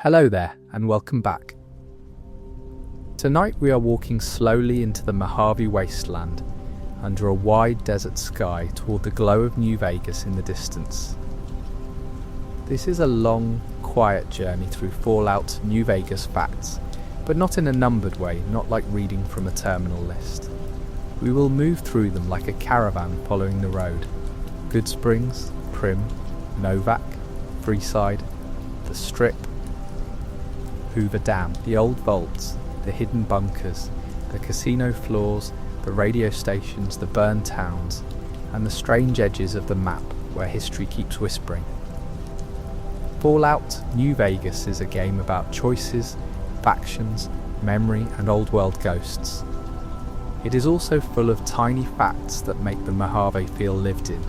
Hello there and welcome back. Tonight we are walking slowly into the Mojave Wasteland under a wide desert sky toward the glow of New Vegas in the distance. This is a long, quiet journey through Fallout New Vegas facts, but not in a numbered way, not like reading from a terminal list. We will move through them like a caravan following the road. Good Springs, Prim, Novak, Freeside, the Strip, Hoover Dam, the old vaults, the hidden bunkers, the casino floors, the radio stations, the burned towns, and the strange edges of the map where history keeps whispering. Fallout New Vegas is a game about choices, factions, memory, and old world ghosts. It is also full of tiny facts that make the Mojave feel lived in.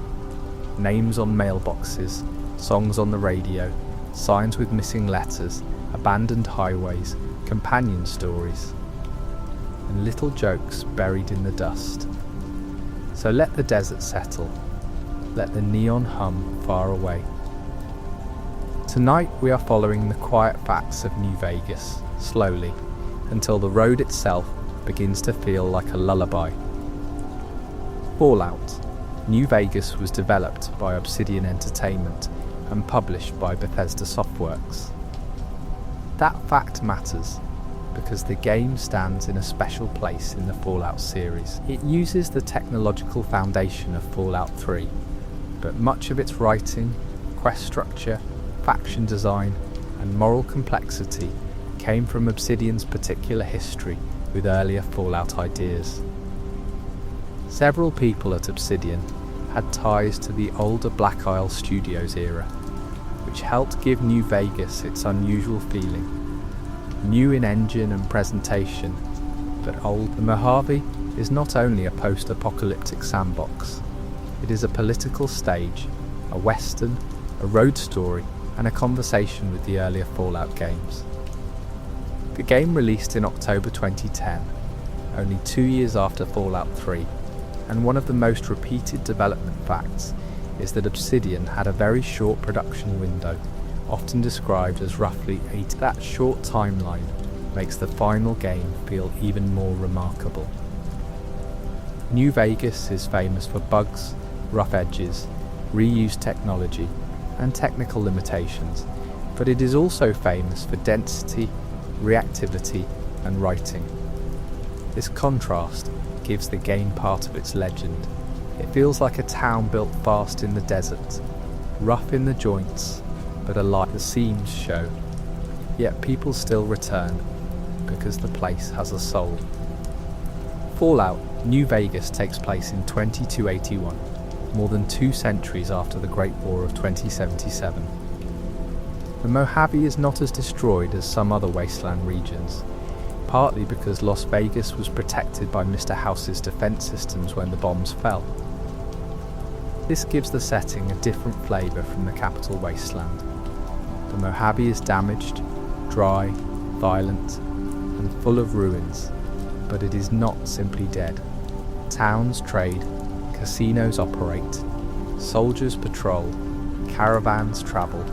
Names on mailboxes, songs on the radio, signs with missing letters, abandoned highways, companion stories, and little jokes buried in the dust. So let the desert settle, let the neon hum far away. Tonight we are following the quiet facts of New Vegas, slowly, until the road itself begins to feel like a lullaby. Fallout New Vegas was developed by Obsidian Entertainment and published by Bethesda Softworks. That fact matters because the game stands in a special place in the Fallout series. It uses the technological foundation of Fallout 3, but much of its writing, quest structure, faction design, and moral complexity came from Obsidian's particular history with earlier Fallout ideas. Several people at Obsidian had ties to the older Black Isle Studios era, which helped give New Vegas its unusual feeling. New in engine and presentation, but old. The Mojave is not only a post-apocalyptic sandbox, it is a political stage, a western, a road story, and a conversation with the earlier Fallout games. The game released in October 2010, only 2 years after Fallout 3, and one of the most repeated development facts is that Obsidian had a very short production window, often described as roughly 8. That short timeline makes the final game feel even more remarkable. New Vegas is famous for bugs, rough edges, reused technology, and technical limitations, but it is also famous for density, reactivity, and writing. This contrast gives the game part of its legend. It feels like a town built fast in the desert, rough in the joints, but alive. The seams show, yet people still return because the place has a soul. Fallout New Vegas takes place in 2281, more than 2 centuries after the Great War of 2077. The Mojave is not as destroyed as some other wasteland regions, partly because Las Vegas was protected by Mr. House's defense systems when the bombs fell. This gives the setting a different flavour from the capital wasteland. The Mojave is damaged, dry, violent, and full of ruins, but it is not simply dead. Towns trade, casinos operate, soldiers patrol, caravans travel,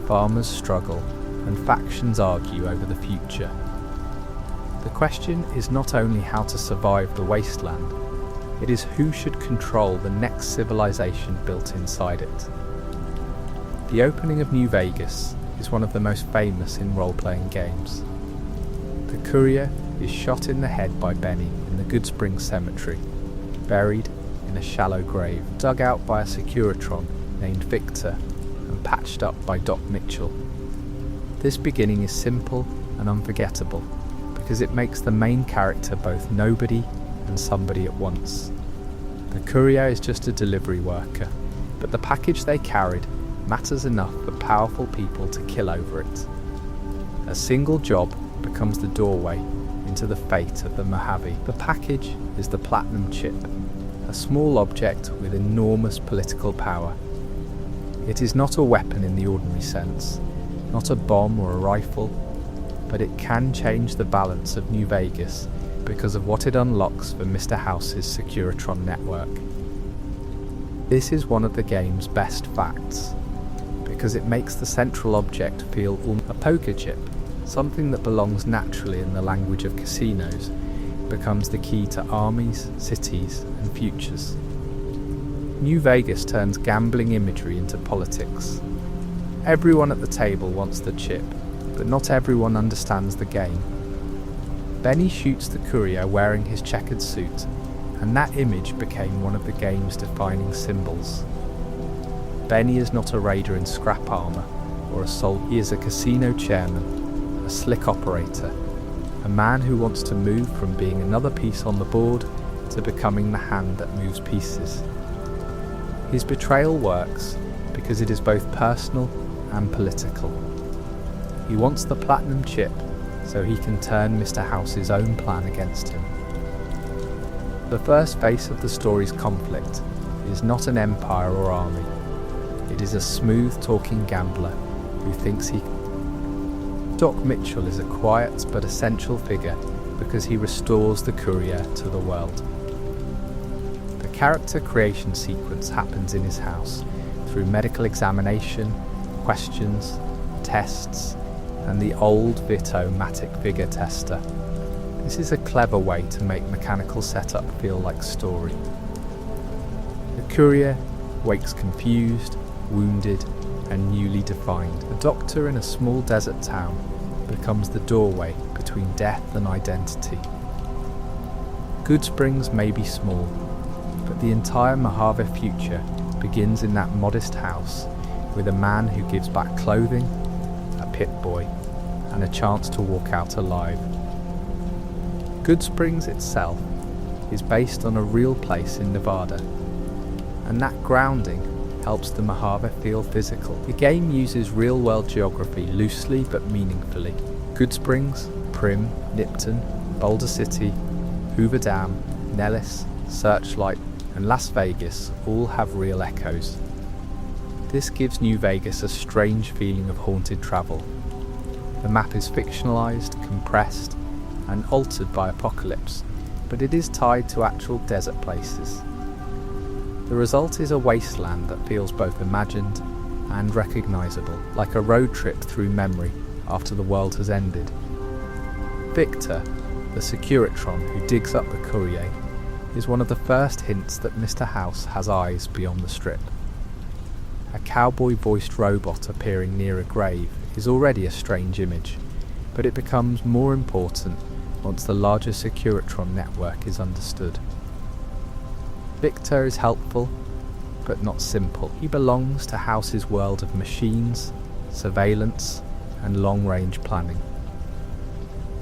farmers struggle, and factions argue over the future. The question is not only how to survive the wasteland, it is who should control the next civilization built inside it. The opening of New Vegas is one of the most famous in role-playing games. The courier is shot in the head by Benny in the Good Springs Cemetery, buried in a shallow grave, dug out by a Securitron named Victor, and patched up by Doc Mitchell. This beginning is simple and unforgettable because it makes the main character both nobody and somebody at once. The courier is just a delivery worker, but the package they carried matters enough for powerful people to kill over it. A single job becomes the doorway into the fate of the Mojave. The package is the Platinum Chip, a small object with enormous political power. It is not a weapon in the ordinary sense, not a bomb or a rifle, but it can change the balance of New Vegas because of what it unlocks for Mr. House's Securitron network. This is one of the game's best facts, because it makes the central object feel a poker chip. something that belongs naturally in the language of casinos, becomes the key to armies, cities, and futures. New Vegas turns gambling imagery into politics. Everyone at the table wants the chip, but not everyone understands the game. Benny shoots the courier wearing his checkered suit, and that image became one of the game's defining symbols. Benny is not a raider in scrap armour or a soldier. He is a casino chairman, a slick operator, a man who wants to move from being another piece on the board to becoming the hand that moves pieces. His betrayal works because it is both personal and political. He wants the platinum chip so he can turn Mr. House's own plan against him. The first face of the story's conflict is not an empire or army. It is a smooth-talking gambler who thinks he can. Doc Mitchell is a quiet but essential figure because he restores the courier to the world. The character creation sequence happens in his house through medical examination, questions, tests, and the old Vito-matic figure tester. This is a clever way to make mechanical setup feel like story. The courier wakes confused, wounded, and newly defined. The doctor in a small desert town becomes the doorway between death and identity. Goodsprings may be small, but the entire Mojave future begins in that modest house with a man who gives back clothing, a pit boy, and a chance to walk out alive. Goodsprings itself is based on a real place in Nevada, and that grounding helps the Mojave feel physical. The game uses real-world geography loosely but meaningfully. Goodsprings, Primm, Nipton, Boulder City, Hoover Dam, Nellis, Searchlight, and Las Vegas all have real echoes. This gives New Vegas a strange feeling of haunted travel. The map is fictionalized, compressed, and altered by apocalypse, but it is tied to actual desert places. The result is a wasteland that feels both imagined and recognizable, like a road trip through memory after the world has ended. Victor, the Securitron who digs up the courier, is one of the first hints that Mr. House has eyes beyond the strip. A cowboy-voiced robot appearing near a grave is already a strange image, but it becomes more important once the larger Securitron network is understood. Victor is helpful, but not simple. He belongs to House's world of machines, surveillance, and long-range planning.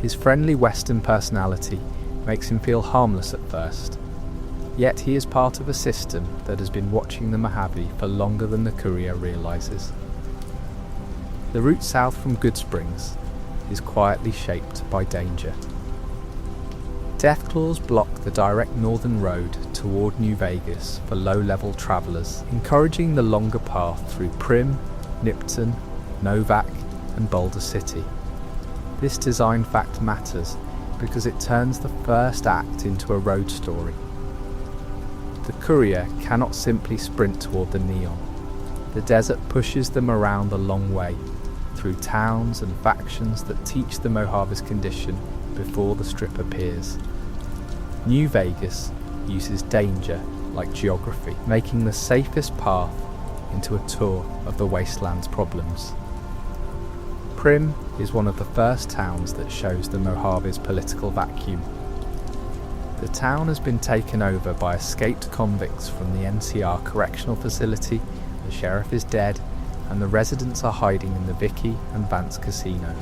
His friendly Western personality makes him feel harmless at first, yet he is part of a system that has been watching the Mojave for longer than the courier realizes. The route south from Goodsprings is quietly shaped by danger. Deathclaws block the direct northern road toward New Vegas for low-level travelers, encouraging the longer path through Primm, Nipton, Novak, and Boulder City. This design fact matters because it turns the first act into a road story. The courier cannot simply sprint toward the neon. The desert pushes them around a long way, through towns and factions that teach the Mojave's condition before the strip appears. New Vegas uses danger like geography, making the safest path into a tour of the wasteland's problems. Primm is one of the first towns that shows the Mojave's political vacuum. The town has been taken over by escaped convicts from the NCR correctional facility, the sheriff is dead, and the residents are hiding in the Vicky and Vance casino.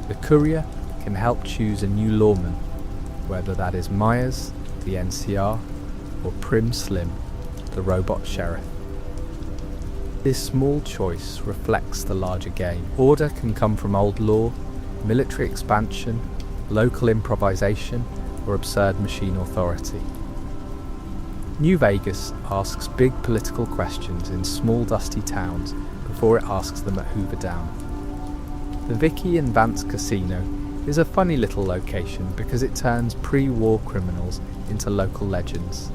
The courier can help choose a new lawman, whether that is Myers, the NCR, or Primm Slim, the robot sheriff. This small choice reflects the larger game. Order can come from old law, military expansion, local improvisation, or absurd machine authority. New Vegas asks big political questions in small dusty towns before it asks them at Hoover Dam. The Vicky and Vance Casino is a funny little location because it turns pre-war criminals into local legends.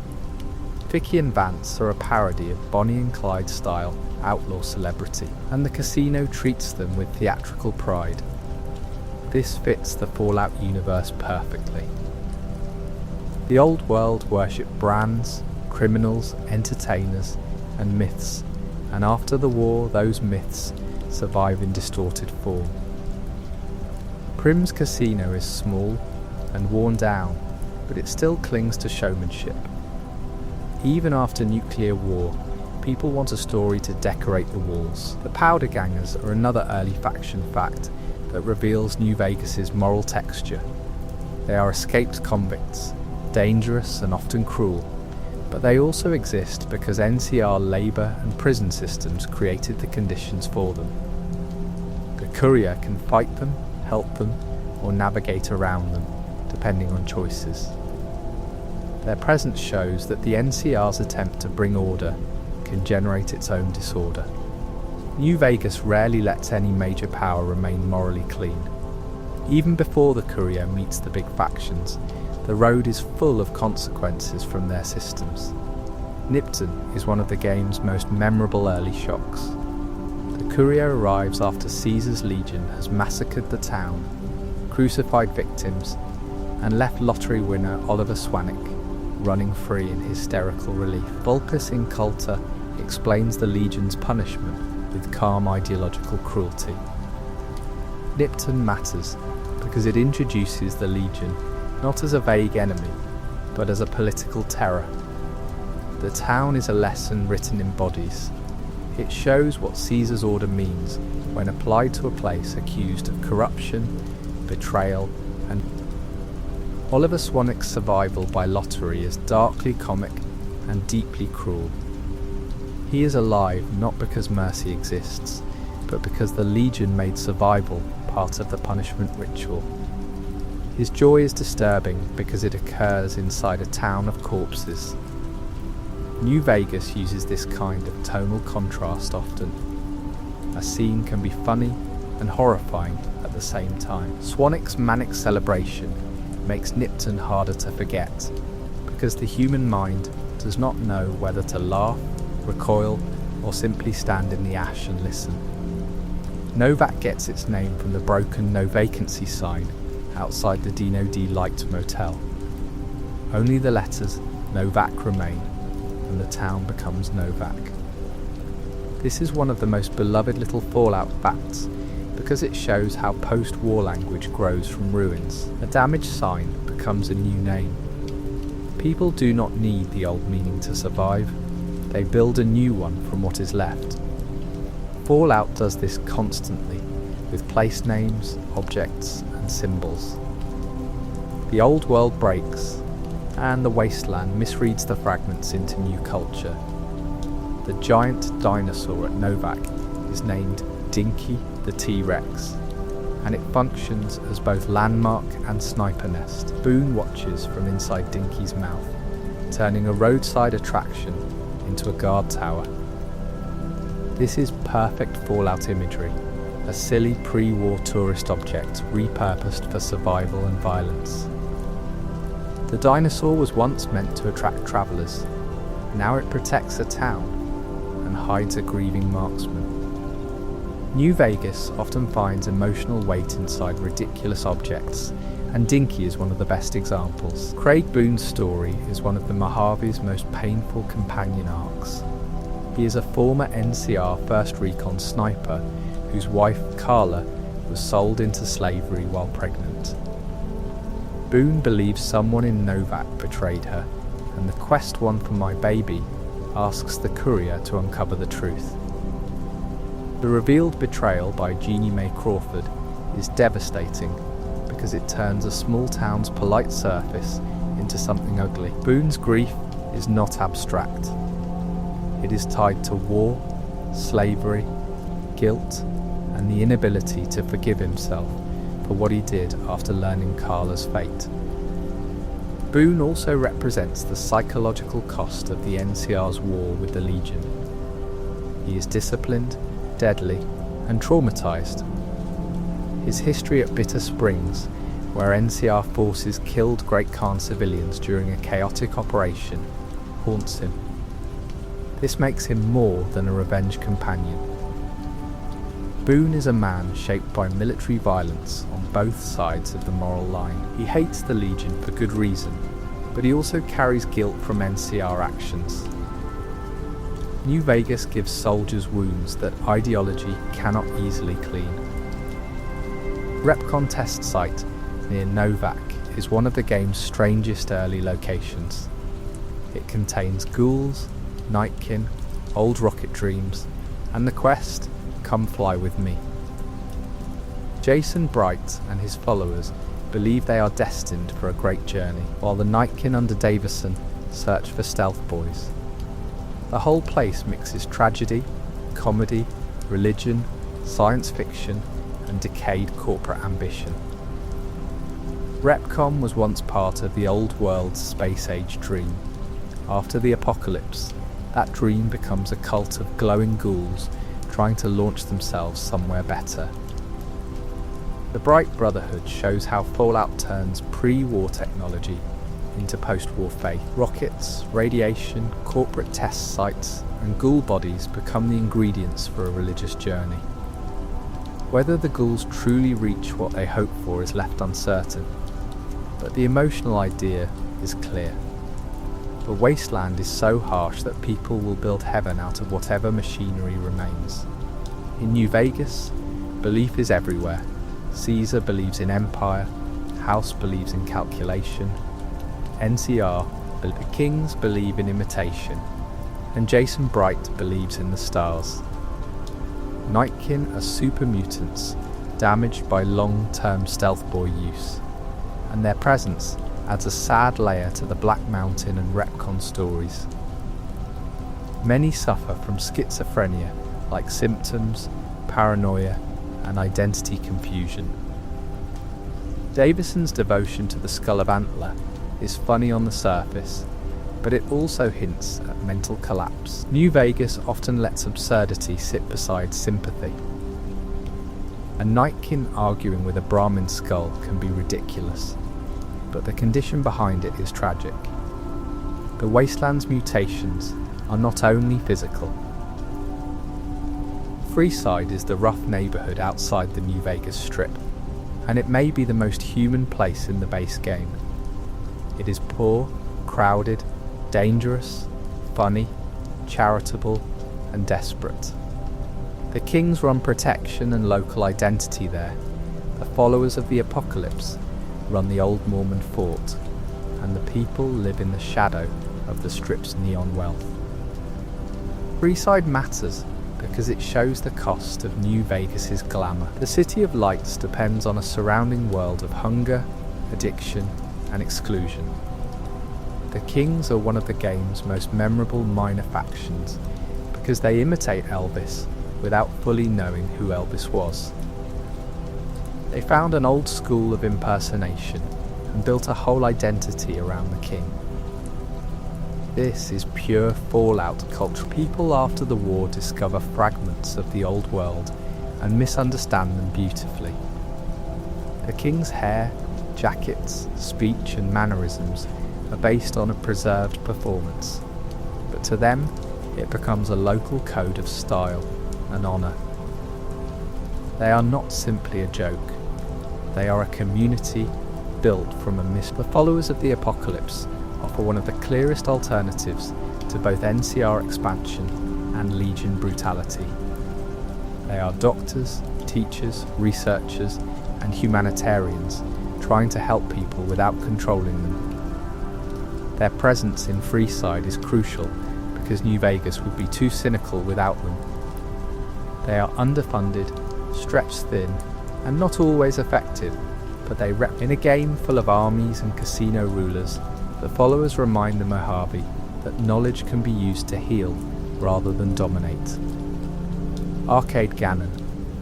Vicky and Vance are a parody of Bonnie and Clyde style outlaw celebrity, and the casino treats them with theatrical pride. This fits the Fallout universe perfectly. The old world worshipped brands, criminals, entertainers, and myths, and after the war those myths survive in distorted form. Prim's casino is small and worn down, but it still clings to showmanship. Even after nuclear war, people want a story to decorate the walls. The Powder Gangers are another early faction fact that reveals New Vegas's moral texture. They are escaped convicts, dangerous and often cruel, but they also exist because NCR labour and prison systems created the conditions for them. The Courier can fight them, help them, or navigate around them, depending on choices. Their presence shows that the NCR's attempt to bring order can generate its own disorder. New Vegas rarely lets any major power remain morally clean. Even before the Courier meets the big factions, the road is full of consequences from their systems. Nipton is one of the game's most memorable early shocks. The Courier arrives after Caesar's legion has massacred the town, crucified victims, and left lottery winner Oliver Swanwick running free in hysterical relief. Vulpus Inculta explains the Legion's punishment with calm ideological cruelty. Nipton matters because it introduces the Legion not as a vague enemy, but as a political terror. The town is a lesson written in bodies. It shows what Caesar's order means when applied to a place accused of corruption, betrayal, and Oliver Swanwick's survival by lottery is darkly comic and deeply cruel. He is alive not because mercy exists, but because the Legion made survival part of the punishment ritual. His joy is disturbing because it occurs inside a town of corpses. New Vegas uses this kind of tonal contrast often. A scene can be funny and horrifying at the same time. Swanwick's manic celebration makes Nipton harder to forget, because the human mind does not know whether to laugh, recoil, or simply stand in the ash and listen. Novak gets its name from the broken no vacancy sign outside the Dino D Light Motel. Only the letters Novak remain, and the town becomes Novak. This is one of the most beloved little Fallout facts, because it shows how post-war language grows from ruins. A damaged sign becomes a new name. People do not need the old meaning to survive. They build a new one from what is left. Fallout does this constantly, with place names, objects, and symbols. The old world breaks, and the wasteland misreads the fragments into new culture. The giant dinosaur at Novak is named Dinky the T-Rex, and it functions as both landmark and sniper nest. Boone watches from inside Dinky's mouth, turning a roadside attraction into a guard tower. This is perfect Fallout imagery, a silly pre-war tourist object repurposed for survival and violence. The dinosaur was once meant to attract travellers. Now it protects a town and hides a grieving marksman. New Vegas often finds emotional weight inside ridiculous objects, and Dinky is one of the best examples. Craig Boone's story is one of the Mojave's most painful companion arcs. He is a former NCR 1st Recon sniper whose wife, Carla, was sold into slavery while pregnant. Boone believes someone in Novak betrayed her, and the quest One for My Baby asks the Courier to uncover the truth. The revealed betrayal by Jeannie Mae Crawford is devastating because it turns a small town's polite surface into something ugly. Boone's grief is not abstract. It is tied to war, slavery, guilt, and the inability to forgive himself for what he did after learning Carla's fate. Boone also represents the psychological cost of the NCR's war with the Legion. He is disciplined, deadly, and traumatized. His history at Bitter Springs, where NCR forces killed Great Khan civilians during a chaotic operation, haunts him. This makes him more than a revenge companion. Boone is a man shaped by military violence on both sides of the moral line. He hates the Legion for good reason, but he also carries guilt from NCR actions. New Vegas gives soldiers wounds that ideology cannot easily clean. Repcon test site near Novak is one of the game's strangest early locations. It contains ghouls, nightkin, old rocket dreams, and the quest, Come Fly With Me. Jason Bright and his followers believe they are destined for a great journey, while the nightkin under Davison search for stealth boys. The whole place mixes tragedy, comedy, religion, science fiction, and decayed corporate ambition. Repcon was once part of the old world's space-age dream. After the apocalypse, that dream becomes a cult of glowing ghouls trying to launch themselves somewhere better. The Bright Brotherhood shows how Fallout turns pre-war technology into post-war faith. Rockets, radiation, corporate test sites, and ghoul bodies become the ingredients for a religious journey. Whether the ghouls truly reach what they hope for is left uncertain, but the emotional idea is clear. The wasteland is so harsh that people will build heaven out of whatever machinery remains. In New Vegas, belief is everywhere. Caesar believes in empire, House believes in calculation, NCR, the kings believe in imitation, and Jason Bright believes in the stars. Nightkin are super mutants, damaged by long-term stealth boy use, and their presence adds a sad layer to the Black Mountain and Repcon stories. Many suffer from schizophrenia, like symptoms, paranoia, and identity confusion. Davison's devotion to the Skull of Antler is funny on the surface, but it also hints at mental collapse. New Vegas often lets absurdity sit beside sympathy. A nightkin arguing with a Brahmin skull can be ridiculous, but the condition behind it is tragic. The wasteland's mutations are not only physical. Freeside is the rough neighbourhood outside the New Vegas Strip, and it may be the most human place in the base game. It is poor, crowded, dangerous, funny, charitable, and desperate. The kings run protection and local identity there. The followers of the apocalypse run the old Mormon fort, and the people live in the shadow of the Strip's neon wealth. Freeside matters because it shows the cost of New Vegas's glamour. The City of Lights depends on a surrounding world of hunger, addiction, and exclusion. The Kings are one of the game's most memorable minor factions because they imitate Elvis without fully knowing who Elvis was. They found an old school of impersonation and built a whole identity around the king. This is pure Fallout culture. People after the war discover fragments of the old world and misunderstand them beautifully. The king's hair, jackets, speech and mannerisms are based on a preserved performance, but to them it becomes a local code of style and honour. They are not simply a joke, they are a community built from a myth. The followers of the apocalypse offer one of the clearest alternatives to both NCR expansion and Legion brutality. They are doctors, teachers, researchers, and humanitarians trying to help people without controlling them. Their presence in Freeside is crucial because New Vegas would be too cynical without them. They are underfunded, stretched thin, and not always effective, but they rep. In a game full of armies and casino rulers, the followers remind the Mojave that knowledge can be used to heal rather than dominate. Arcade Gannon,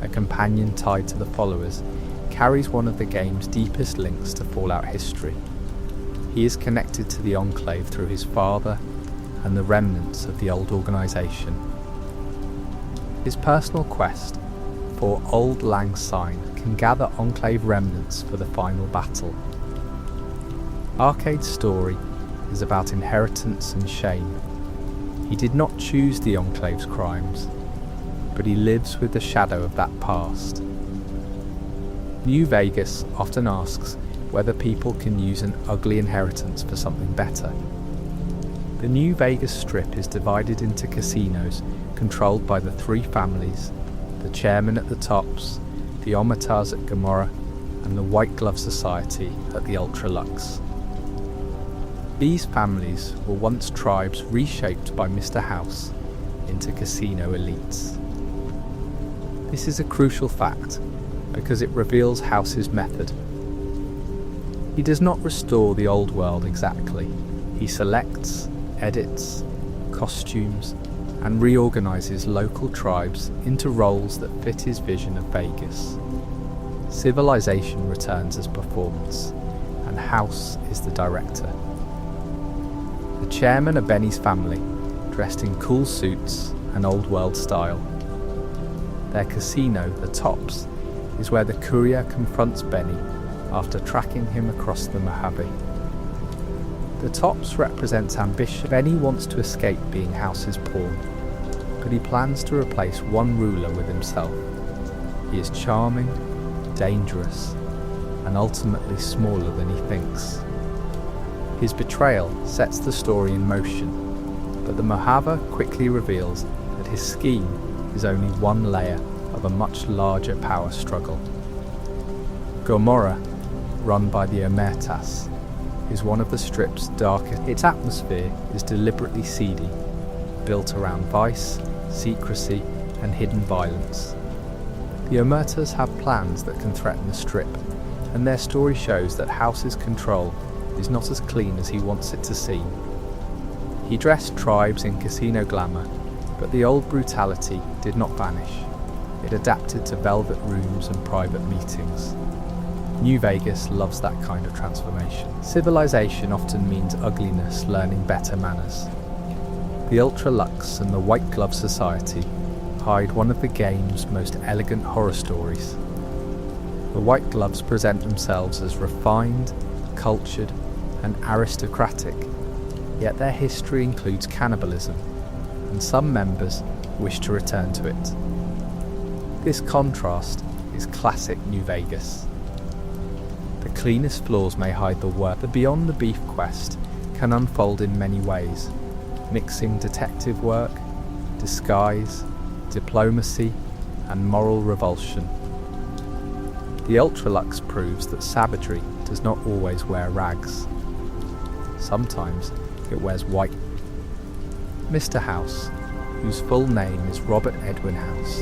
a companion tied to the followers, carries one of the game's deepest links to Fallout history. He is connected to the Enclave through his father and the remnants of the old organisation. His personal quest for Old Lang Syne can gather Enclave remnants for the final battle. Arcade's story is about inheritance and shame. He did not choose the Enclave's crimes. but he lives with the shadow of that past. New Vegas often asks whether people can use an ugly inheritance for something better. The New Vegas Strip is divided into casinos controlled by the three families, the chairman at the tops, the Omertas at Gomorrah, and the White Glove Society at the Ultra Luxe. These families were once tribes reshaped by Mr. House into casino elites. This is a crucial fact because it reveals House's method. He does not restore the old world exactly. He selects, edits, costumes, and reorganizes local tribes into roles that fit his vision of Vegas. Civilization returns as performance, and House is the director. The chairmen are Benny's family, dressed in cool suits and old world style. Their casino, the Tops, is where the courier confronts Benny after tracking him across the Mojave. The Tops represents ambition. Benny wants to escape being House's pawn, but he plans to replace one ruler with himself. He is charming, dangerous, and ultimately smaller than he thinks. His betrayal sets the story in motion, but the Mojave quickly reveals that his scheme is only one layer of a much larger power struggle. Gomorrah, run by the Omertas, is one of the Strip's darkest. Its atmosphere is deliberately seedy, built around vice, secrecy, and hidden violence. The Omertas have plans that can threaten the Strip, and their story shows that House's control is not as clean as he wants it to seem. He dressed tribes in casino glamour, but the old brutality did not vanish. It adapted to velvet rooms and private meetings. New Vegas loves that kind of transformation. Civilization often means ugliness learning better manners. The Ultra Luxe and the White Glove Society hide one of the game's most elegant horror stories. The White Gloves present themselves as refined, cultured, and aristocratic, yet their history includes cannibalism, and some members wish to return to it. This contrast is classic New Vegas. The cleanest floors may hide the work. The Beyond the Beef quest can unfold in many ways, mixing detective work, disguise, diplomacy, and moral revulsion. The Ultralux proves that savagery does not always wear rags. Sometimes it wears white. Mr. House, whose full name is Robert Edwin House,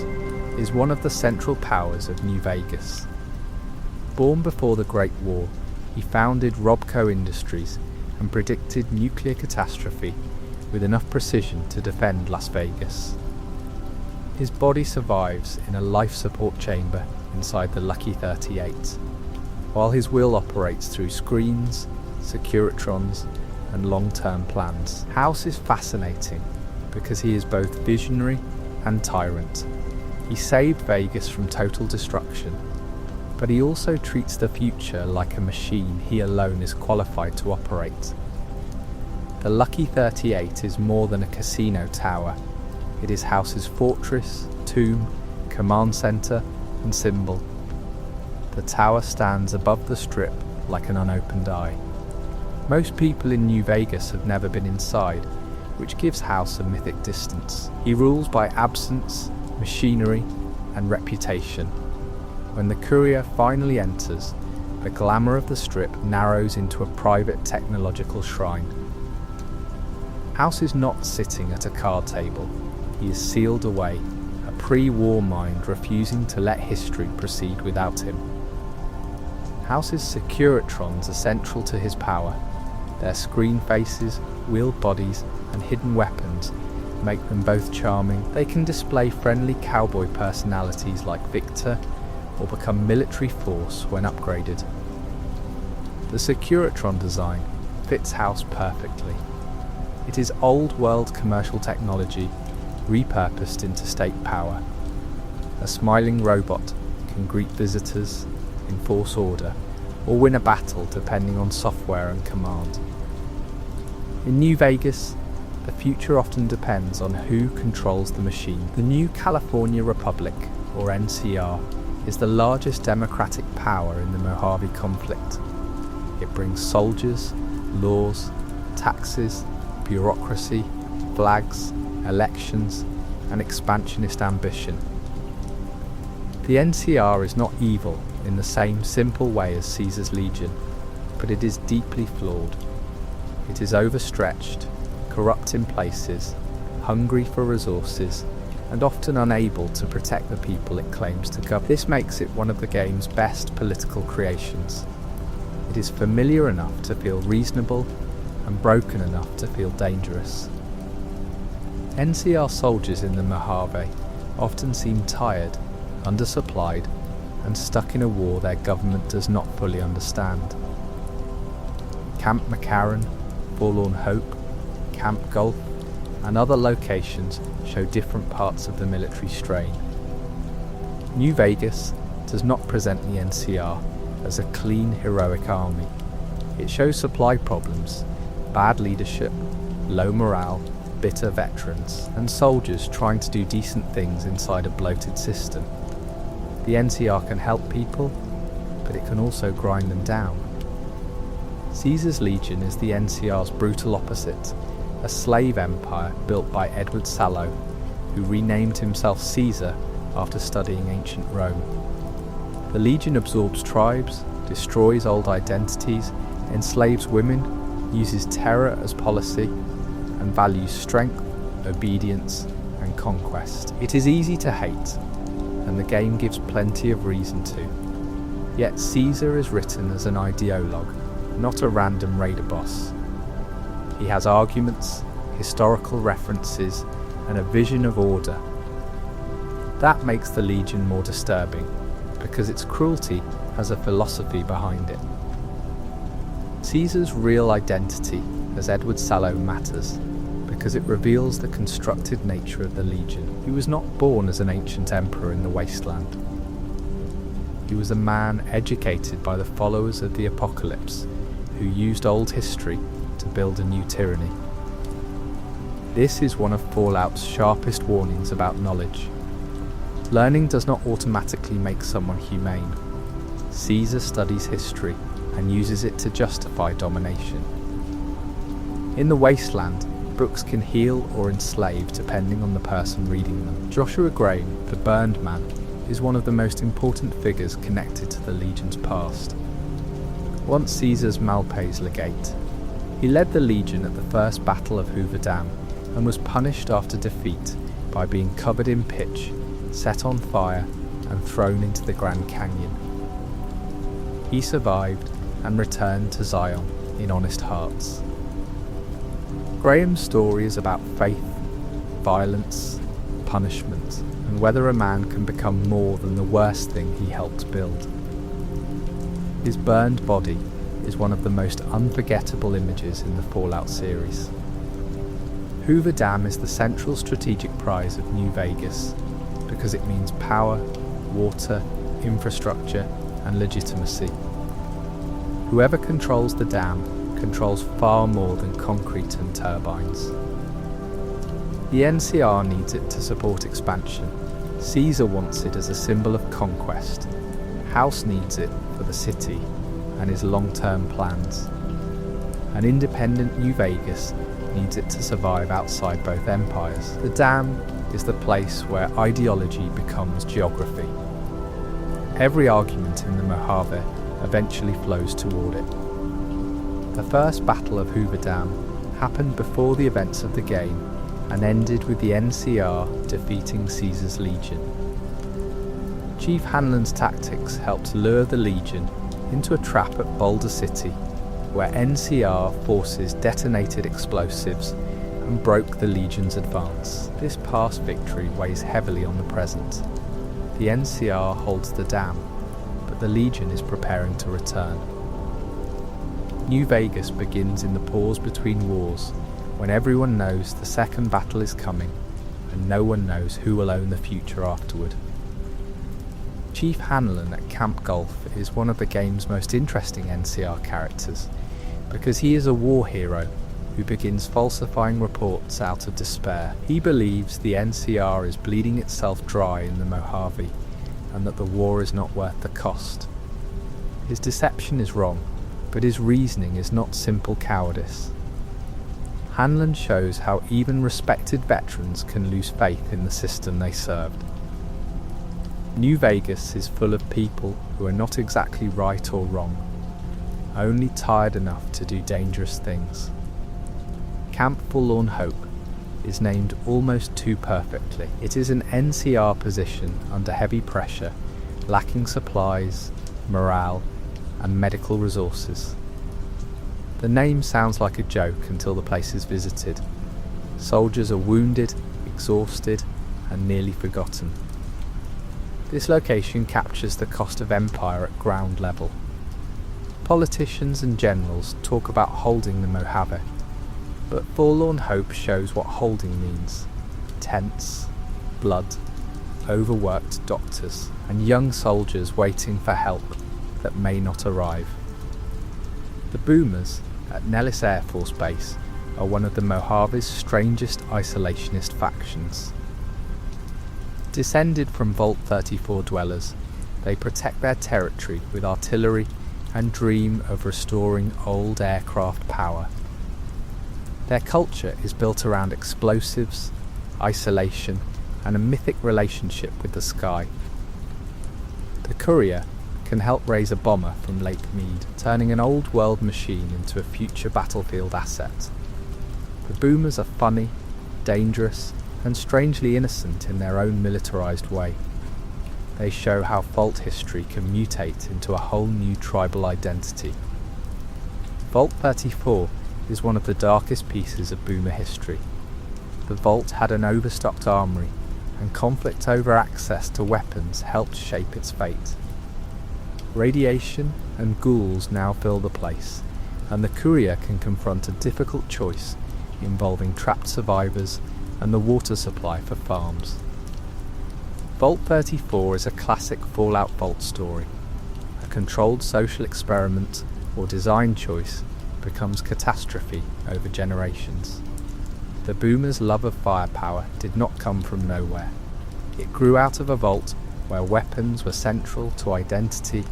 is one of the central powers of New Vegas. Born before the Great War, he founded Robco Industries and predicted nuclear catastrophe with enough precision to defend Las Vegas. His body survives in a life support chamber inside the Lucky 38, while his will operates through screens, securitrons, and long-term plans. House is fascinating because he is both visionary and tyrant. He saved Vegas from total destruction, but he also treats the future like a machine he alone is qualified to operate. The Lucky 38 is more than a casino tower. It is House's fortress, tomb, command center, and symbol. The tower stands above the Strip like an unopened eye. Most people in New Vegas have never been inside, which gives House a mythic distance. He rules by absence, machinery, and reputation. When the courier finally enters, the glamour of the Strip narrows into a private technological shrine. House is not sitting at a card table. He is sealed away, a pre-war mind refusing to let history proceed without him. House's Securitrons are central to his power. Their screen faces, wheeled bodies, and hidden weapons make them both charming. They can display friendly cowboy personalities like Victor, or become military force when upgraded. The Securitron design fits House perfectly. It is old-world commercial technology repurposed into state power. A smiling robot can greet visitors, enforce order, or win a battle depending on software and command. In New Vegas, the future often depends on who controls the machine. The New California Republic, or NCR, is the largest democratic power in the Mojave conflict. It brings soldiers, laws, taxes, bureaucracy, flags, elections, and expansionist ambition. The NCR is not evil in the same simple way as Caesar's legion, but it is deeply flawed. It is overstretched, corrupt in places, hungry for resources, and often unable to protect the people it claims to govern. This makes it one of the game's best political creations. It is familiar enough to feel reasonable and broken enough to feel dangerous. NCR soldiers in the Mojave often seem tired, undersupplied, and stuck in a war their government does not fully understand. Camp McCarran, Forlorn Hope, Camp Gulf, and other locations show different parts of the military strain. New Vegas does not present the NCR as a clean, heroic army. It shows supply problems, bad leadership, low morale, bitter veterans, and soldiers trying to do decent things inside a bloated system. The NCR can help people, but it can also grind them down. Caesar's Legion is the NCR's brutal opposite, a slave empire built by Edward Sallow, who renamed himself Caesar after studying ancient Rome. The Legion absorbs tribes, destroys old identities, enslaves women, uses terror as policy, and values strength, obedience, and conquest. It is easy to hate, and the game gives plenty of reason to. Yet Caesar is written as an ideologue, not a random raider boss. He has arguments, historical references, and a vision of order. That makes the Legion more disturbing, because its cruelty has a philosophy behind it. Caesar's real identity as Edward Sallow matters, because it reveals the constructed nature of the Legion. He was not born as an ancient emperor in the wasteland. He was a man educated by the followers of the apocalypse, who used old history to build a new tyranny. This is one of Fallout's sharpest warnings about knowledge. Learning does not automatically make someone humane. Caesar studies history and uses it to justify domination. In the wasteland, books can heal or enslave depending on the person reading them. Joshua Graham, the Burned Man, is one of the most important figures connected to the Legion's past. Once Caesar's Malpais legate, he led the Legion at the First Battle of Hoover Dam and was punished after defeat by being covered in pitch, set on fire, and thrown into the Grand Canyon. He survived and returned to Zion in honest hearts. Graham's story is about faith, violence, punishment, and whether a man can become more than the worst thing he helped build. His burned body is one of the most unforgettable images in the Fallout series. Hoover Dam is the central strategic prize of New Vegas because it means power, water, infrastructure, and legitimacy. Whoever controls the dam controls far more than concrete and turbines. The NCR needs it to support expansion. Caesar wants it as a symbol of conquest. House needs it for the city and his long-term plans. An independent New Vegas needs it to survive outside both empires. The dam is the place where ideology becomes geography. Every argument in the Mojave eventually flows toward it. The first Battle of Hoover Dam happened before the events of the game and ended with the NCR defeating Caesar's Legion. Chief Hanlon's tactics helped lure the Legion into a trap at Boulder City, where NCR forces detonated explosives and broke the Legion's advance. This past victory weighs heavily on the present. The NCR holds the dam, but the Legion is preparing to return. New Vegas begins in the pause between wars, when everyone knows the second battle is coming, and no one knows who will own the future afterward. Chief Hanlon at Camp Gulf is one of the game's most interesting NCR characters, because he is a war hero who who begins falsifying reports out of despair. He believes the NCR is bleeding itself dry in the Mojave and that the war is not worth the cost. His deception is wrong, but his reasoning is not simple cowardice. Hanlon shows how even respected veterans can lose faith in the system they served. New Vegas is full of people who are not exactly right or wrong, only tired enough to do dangerous things. Camp Forlorn Hope is named almost too perfectly. It is an NCR position under heavy pressure, lacking supplies, morale, and medical resources. The name sounds like a joke until the place is visited. Soldiers are wounded, exhausted, and nearly forgotten. This location captures the cost of empire at ground level. Politicians and generals talk about holding the Mojave, but Forlorn Hope shows what holding means. Tents, blood, overworked doctors, and young soldiers waiting for help that may not arrive. The Boomers at Nellis Air Force Base are one of the Mojave's strangest isolationist factions. Descended from Vault 34 dwellers, they protect their territory with artillery and dream of restoring old aircraft power. Their culture is built around explosives, isolation, and a mythic relationship with the sky. The Courier can help raise a bomber from Lake Mead, turning an old world machine into a future battlefield asset. The Boomers are funny, dangerous, and strangely innocent in their own militarized way. They show how Vault history can mutate into a whole new tribal identity. Vault 34 is one of the darkest pieces of Boomer history. The Vault had an overstocked armory, and conflict over access to weapons helped shape its fate. Radiation and ghouls now fill the place, and the Courier can confront a difficult choice involving trapped survivors and the water supply for farms. Vault 34 is a classic Fallout Vault story. A controlled social experiment or design choice becomes catastrophe over generations. The Boomers' love of firepower did not come from nowhere. It grew out of a vault where weapons were central to identity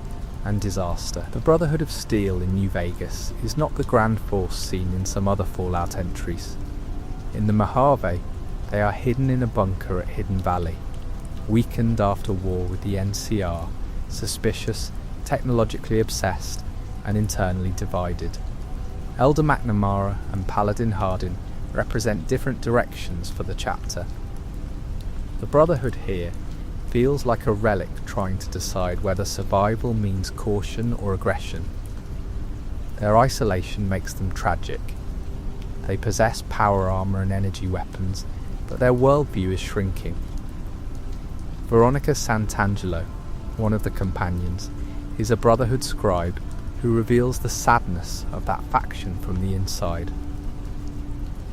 and disaster. The Brotherhood of Steel in New Vegas is not the grand force seen in some other Fallout entries. In the Mojave, they are hidden in a bunker at Hidden Valley, weakened after war with the NCR, suspicious, technologically obsessed, and internally divided. Elder McNamara and Paladin Hardin represent different directions for the chapter. The Brotherhood here feels like a relic trying to decide whether survival means caution or aggression. Their isolation makes them tragic. They possess power armor and energy weapons, but their worldview is shrinking. Veronica Santangelo, one of the companions, is a Brotherhood scribe who reveals the sadness of that faction from the inside.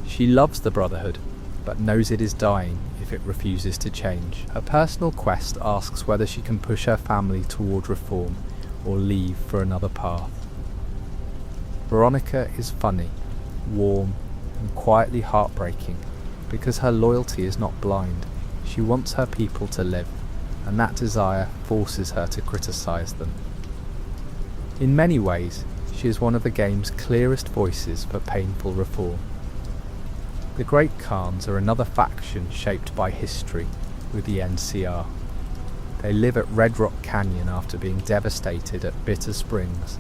She loves the Brotherhood, but knows it is dying if it refuses to change. Her personal quest asks whether she can push her family toward reform or leave for another path. Veronica is funny, warm, and quietly heartbreaking because her loyalty is not blind. She wants her people to live, and that desire forces her to criticize them. In many ways, she is one of the game's clearest voices for painful reform. The Great Khans are another faction shaped by history with the NCR. They live at Red Rock Canyon after being devastated at Bitter Springs,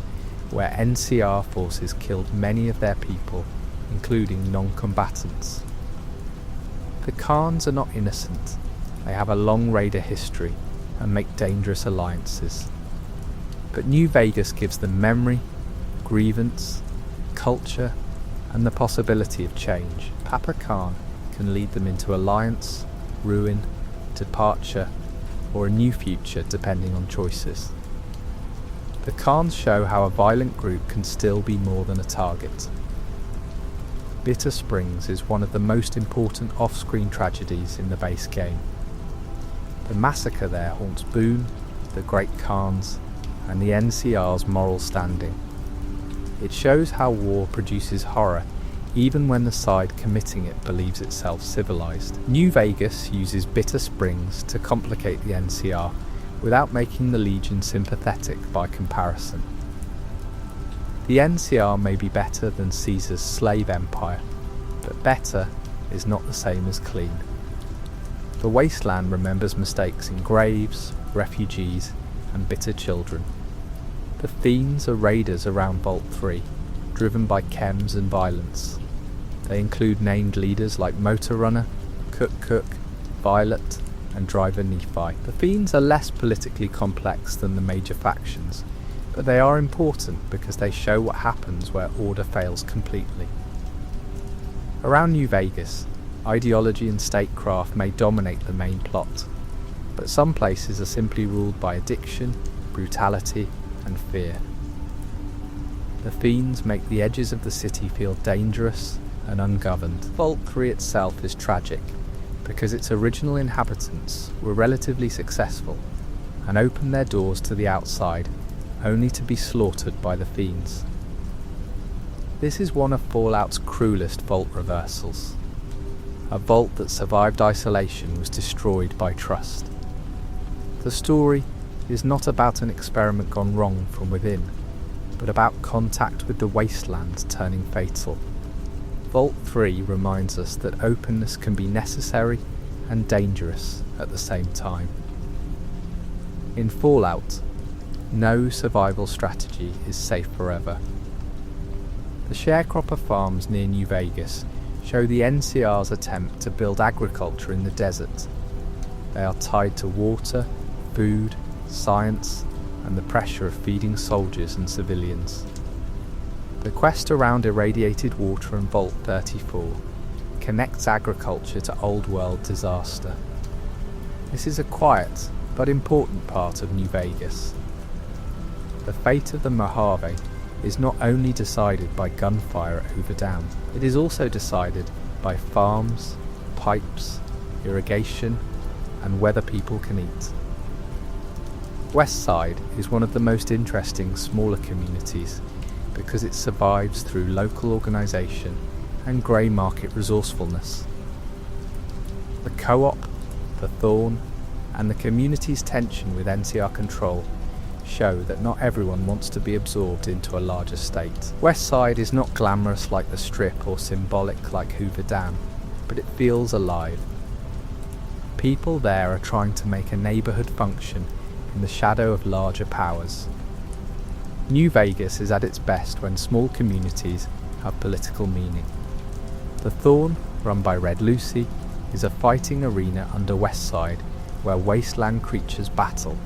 where NCR forces killed many of their people, including non-combatants. The Khans are not innocent. They have a long raider history and make dangerous alliances. But New Vegas gives them memory, grievance, culture, and the possibility of change. Papa Khan can lead them into alliance, ruin, departure, or a new future depending on choices. The Khans show how a violent group can still be more than a target. Bitter Springs is one of the most important off-screen tragedies in the base game. The massacre there haunts Boone, the Great Khans, and the NCR's moral standing. It shows how war produces horror even when the side committing it believes itself civilized. New Vegas uses bitter springs to complicate the NCR without making the Legion sympathetic by comparison. The NCR may be better than Caesar's slave empire, but better is not the same as clean. The Wasteland remembers mistakes in graves, refugees, and bitter children. The Fiends are raiders around Vault 3, driven by chems and violence. They include named leaders like Motor Runner, Cook, Violet, and Driver Nephi. The Fiends are less politically complex than the major factions, but they are important because they show what happens where order fails completely. Around New Vegas, ideology and statecraft may dominate the main plot, but some places are simply ruled by addiction, brutality, and fear. The Fiends make the edges of the city feel dangerous and ungoverned. Vault 3 itself is tragic because its original inhabitants were relatively successful and opened their doors to the outside only to be slaughtered by the Fiends. This is one of Fallout's cruelest vault reversals. A vault that survived isolation was destroyed by trust. The story is not about an experiment gone wrong from within, but about contact with the wasteland turning fatal. Vault 3 reminds us that openness can be necessary and dangerous at the same time. In Fallout, no survival strategy is safe forever. The sharecropper farms near New Vegas show the NCR's attempt to build agriculture in the desert. They are tied to water, food, science, and the pressure of feeding soldiers and civilians. The quest around irradiated water in Vault 34 connects agriculture to Old World disaster. This is a quiet but important part of New Vegas. The fate of the Mojave is not only decided by gunfire at Hoover Dam, it is also decided by farms, pipes, irrigation, and whether people can eat. Westside is one of the most interesting smaller communities because it survives through local organisation and grey market resourcefulness. The co-op, the Thorn, and the community's tension with NCR control show that not everyone wants to be absorbed into a larger state. Westside is not glamorous like the Strip or symbolic like Hoover Dam, but it feels alive. People there are trying to make a neighbourhood function in the shadow of larger powers. New Vegas is at its best when small communities have political meaning. The Thorn, run by Red Lucy, is a fighting arena under Westside where wasteland creatures battle.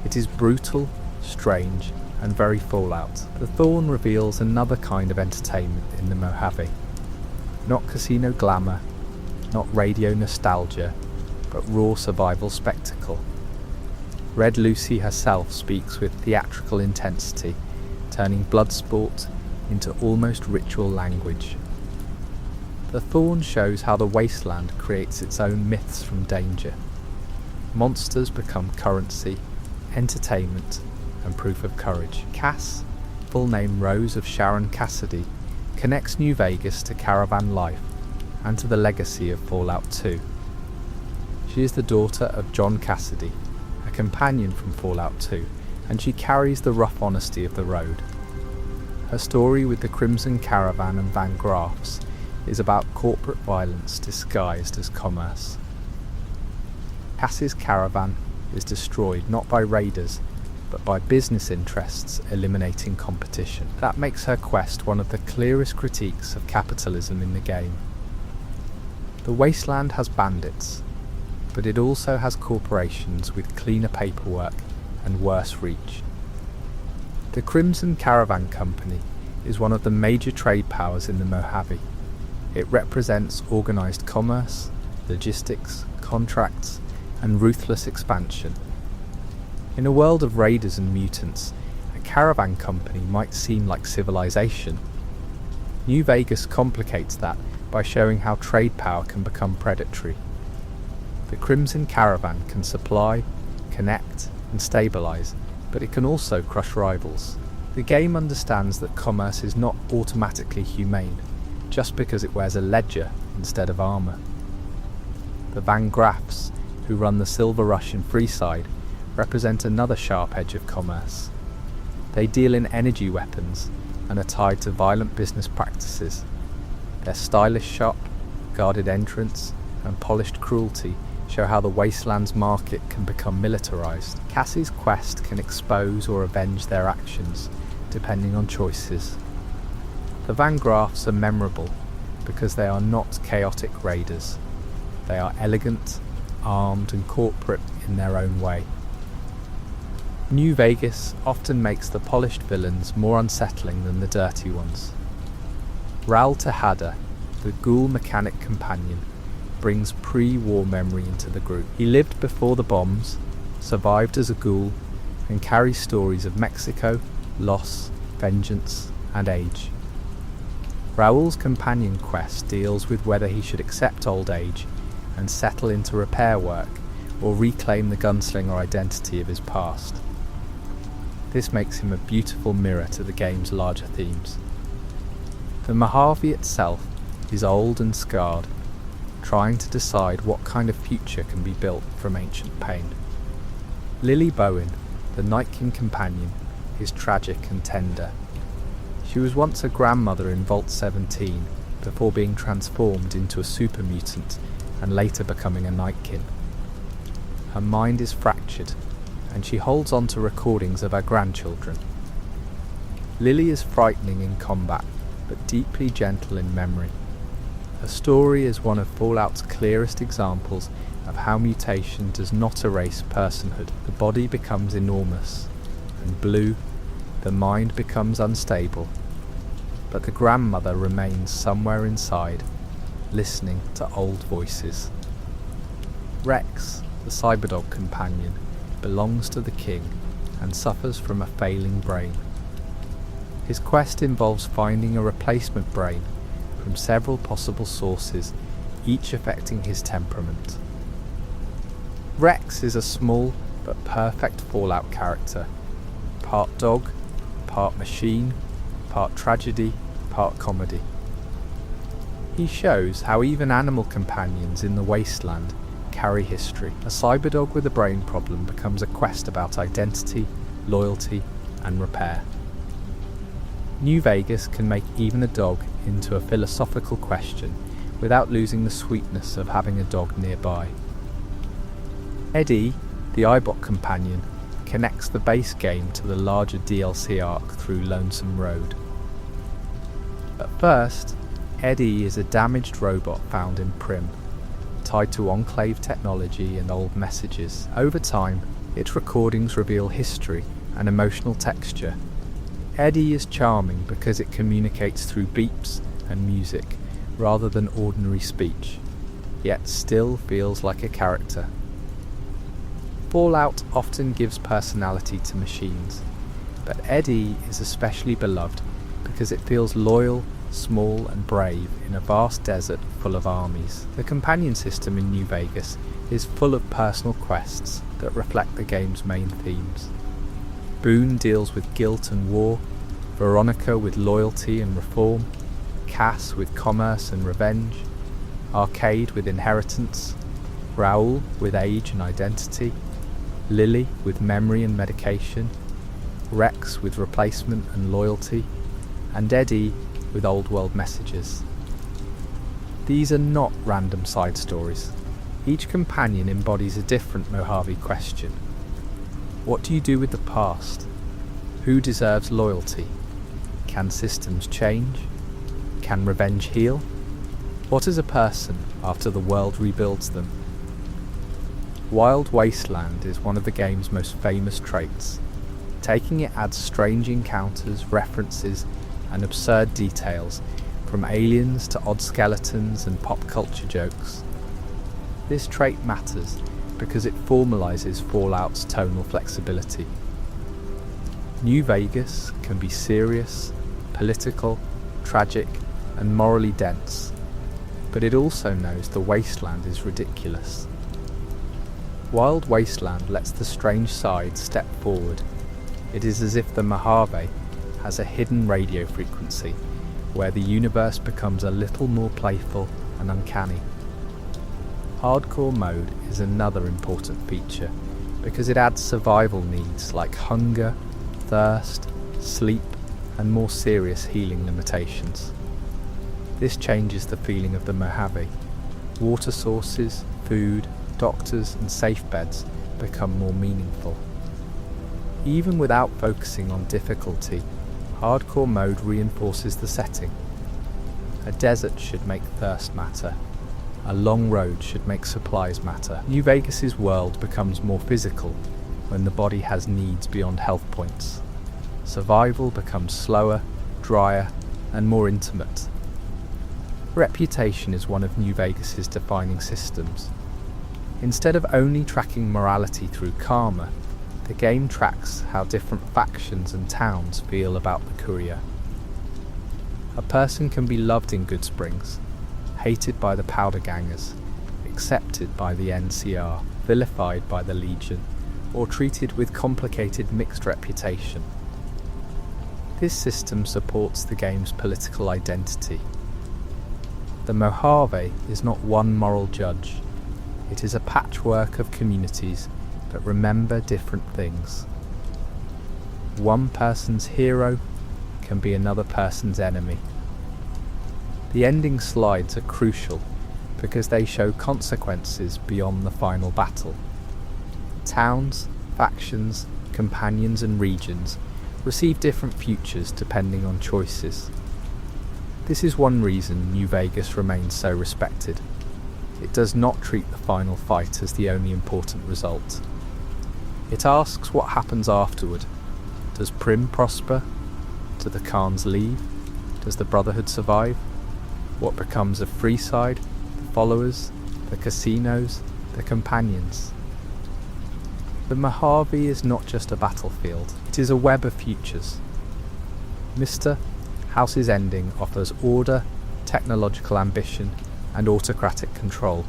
It is brutal, strange, and very Fallout. The Thorn reveals another kind of entertainment in the Mojave. Not casino glamour, not radio nostalgia, but raw survival spectacle. Red Lucy herself speaks with theatrical intensity, turning bloodsport into almost ritual language. The Thorn shows how the wasteland creates its own myths from danger. Monsters become currency, entertainment, and proof of courage. Cass, full name Rose of Sharon Cassidy, connects New Vegas to caravan life and to the legacy of Fallout 2. She is the daughter of John Cassidy, a companion from Fallout 2, and she carries the rough honesty of the road. Her story with the Crimson Caravan and Van Graffs is about corporate violence disguised as commerce. Cass's caravan is destroyed not by raiders, but by business interests eliminating competition. That makes her quest one of the clearest critiques of capitalism in the game. The Wasteland has bandits, but it also has corporations with cleaner paperwork and worse reach. The Crimson Caravan Company is one of the major trade powers in the Mojave. It represents organised commerce, logistics, contracts, and ruthless expansion. In a world of raiders and mutants, a caravan company might seem like civilization. New Vegas complicates that by showing how trade power can become predatory. The Crimson Caravan can supply, connect, and stabilize, but it can also crush rivals. The game understands that commerce is not automatically humane, just because it wears a ledger instead of armour. The Van Graffs, who run the Silver Rush in Freeside, represent another sharp edge of commerce. They deal in energy weapons and are tied to violent business practices. Their stylish shop, guarded entrance, and polished cruelty show how the Wasteland's market can become militarised. Cassie's quest can expose or avenge their actions, depending on choices. The Van Graffs are memorable because they are not chaotic raiders. They are elegant, armed and corporate in their own way. New Vegas often makes the polished villains more unsettling than the dirty ones. Raul Tejada, the ghoul mechanic companion, brings pre-war memory into the group. He lived before the bombs, survived as a ghoul, and carries stories of Mexico, loss, vengeance, and age. Raul's companion quest deals with whether he should accept old age and settle into repair work or reclaim the gunslinger identity of his past. This makes him a beautiful mirror to the game's larger themes. The Mojave itself is old and scarred, trying to decide what kind of future can be built from ancient pain. Lily Bowen, the Night King companion, is tragic and tender. She was once a grandmother in Vault 17 before being transformed into a super mutant and later becoming a Nightkin. Her mind is fractured and she holds on to recordings of her grandchildren. Lily is frightening in combat but deeply gentle in memory. Her story is one of Fallout's clearest examples of how mutation does not erase personhood. The body becomes enormous and blue, the mind becomes unstable, but the grandmother remains somewhere inside, listening to old voices. Rex, the Cyberdog companion, belongs to the king and suffers from a failing brain. His quest involves finding a replacement brain from several possible sources, each affecting his temperament. Rex is a small but perfect Fallout character, part dog, part machine, part tragedy, part comedy. He shows how even animal companions in the Wasteland carry history. A cyberdog with a brain problem becomes a quest about identity, loyalty, and repair. New Vegas can make even a dog into a philosophical question without losing the sweetness of having a dog nearby. Eddie, the iBot companion, connects the base game to the larger DLC arc through Lonesome Road. At first, Eddie is a damaged robot found in Prim, tied to Enclave technology and old messages. Over time, its recordings reveal history and emotional texture. Eddie is charming because it communicates through beeps and music rather than ordinary speech, yet still feels like a character. Fallout often gives personality to machines, but Eddie is especially beloved because it feels loyal, small and brave in a vast desert full of armies. The companion system in New Vegas is full of personal quests that reflect the game's main themes. Boone deals with guilt and war, Veronica with loyalty and reform, Cass with commerce and revenge, Arcade with inheritance, Raul with age and identity, Lily with memory and medication, Rex with replacement and loyalty, and Eddie with old world messages. These are not random side stories. Each companion embodies a different Mojave question. What do you do with the past? Who deserves loyalty? Can systems change? Can revenge heal? What is a person after the world rebuilds them? Wild Wasteland is one of the game's most famous traits. Taking it adds strange encounters, references, and absurd details, from aliens to odd skeletons and pop culture jokes. This trait matters because it formalises Fallout's tonal flexibility. New Vegas can be serious, political, tragic, and morally dense, but it also knows the Wasteland is ridiculous. Wild Wasteland lets the strange side step forward. It is as if the Mojave has a hidden radio frequency where the universe becomes a little more playful and uncanny. Hardcore mode is another important feature because it adds survival needs like hunger, thirst, sleep, and more serious healing limitations. This changes the feeling of the Mojave. Water sources, food, doctors, and safe beds become more meaningful. Even without focusing on difficulty, hardcore mode reinforces the setting. A desert should make thirst matter. A long road should make supplies matter. New Vegas's world becomes more physical when the body has needs beyond health points. Survival becomes slower, drier, and more intimate. Reputation is one of New Vegas's defining systems. Instead of only tracking morality through karma, the game tracks how different factions and towns feel about the courier. A person can be loved in Good Springs, hated by the Powder Gangers, accepted by the NCR, vilified by the Legion, or treated with complicated mixed reputation. This system supports the game's political identity. The Mojave is not one moral judge. It is a patchwork of communities that remember different things. One person's hero can be another person's enemy. The ending slides are crucial because they show consequences beyond the final battle. Towns, factions, companions and regions receive different futures depending on choices. This is one reason New Vegas remains so respected. It does not treat the final fight as the only important result. It asks what happens afterward. Does Prim prosper? Do the Khans leave? Does the Brotherhood survive? What becomes of Freeside, the followers, the casinos, the companions? The Mojave is not just a battlefield, it is a web of futures. Mr. House's ending offers order, technological ambition, and autocratic control.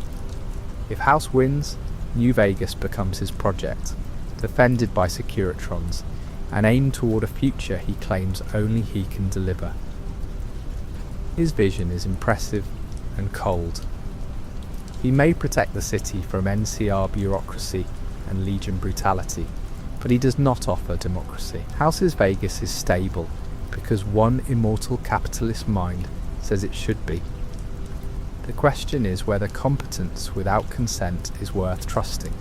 If House wins, New Vegas becomes his project, defended by Securitrons, and aimed toward a future he claims only he can deliver. His vision is impressive and cold. He may protect the city from NCR bureaucracy and Legion brutality, but he does not offer democracy. House's Vegas is stable because one immortal capitalist mind says it should be. The question is whether competence without consent is worth trusting.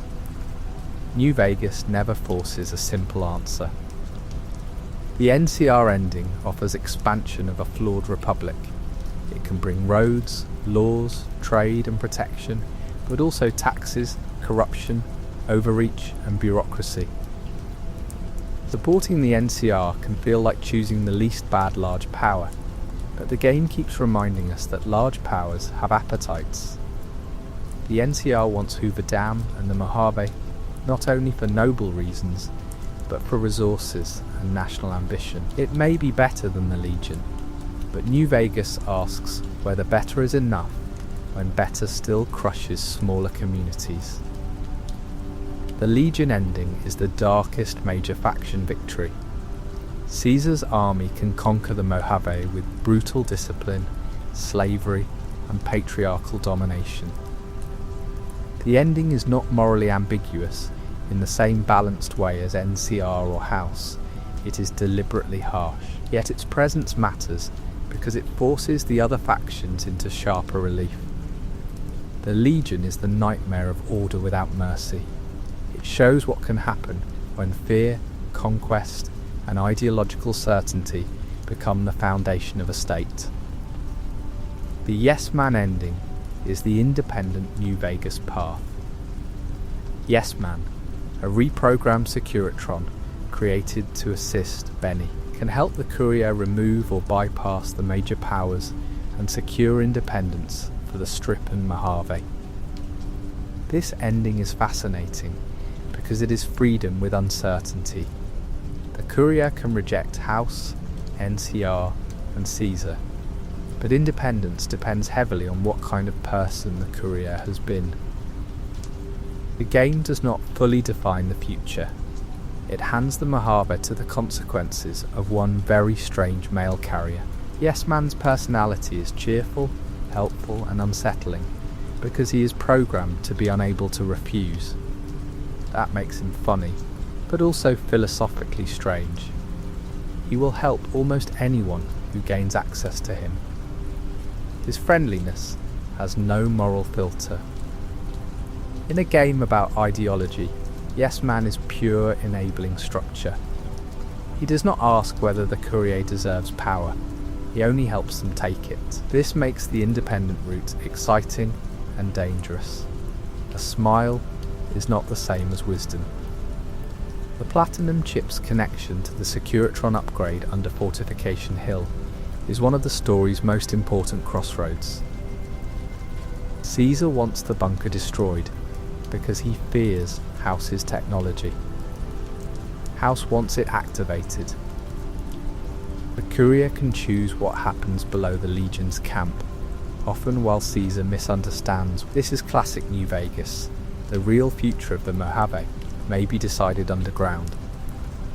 New Vegas never forces a simple answer. The NCR ending offers expansion of a flawed republic. It can bring roads, laws, trade and protection, but also taxes, corruption, overreach and bureaucracy. Supporting the NCR can feel like choosing the least bad large power, but the game keeps reminding us that large powers have appetites. The NCR wants Hoover Dam and the Mojave, not only for noble reasons, but for resources and national ambition. It may be better than the Legion, but New Vegas asks whether better is enough when better still crushes smaller communities. The Legion ending is the darkest major faction victory. Caesar's army can conquer the Mojave with brutal discipline, slavery, and patriarchal domination. The ending is not morally ambiguous in the same balanced way as NCR or House. It is deliberately harsh, yet its presence matters because it forces the other factions into sharper relief. The Legion is the nightmare of order without mercy. It shows what can happen when fear, conquest, and ideological certainty become the foundation of a state. The Yes Man ending is the independent New Vegas path. Yes Man, a reprogrammed Securitron created to assist Benny, can help the courier remove or bypass the major powers and secure independence for the Strip and Mojave. This ending is fascinating because it is freedom with uncertainty. The courier can reject House, NCR, and Caesar, but independence depends heavily on what kind of person the courier has been. The game does not fully define the future. It hands the Mojave to the consequences of one very strange mail carrier, Yes Man's personality is cheerful, helpful and unsettling because he is programmed to be unable to refuse. That makes him funny, but also philosophically strange. He will help almost anyone who gains access to him. His friendliness has no moral filter. In a game about ideology, Yes Man is pure enabling structure. He does not ask whether the courier deserves power, he only helps them take it. This makes the independent route exciting and dangerous. A smile is not the same as wisdom. The Platinum Chip's connection to the Securitron upgrade under Fortification Hill is one of the story's most important crossroads. Caesar wants the bunker destroyed because he fears House's technology. House wants it activated. The courier can choose what happens below the Legion's camp, often while Caesar misunderstands. This is classic New Vegas. The real future of the Mojave may be decided underground,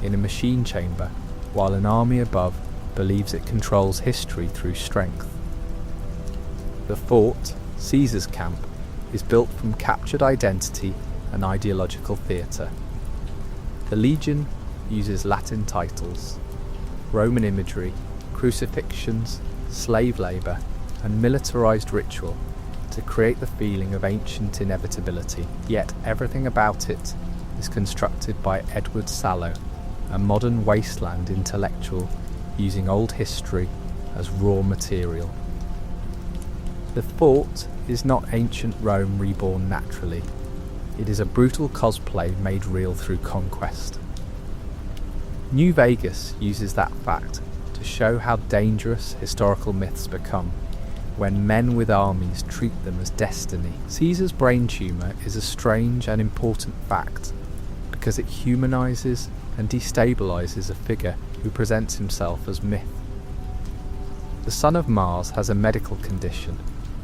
in a machine chamber, while an army above believes it controls history through strength. The fort, Caesar's camp, is built from captured identity and ideological theatre. The Legion uses Latin titles, Roman imagery, crucifixions, slave labour, and militarised ritual to create the feeling of ancient inevitability, yet everything about it is constructed by Edward Sallow, a modern wasteland intellectual using old history as raw material. The fort is not ancient Rome reborn naturally. It is a brutal cosplay made real through conquest. New Vegas uses that fact to show how dangerous historical myths become when men with armies treat them as destiny. Caesar's brain tumour is a strange and important fact because it humanises and destabilises a figure who presents himself as myth. The son of Mars has a medical condition.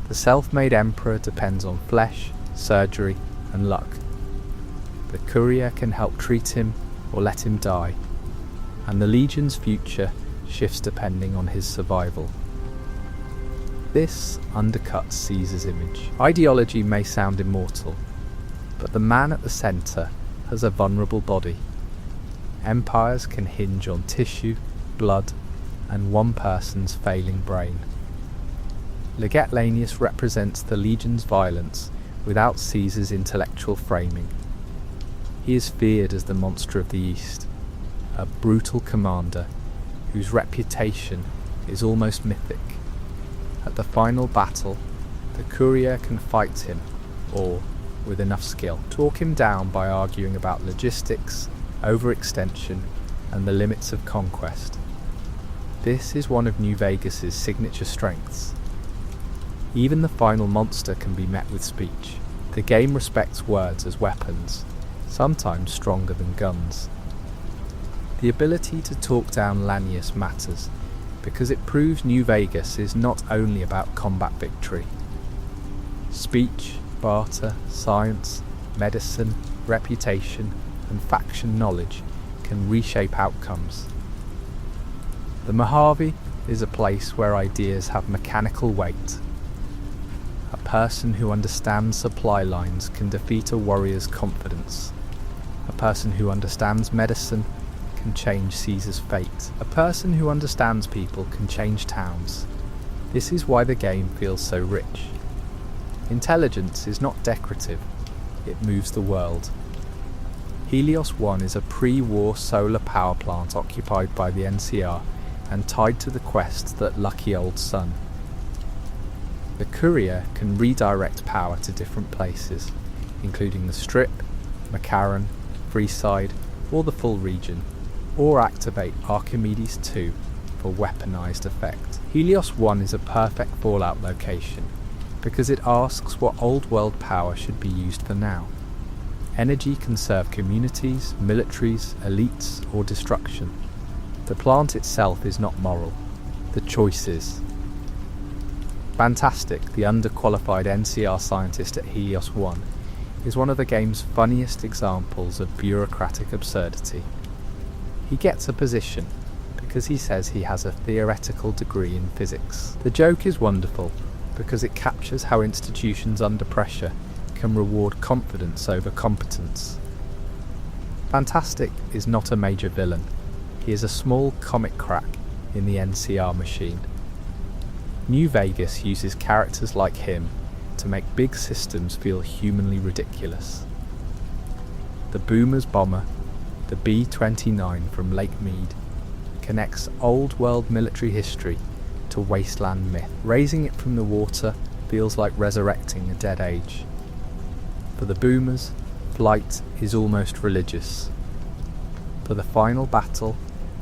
The self-made emperor depends on flesh, surgery and luck. The courier can help treat him or let him die, and the Legion's future shifts depending on his survival. This undercuts Caesar's image. Ideology may sound immortal, but the man at the centre has a vulnerable body. Empires can hinge on tissue, blood, and one person's failing brain. Legate Lanius represents the Legion's violence without Caesar's intellectual framing. He is feared as the monster of the East, a brutal commander whose reputation is almost mythic. At the final battle, the courier can fight him, or, with enough skill, talk him down by arguing about logistics, overextension, and the limits of conquest. This is one of New Vegas's signature strengths. Even the final monster can be met with speech. The game respects words as weapons, sometimes stronger than guns. The ability to talk down Lanius matters, because it proves New Vegas is not only about combat victory. Speech, barter, science, medicine, reputation, and faction knowledge can reshape outcomes. The Mojave is a place where ideas have mechanical weight. A person who understands supply lines can defeat a warrior's confidence. A person who understands medicine can change Caesar's fate. A person who understands people can change towns. This is why the game feels so rich. Intelligence is not decorative, it moves the world. Helios 1 is a pre-war solar power plant occupied by the NCR and tied to the quest That Lucky Old Sun. The courier can redirect power to different places, including the Strip, McCarran, Freeside, or the full region, or activate Archimedes 2 for weaponized effect. Helios 1 is a perfect Fallout location because it asks what old world power should be used for now. Energy can serve communities, militaries, elites, or destruction. The plant itself is not moral, the choice is. Fantastic, the underqualified NCR scientist at Helios 1, is one of the game's funniest examples of bureaucratic absurdity. He gets a position because he says he has a theoretical degree in physics. The joke is wonderful because it captures how institutions under pressure can reward confidence over competence. Fantastic is not a major villain. He is a small comic crack in the NCR machine. New Vegas uses characters like him to make big systems feel humanly ridiculous. The Boomers bomber, the B-29 from Lake Mead, connects old world military history to wasteland myth. Raising it from the water feels like resurrecting a dead age. For the Boomers, flight is almost religious. For the final battle,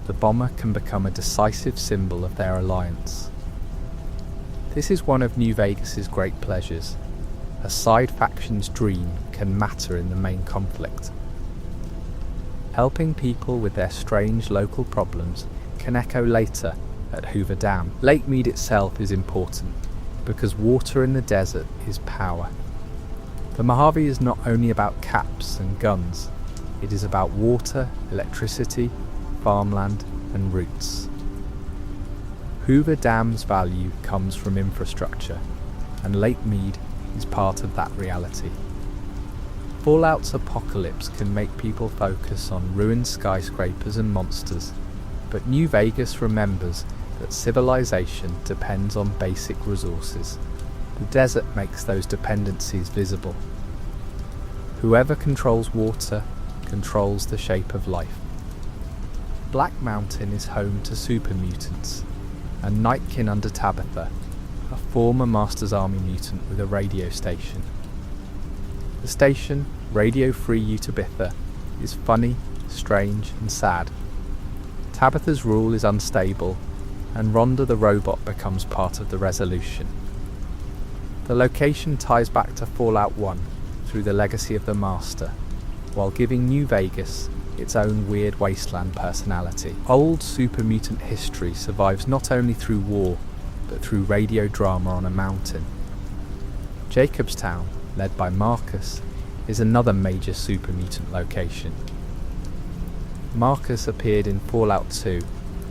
the bomber can become a decisive symbol of their alliance. This is one of New Vegas's great pleasures. A side faction's dream can matter in the main conflict. Helping people with their strange local problems can echo later at Hoover Dam. Lake Mead itself is important because water in the desert is power. The Mojave is not only about caps and guns, it is about water, electricity, farmland and roots. Hoover Dam's value comes from infrastructure, and Lake Mead is part of that reality. Fallout's apocalypse can make people focus on ruined skyscrapers and monsters, but New Vegas remembers that civilization depends on basic resources. The desert makes those dependencies visible. Whoever controls water controls the shape of life. Black Mountain is home to super mutants, and Nightkin under Tabitha, a former Masters Army mutant with a radio station. The station, Radio Free Utabitha, is funny, strange and sad. Tabitha's rule is unstable, and Rhonda the robot becomes part of the resolution. The location ties back to Fallout 1 through the legacy of the Master, while giving New Vegas its own weird wasteland personality. Old super mutant history survives not only through war, but through radio drama on a mountain. Jacobstown, led by Marcus, is another major super mutant location. Marcus appeared in Fallout 2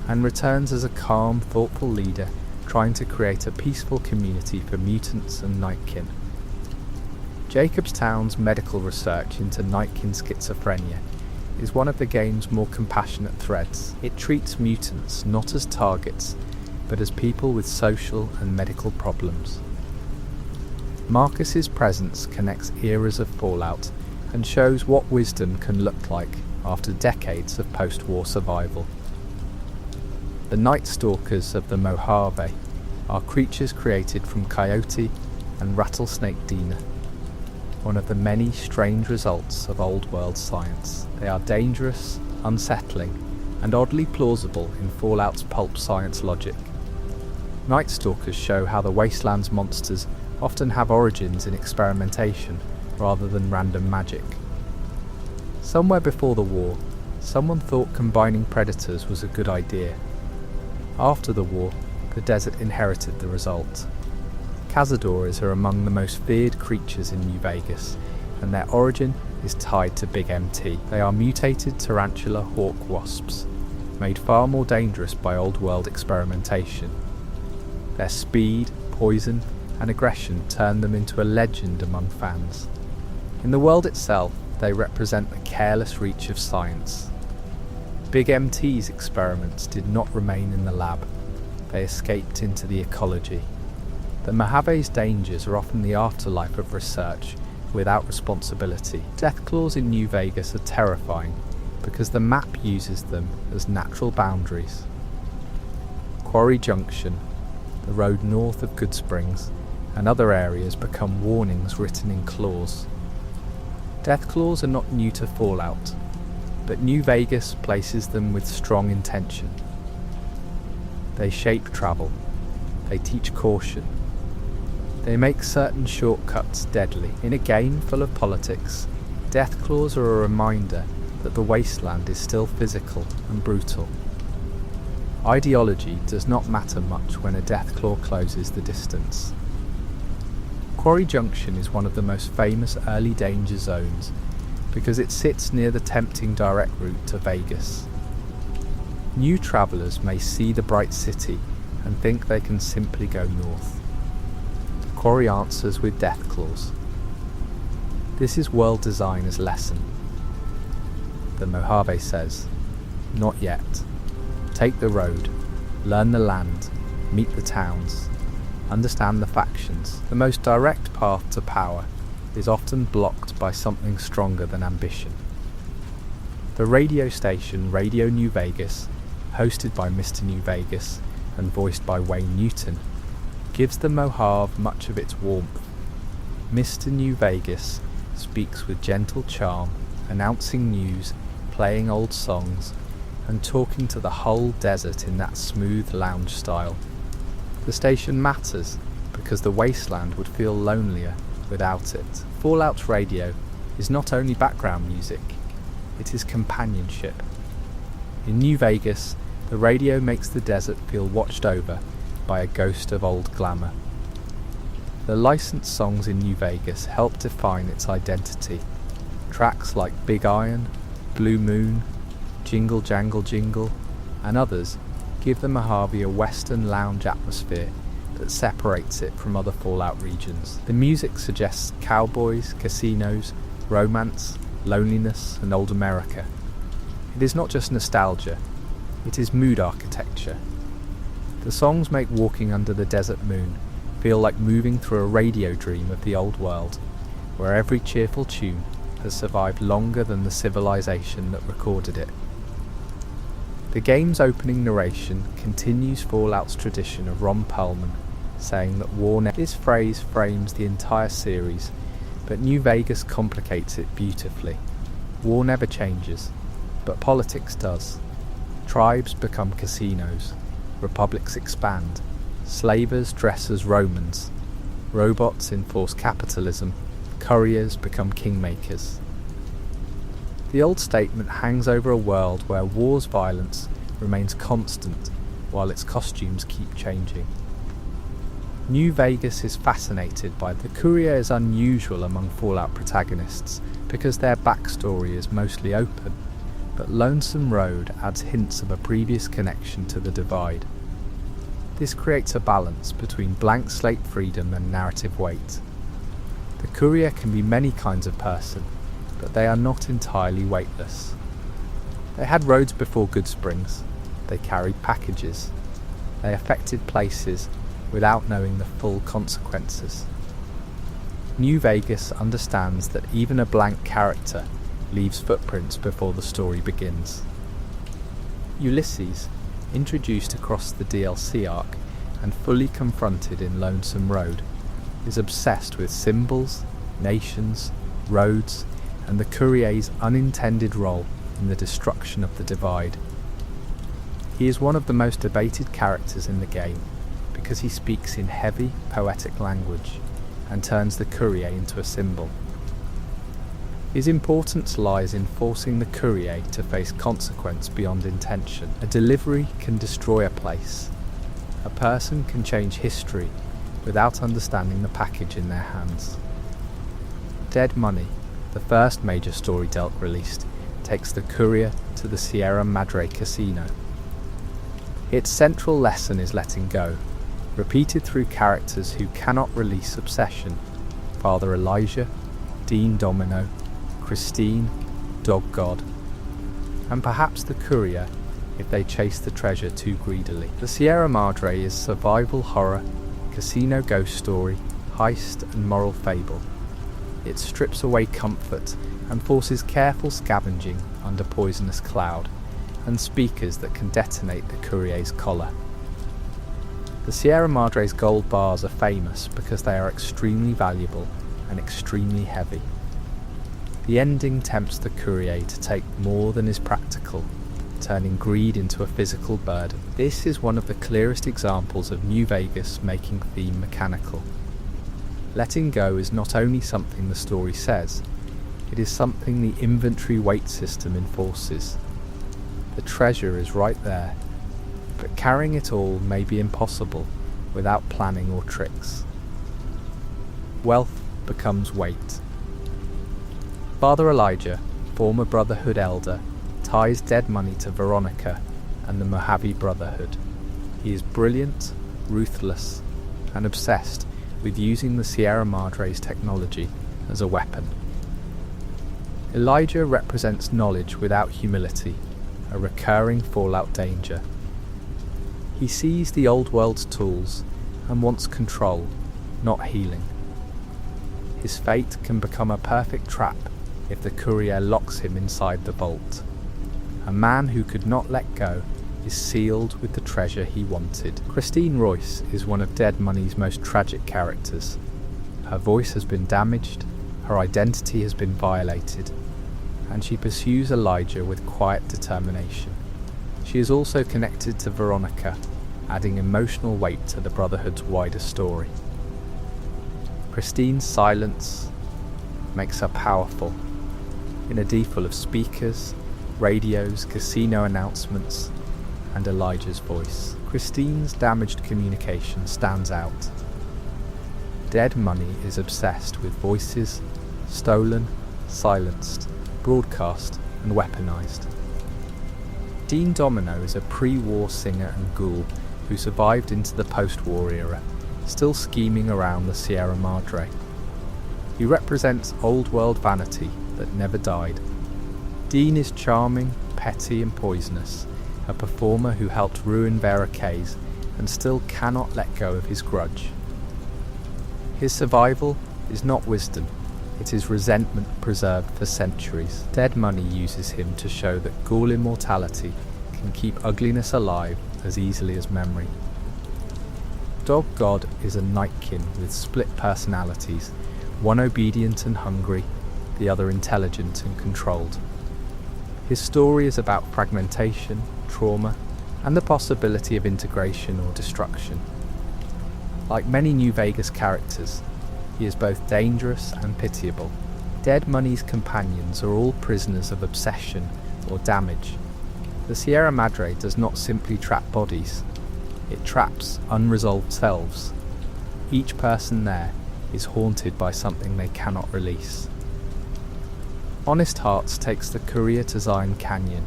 and returns as a calm, thoughtful leader trying to create a peaceful community for mutants and Nightkin. Jacobstown's medical research into Nightkin schizophrenia is one of the game's more compassionate threads. It treats mutants not as targets, but as people with social and medical problems. Marcus's presence connects eras of Fallout and shows what wisdom can look like after decades of post-war survival. The Night Stalkers of the Mojave are creatures created from coyote and rattlesnake Dina, one of the many strange results of old world science. They are dangerous, unsettling, and oddly plausible in Fallout's pulp science logic. Night Stalkers show how the Wasteland's monsters often have origins in experimentation rather than random magic. Somewhere before the war, someone thought combining predators was a good idea. After the war, the desert inherited the result. Cazadores are among the most feared creatures in New Vegas, and their origin is tied to Big MT. They are mutated tarantula hawk wasps, made far more dangerous by old world experimentation. Their speed, poison, and aggression turn them into a legend among fans. In the world itself, they represent the careless reach of science. Big MT's experiments did not remain in the lab. They escaped into the ecology. The Mojave's dangers are often the afterlife of research without responsibility. Deathclaws in New Vegas are terrifying because the map uses them as natural boundaries. Quarry Junction, the road north of Goodsprings, and other areas become warnings written in claws. Deathclaws are not new to Fallout, but New Vegas places them with strong intention. They shape travel. They teach caution. They make certain shortcuts deadly. In a game full of politics, Deathclaws are a reminder that the wasteland is still physical and brutal. Ideology does not matter much when a Deathclaw closes the distance. Quarry Junction is one of the most famous early danger zones because it sits near the tempting direct route to Vegas. New travellers may see the bright city and think they can simply go north. The quarry answers with death claws. This is world designer's lesson. The Mojave says, "Not yet. Take the road, learn the land, meet the towns, understand the factions." The most direct path to power is often blocked by something stronger than ambition. The radio station Radio New Vegas, hosted by Mr. New Vegas and voiced by Wayne Newton, gives the Mojave much of its warmth. Mr. New Vegas speaks with gentle charm, announcing news, playing old songs, and talking to the whole desert in that smooth lounge style. The station matters because the wasteland would feel lonelier without it. Fallout Radio is not only background music, it is companionship. In New Vegas, the radio makes the desert feel watched over by a ghost of old glamour. The licensed songs in New Vegas help define its identity. Tracks like Big Iron, Blue Moon, Jingle Jangle Jingle, and others give the Mojave a western lounge atmosphere that separates it from other Fallout regions. The music suggests cowboys, casinos, romance, loneliness, and old America. It is not just nostalgia, it is mood architecture. The songs make walking under the desert moon feel like moving through a radio dream of the old world, where every cheerful tune has survived longer than the civilization that recorded it. The game's opening narration continues Fallout's tradition of Ron Perlman saying that war never. This phrase frames the entire series, but New Vegas complicates it beautifully. War never changes, but politics does. Tribes become casinos, republics expand, slavers dress as Romans, robots enforce capitalism, couriers become kingmakers. The old statement hangs over a world where war's violence remains constant while its costumes keep changing. New Vegas is fascinated by the courier is unusual among Fallout protagonists because their backstory is mostly open, but Lonesome Road adds hints of a previous connection to the Divide. This creates a balance between blank slate freedom and narrative weight. The courier can be many kinds of person, but they are not entirely weightless. They had roads before Goodsprings. They carried packages. They affected places without knowing the full consequences. New Vegas understands that even a blank character leaves footprints before the story begins. Ulysses, introduced across the DLC arc and fully confronted in Lonesome Road, is obsessed with symbols, nations, roads, and the courier's unintended role in the destruction of the Divide. He is one of the most debated characters in the game because he speaks in heavy, poetic language and turns the courier into a symbol. His importance lies in forcing the courier to face consequence beyond intention. A delivery can destroy a place. A person can change history without understanding the package in their hands. Dead Money, the first major story Delc released, takes the courier to the Sierra Madre casino. Its central lesson is letting go, repeated through characters who cannot release obsession: Father Elijah, Dean Domino, Christine, Dog God, and perhaps the courier if they chase the treasure too greedily. The Sierra Madre is survival horror, casino ghost story, heist and moral fable. It strips away comfort and forces careful scavenging under poisonous cloud and speakers that can detonate the courier's collar. The Sierra Madre's gold bars are famous because they are extremely valuable and extremely heavy. The ending tempts the courier to take more than is practical, turning greed into a physical burden. This is one of the clearest examples of New Vegas making theme mechanical. Letting go is not only something the story says, it is something the inventory weight system enforces. The treasure is right there, but carrying it all may be impossible without planning or tricks. Wealth becomes weight. Father Elijah, former Brotherhood elder, ties Dead Money to Veronica and the Mojave Brotherhood. He is brilliant, ruthless, and obsessed with using the Sierra Madre's technology as a weapon. Elijah represents knowledge without humility, a recurring Fallout danger. He sees the old world's tools and wants control, not healing. His fate can become a perfect trap if the courier locks him inside the vault. A man who could not let go is sealed with the treasure he wanted. Christine Royce is one of Dead Money's most tragic characters. Her voice has been damaged, her identity has been violated, and she pursues Elijah with quiet determination. She is also connected to Veronica, adding emotional weight to the Brotherhood's wider story. Christine's silence makes her powerful. In a D full of speakers, radios, casino announcements, and Elijah's voice, Christine's damaged communication stands out. Dead Money is obsessed with voices, stolen, silenced, broadcast, and weaponized. Dean Domino is a pre-war singer and ghoul who survived into the post-war era, still scheming around the Sierra Madre. He represents old-world vanity that never died. Dean is charming, petty and poisonous, a performer who helped ruin Vera K's and still cannot let go of his grudge. His survival is not wisdom, it is resentment preserved for centuries. Dead Money uses him to show that ghoul immortality can keep ugliness alive as easily as memory. Dog God is a nightkin with split personalities, one obedient and hungry, the other intelligent and controlled. His story is about fragmentation, trauma, and the possibility of integration or destruction. Like many New Vegas characters, he is both dangerous and pitiable. Dead Money's companions are all prisoners of obsession or damage. The Sierra Madre does not simply trap bodies, it traps unresolved selves. Each person there is haunted by something they cannot release. Honest Hearts takes the courier to Zion Canyon,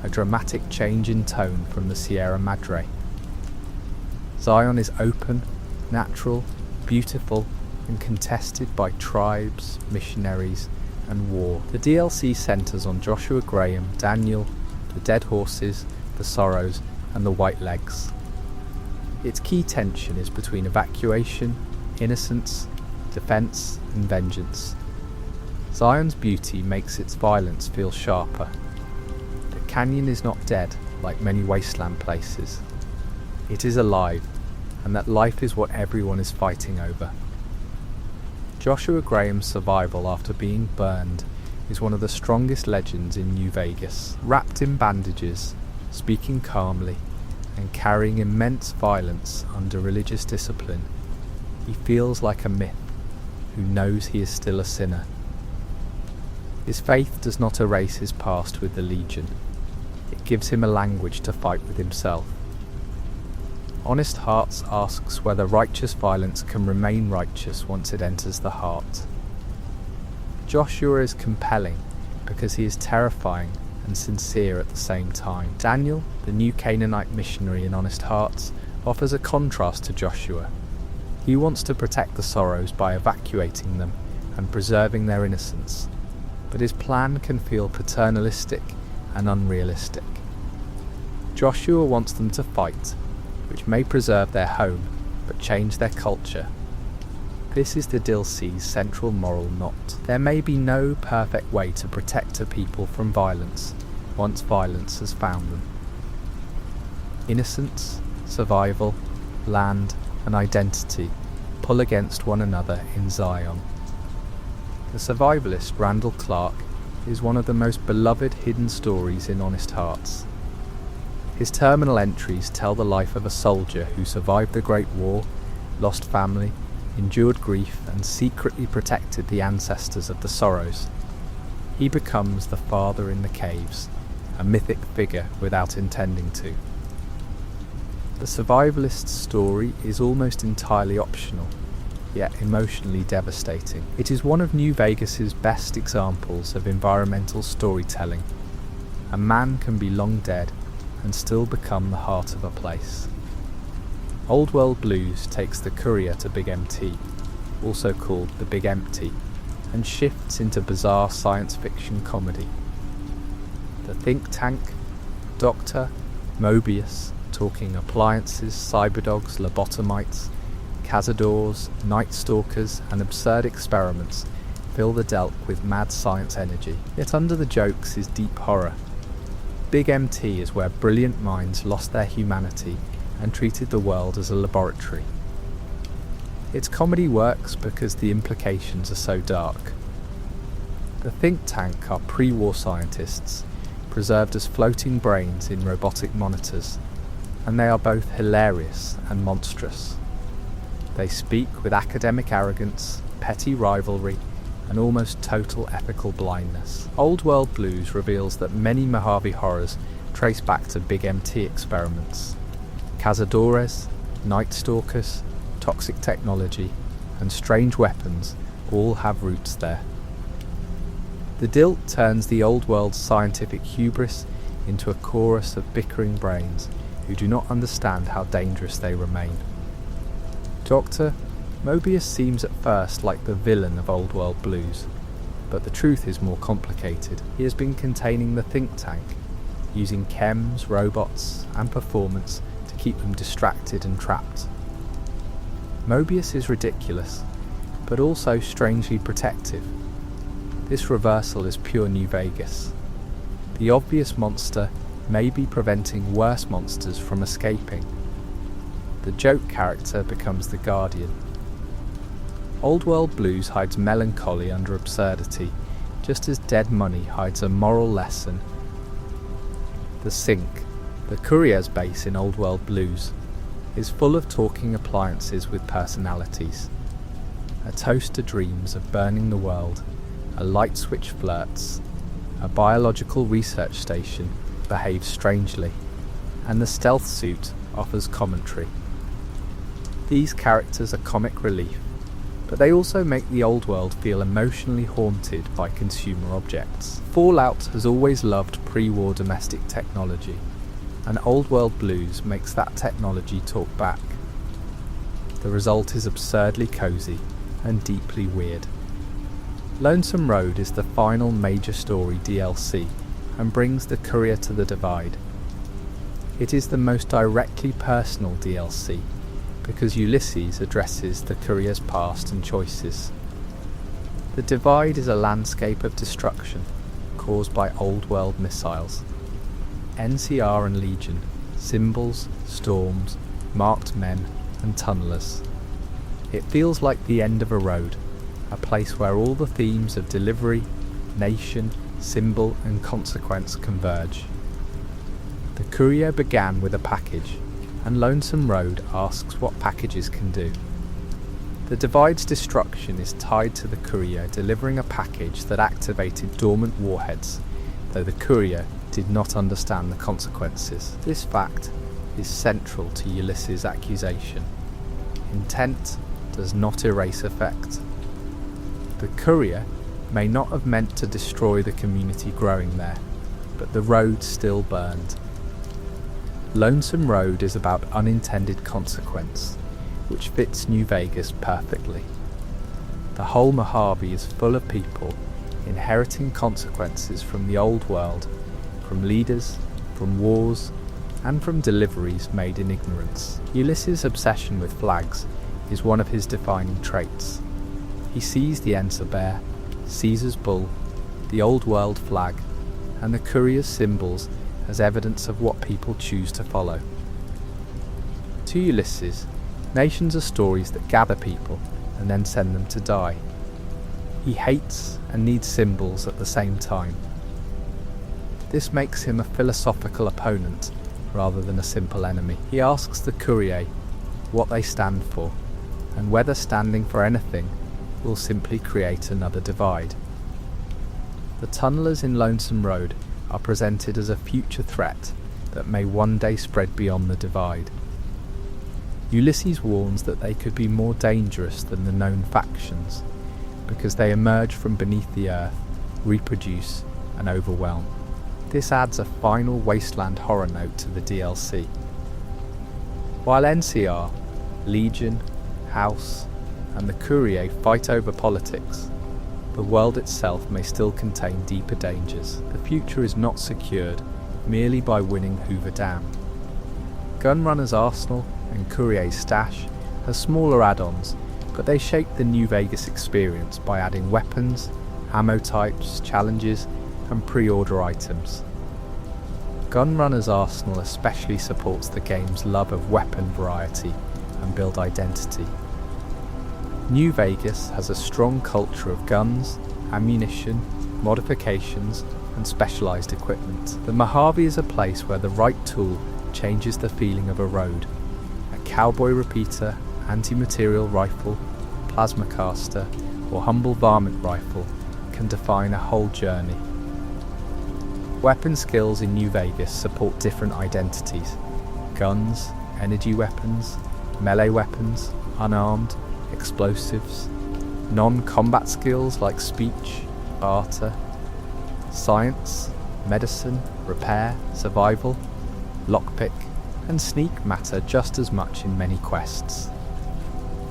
a dramatic change in tone from the Sierra Madre. Zion is open, natural, beautiful, and contested by tribes, missionaries, and war. The DLC centers on Joshua Graham, Daniel, the dead horses, the sorrows, and the white legs. Its key tension is between evacuation, innocence, defense, and vengeance. Zion's beauty makes its violence feel sharper. The canyon is not dead like many wasteland places. It is alive, and that life is what everyone is fighting over. Joshua Graham's survival after being burned is one of the strongest legends in New Vegas. Wrapped in bandages, speaking calmly, and carrying immense violence under religious discipline, he feels like a myth who knows he is still a sinner. His faith does not erase his past with the Legion. It gives him a language to fight with himself. Honest Hearts asks whether righteous violence can remain righteous once it enters the heart. Joshua is compelling because he is terrifying and sincere at the same time. Daniel, the new Canaanite missionary in Honest Hearts, offers a contrast to Joshua. He wants to protect the sorrows by evacuating them and preserving their innocence, but his plan can feel paternalistic and unrealistic. Joshua wants them to fight, which may preserve their home but change their culture. This is the DLC's central moral knot. There may be no perfect way to protect a people from violence once violence has found them. Innocence, survival, land, and identity pull against one another in Zion. The survivalist Randall Clark is one of the most beloved hidden stories in Honest Hearts. His terminal entries tell the life of a soldier who survived the Great War, lost family, endured grief, and secretly protected the ancestors of the Sorrows. He becomes the father in the caves, a mythic figure without intending to. The survivalist's story is almost entirely optional, yet emotionally devastating. It is one of New Vegas's best examples of environmental storytelling. A man can be long dead and still become the heart of a place. Old World Blues takes the courier to Big MT, also called The Big Empty, and shifts into bizarre science fiction comedy. The think tank, Doctor, Mobius, talking appliances, cyberdogs, lobotomites, cazadors, night stalkers, and absurd experiments fill the Delk with mad science energy. Yet under the jokes is deep horror. Big MT is where brilliant minds lost their humanity and treated the world as a laboratory. Its comedy works because the implications are so dark. The think tank are pre-war scientists, preserved as floating brains in robotic monitors, and they are both hilarious and monstrous. They speak with academic arrogance, petty rivalry, and almost total ethical blindness. Old World Blues reveals that many Mojave horrors trace back to Big MT experiments. Cazadores, night stalkers, toxic technology, and strange weapons all have roots there. The Dilt turns the old world's scientific hubris into a chorus of bickering brains who do not understand how dangerous they remain. Doctor, Mobius seems at first like the villain of Old World Blues, but the truth is more complicated. He has been containing the think tank, using chems, robots, and performance to keep them distracted and trapped. Mobius is ridiculous, but also strangely protective. This reversal is pure New Vegas. The obvious monster may be preventing worse monsters from escaping. The joke character becomes the guardian. Old World Blues hides melancholy under absurdity, just as Dead Money hides a moral lesson. The Sink, the courier's base in Old World Blues, is full of talking appliances with personalities. A toaster dreams of burning the world, a light switch flirts, a biological research station behaves strangely, and the stealth suit offers commentary. These characters are comic relief, but they also make the old world feel emotionally haunted by consumer objects. Fallout has always loved pre-war domestic technology, and Old World Blues makes that technology talk back. The result is absurdly cozy and deeply weird. Lonesome Road is the final major story DLC and brings the courier to the Divide. It is the most directly personal DLC because Ulysses addresses the courier's past and choices. The Divide is a landscape of destruction caused by old world missiles. NCR and Legion, symbols, storms, marked men and tunnelers. It feels like the end of a road, a place where all the themes of delivery, nation, symbol and consequence converge. The courier began with a package, and Lonesome Road asks what packages can do. The Divide's destruction is tied to the courier delivering a package that activated dormant warheads, though the courier did not understand the consequences. This fact is central to Ulysses' accusation. Intent does not erase effect. The courier may not have meant to destroy the community growing there, but the road still burned. Lonesome Road is about unintended consequence, which fits New Vegas perfectly. The whole Mojave is full of people inheriting consequences from the old world, from leaders, from wars, and from deliveries made in ignorance. Ulysses' obsession with flags is one of his defining traits. He sees the Ensa Bear, Caesar's Bull, the Old World flag, and the courier's symbols as evidence of what people choose to follow. To Ulysses, nations are stories that gather people and then send them to die. He hates and needs symbols at the same time. This makes him a philosophical opponent rather than a simple enemy. He asks the courier what they stand for, and whether standing for anything will simply create another divide. The tunnelers in Lonesome Road are presented as a future threat that may one day spread beyond the divide. Ulysses warns that they could be more dangerous than the known factions, because they emerge from beneath the earth, reproduce, and overwhelm. This adds a final wasteland horror note to the DLC. While NCR, Legion, House, and the Courier fight over politics, the world itself may still contain deeper dangers. The future is not secured merely by winning Hoover Dam. Gunrunner's Arsenal and Courier's Stash have smaller add-ons, but they shape the New Vegas experience by adding weapons, ammo types, challenges, and pre-order items. Gunrunner's Arsenal especially supports the game's love of weapon variety and build identity. New Vegas has a strong culture of guns, ammunition, modifications, and specialised equipment. The Mojave is a place where the right tool changes the feeling of a road. A cowboy repeater, anti-material rifle, plasma caster, or humble varmint rifle can define a whole journey. Weapon skills in New Vegas support different identities: guns, energy weapons, melee weapons, unarmed, explosives, non-combat skills like speech, barter, science, medicine, repair, survival, lockpick, and sneak matter just as much in many quests.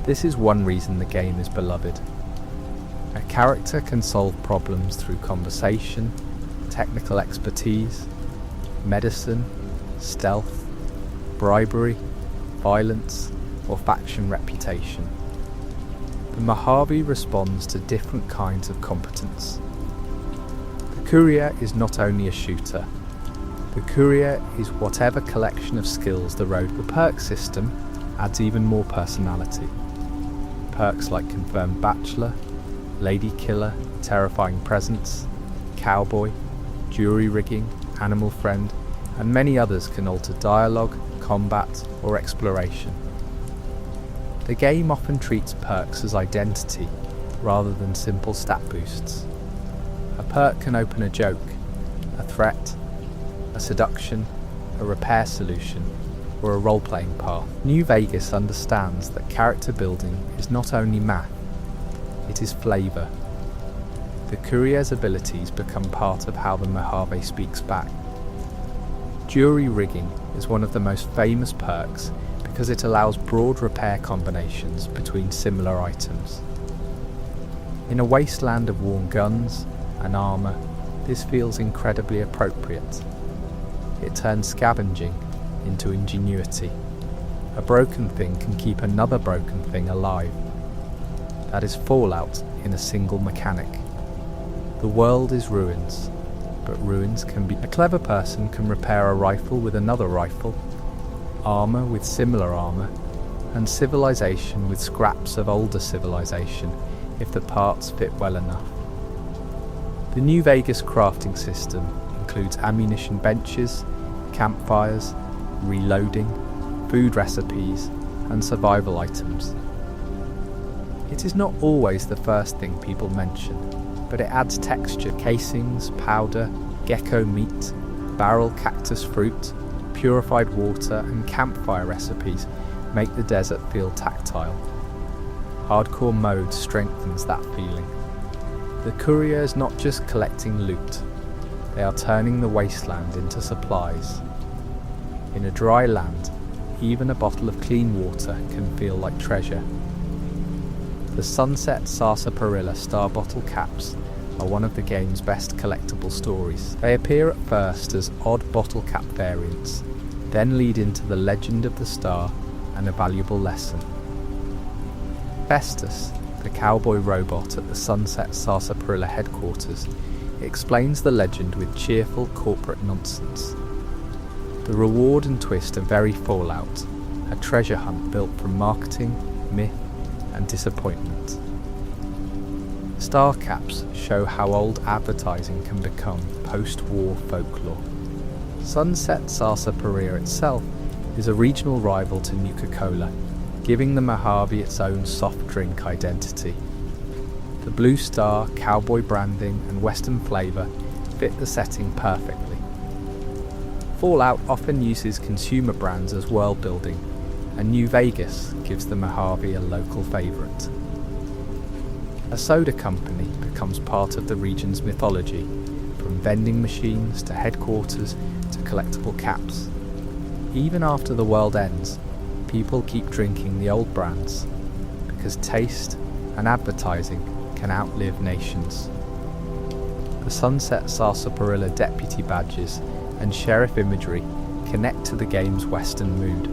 This is one reason the game is beloved. A character can solve problems through conversation, technical expertise, medicine, stealth, bribery, violence, or faction reputation. The Mojave responds to different kinds of competence. The Courier is not only a shooter. The Courier is whatever collection of skills the road. The perk system adds even more personality. Perks like Confirmed Bachelor, Lady Killer, Terrifying Presence, Cowboy, Jury Rigging, Animal Friend, and many others can alter dialogue, combat, or exploration. The game often treats perks as identity rather than simple stat boosts. A perk can open a joke, a threat, a seduction, a repair solution, or a role-playing path. New Vegas understands that character building is not only math, it is flavour. The Courier's abilities become part of how the Mojave speaks back. Jury Rigging is one of the most famous perks because it allows broad repair combinations between similar items. In a wasteland of worn guns and armour, this feels incredibly appropriate. It turns scavenging into ingenuity. A broken thing can keep another broken thing alive. That is Fallout in a single mechanic. The world is ruins, but ruins can be. A clever person can repair a rifle with another rifle, armour with similar armour, and civilization with scraps of older civilization if the parts fit well enough. The New Vegas crafting system includes ammunition benches, campfires, reloading, food recipes, and survival items. It is not always the first thing people mention, but it adds texture. Casings, powder, gecko meat, barrel cactus fruit, purified water, and campfire recipes make the desert feel tactile. Hardcore mode strengthens that feeling. The Courier is not just collecting loot, they are turning the wasteland into supplies. In a dry land, even a bottle of clean water can feel like treasure. The Sunset Sarsaparilla Star Bottle caps are one of the game's best collectible stories. They appear at first as odd bottle cap variants, then lead into the legend of the star and a valuable lesson. Festus, the cowboy robot at the Sunset Sarsaparilla headquarters, explains the legend with cheerful corporate nonsense. The reward and twist are very Fallout, a treasure hunt built from marketing, myth, and disappointment. Star caps show how old advertising can become post-war folklore. Sunset Sarsaparilla itself is a regional rival to Nuka-Cola, giving the Mojave its own soft drink identity. The Blue Star, cowboy branding, and Western flavour fit the setting perfectly. Fallout often uses consumer brands as world building, and New Vegas gives the Mojave a local favourite. A soda company becomes part of the region's mythology, from vending machines to headquarters to collectible caps. Even after the world ends, people keep drinking the old brands because taste and advertising can outlive nations. The Sunset Sarsaparilla deputy badges and sheriff imagery connect to the game's Western mood.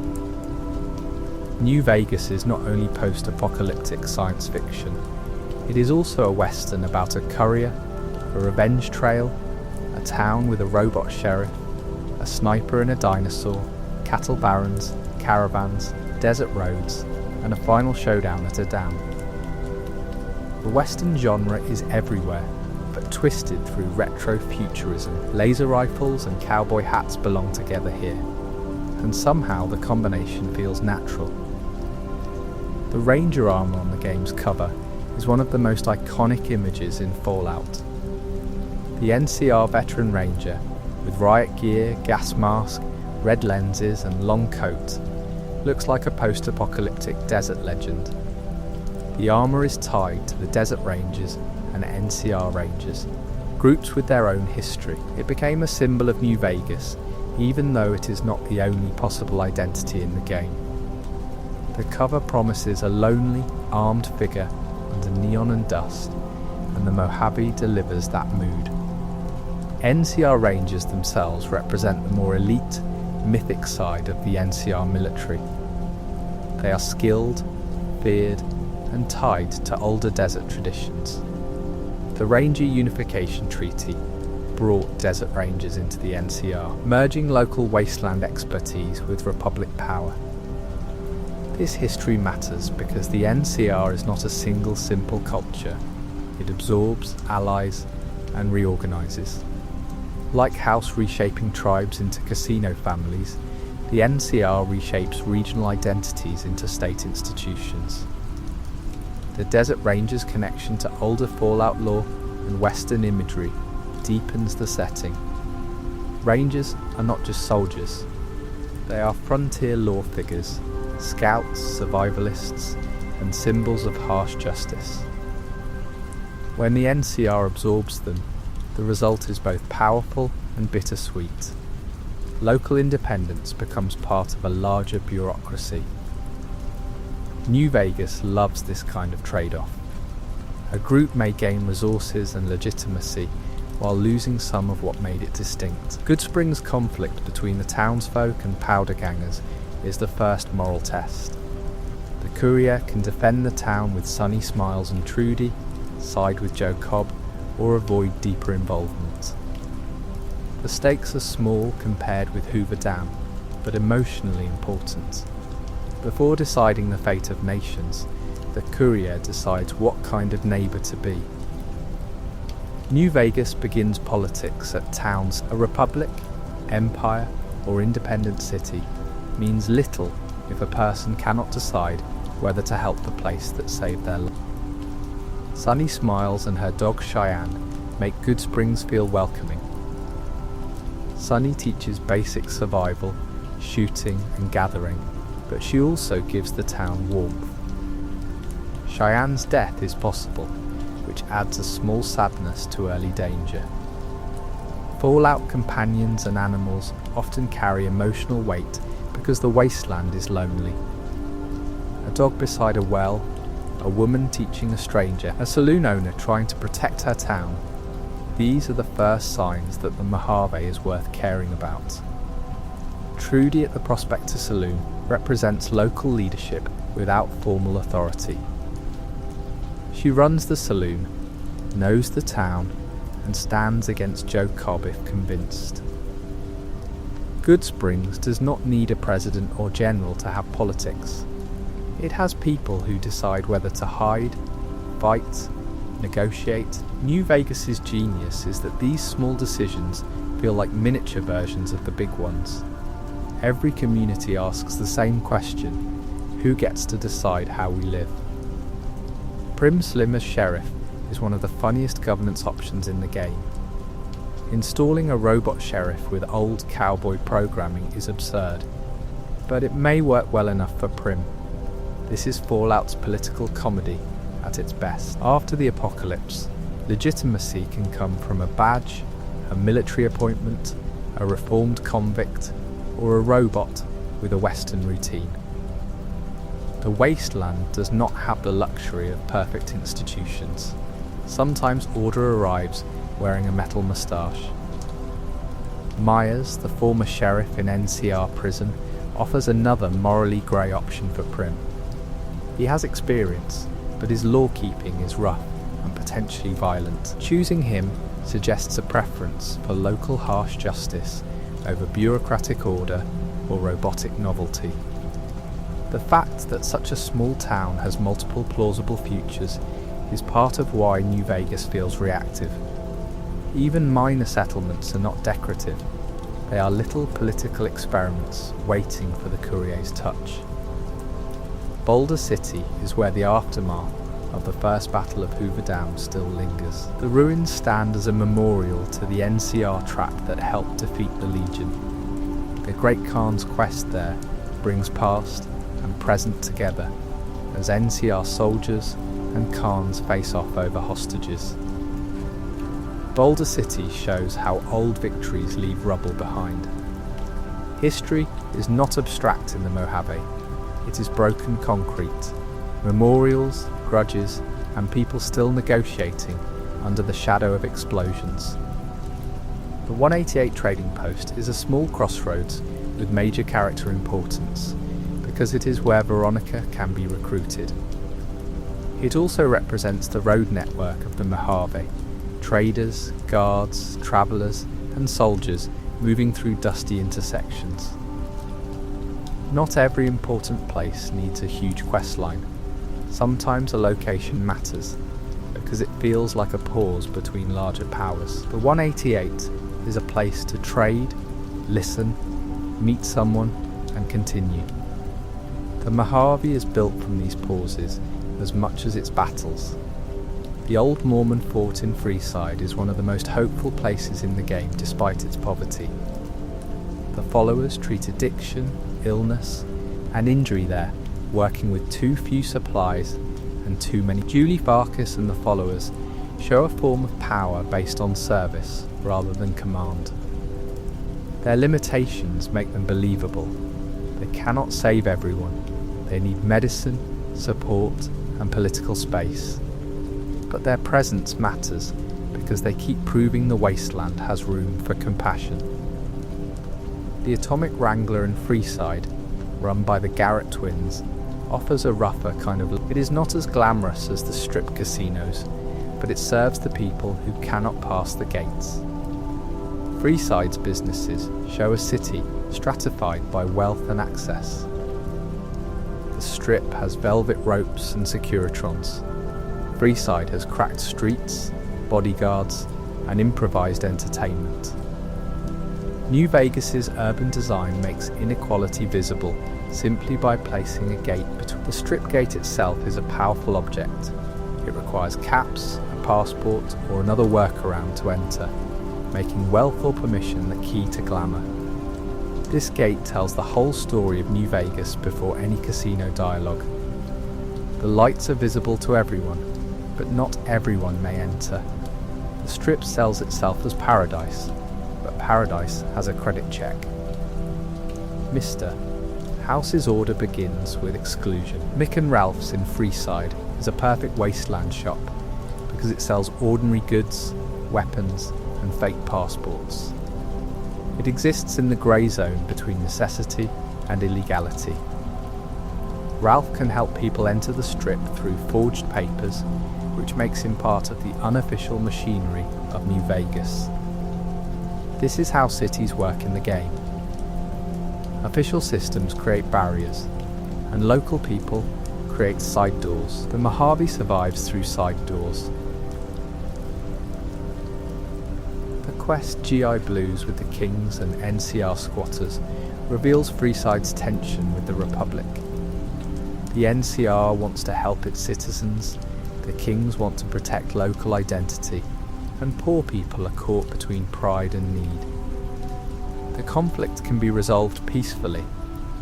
New Vegas is not only post-apocalyptic science fiction, it is also a Western about a courier, a revenge trail, a town with a robot sheriff, a sniper and a dinosaur, cattle barons, caravans, desert roads, and a final showdown at a dam. The Western genre is everywhere, but twisted through retro-futurism. Laser rifles and cowboy hats belong together here, and somehow the combination feels natural. The Ranger armor on the game's cover is one of the most iconic images in Fallout. The NCR veteran Ranger, with riot gear, gas mask, red lenses and long coat, looks like a post-apocalyptic desert legend. The armour is tied to the Desert Rangers and NCR Rangers, groups with their own history. It became a symbol of New Vegas, even though it is not the only possible identity in the game. The cover promises a lonely, armed figure under neon and dust, and the Mojave delivers that mood. NCR Rangers themselves represent the more elite, mythic side of the NCR military. They are skilled, feared, and tied to older desert traditions. The Ranger Unification Treaty brought Desert Rangers into the NCR, merging local wasteland expertise with Republic power. This history matters because the NCR is not a single simple culture. It absorbs, allies, and reorganises. Like House reshaping tribes into casino families, the NCR reshapes regional identities into state institutions. The Desert Rangers' connection to older Fallout lore and Western imagery deepens the setting. Rangers are not just soldiers, they are frontier lore figures, scouts, survivalists, and symbols of harsh justice. When the NCR absorbs them, the result is both powerful and bittersweet. Local independence becomes part of a larger bureaucracy. New Vegas loves this kind of trade-off. A group may gain resources and legitimacy while losing some of what made it distinct. Goodspring's conflict between the townsfolk and powder gangers is the first moral test. The courier can defend the town with sunny smiles and Trudy, side with Joe Cobb, or avoid deeper involvement. The stakes are small compared with Hoover Dam, but emotionally important. Before deciding the fate of nations, the courier decides what kind of neighbour to be. New Vegas begins politics at towns. A republic, empire, or independent city means little if a person cannot decide whether to help the place that saved their life. Sunny Smiles and her dog Cheyenne make Goodsprings feel welcoming. Sunny teaches basic survival, shooting and gathering, but she also gives the town warmth. Cheyenne's death is possible, which adds a small sadness to early danger. Fallout companions and animals often carry emotional weight because the wasteland is lonely. A dog beside a well, a woman teaching a stranger, a saloon owner trying to protect her town. These are the first signs that the Mojave is worth caring about. Trudy at the Prospector Saloon represents local leadership without formal authority. She runs the saloon, knows the town, and stands against Joe Cobb if convinced. Goodsprings does not need a president or general to have politics. It has people who decide whether to hide, fight, negotiate. New Vegas's genius is that these small decisions feel like miniature versions of the big ones. Every community asks the same question: who gets to decide how we live? Prim Slim as sheriff is one of the funniest governance options in the game. Installing a robot sheriff with old cowboy programming is absurd, but it may work well enough for Prim. This is Fallout's political comedy at its best. After the apocalypse, legitimacy can come from a badge, a military appointment, a reformed convict, or a robot with a Western routine. The Wasteland does not have the luxury of perfect institutions. Sometimes order arrives wearing a metal moustache. Myers, the former sheriff in NCR prison, offers another morally grey option for Prim. He has experience, but his law-keeping is rough and potentially violent. Choosing him suggests a preference for local harsh justice over bureaucratic order or robotic novelty. The fact that such a small town has multiple plausible futures is part of why New Vegas feels reactive. Even minor settlements are not decorative. They are little political experiments waiting for the courier's touch. Boulder City is where the aftermath of the First Battle of Hoover Dam still lingers. The ruins stand as a memorial to the NCR trap that helped defeat the Legion. The Great Khan's quest there brings past and present together as NCR soldiers and Khans face off over hostages. Boulder City shows how old victories leave rubble behind. History is not abstract in the Mojave. It is broken concrete, memorials, grudges, and people still negotiating under the shadow of explosions. The 188 Trading Post is a small crossroads with major character importance because it is where Veronica can be recruited. It also represents the road network of the Mojave, traders, guards, travellers, and soldiers moving through dusty intersections. Not every important place needs a huge questline. Sometimes a location matters, because it feels like a pause between larger powers. The 188 is a place to trade, listen, meet someone, and continue. The Mojave is built from these pauses as much as its battles. The old Mormon fort in Freeside is one of the most hopeful places in the game despite its poverty. The followers treat addiction, illness, and injury there, working with too few supplies and too many. Julie Farkas and the followers show a form of power based on service rather than command. Their limitations make them believable. They cannot save everyone. They need medicine, support, and political space. But their presence matters because they keep proving the Wasteland has room for compassion. The Atomic Wrangler in Freeside, run by the Garrett twins, offers a rougher kind of look. It is not as glamorous as the strip casinos, but it serves the people who cannot pass the gates. Freeside's businesses show a city stratified by wealth and access. The strip has velvet ropes and Securitrons. Freeside has cracked streets, bodyguards, and improvised entertainment. New Vegas's urban design makes inequality visible simply by placing a gate between. The strip gate itself is a powerful object. It requires caps, a passport, or another workaround to enter, making wealth or permission the key to glamour. This gate tells the whole story of New Vegas before any casino dialogue. The lights are visible to everyone, but not everyone may enter. The strip sells itself as paradise, but paradise has a credit check. Mr. House's order begins with exclusion. Mick and Ralph's in Freeside is a perfect wasteland shop because it sells ordinary goods, weapons, and fake passports. It exists in the grey zone between necessity and illegality. Ralph can help people enter the strip through forged papers, which makes him part of the unofficial machinery of New Vegas. This is how cities work in the game. Official systems create barriers, and local people create side doors. The Mojave survives through side doors. The quest GI Blues with the Kings and NCR squatters reveals Freeside's tension with the Republic. The NCR wants to help its citizens, the Kings want to protect local identity, and poor people are caught between pride and need. The conflict can be resolved peacefully,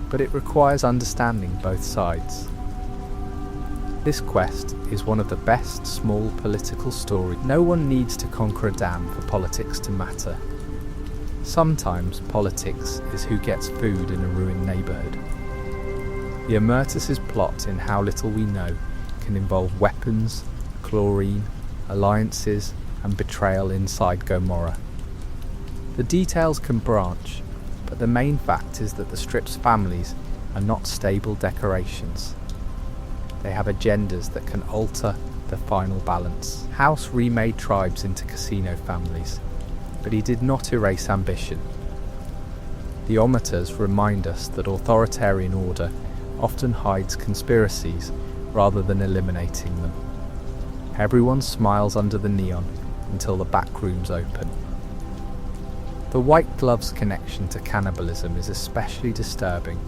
but it requires understanding both sides. This quest is one of the best small political stories. No one needs to conquer a dam for politics to matter. Sometimes politics is who gets food in a ruined neighbourhood. The Emertus's plot in How Little We Know can involve weapons, chlorine, alliances and betrayal inside Gomorrah. The details can branch, but the main fact is that the strip's families are not stable decorations. They have agendas that can alter the final balance. House remade tribes into casino families, but he did not erase ambition. The ometers remind us that authoritarian order often hides conspiracies rather than eliminating them. Everyone smiles under the neon until the back rooms open. The white gloves connection to cannibalism is especially disturbing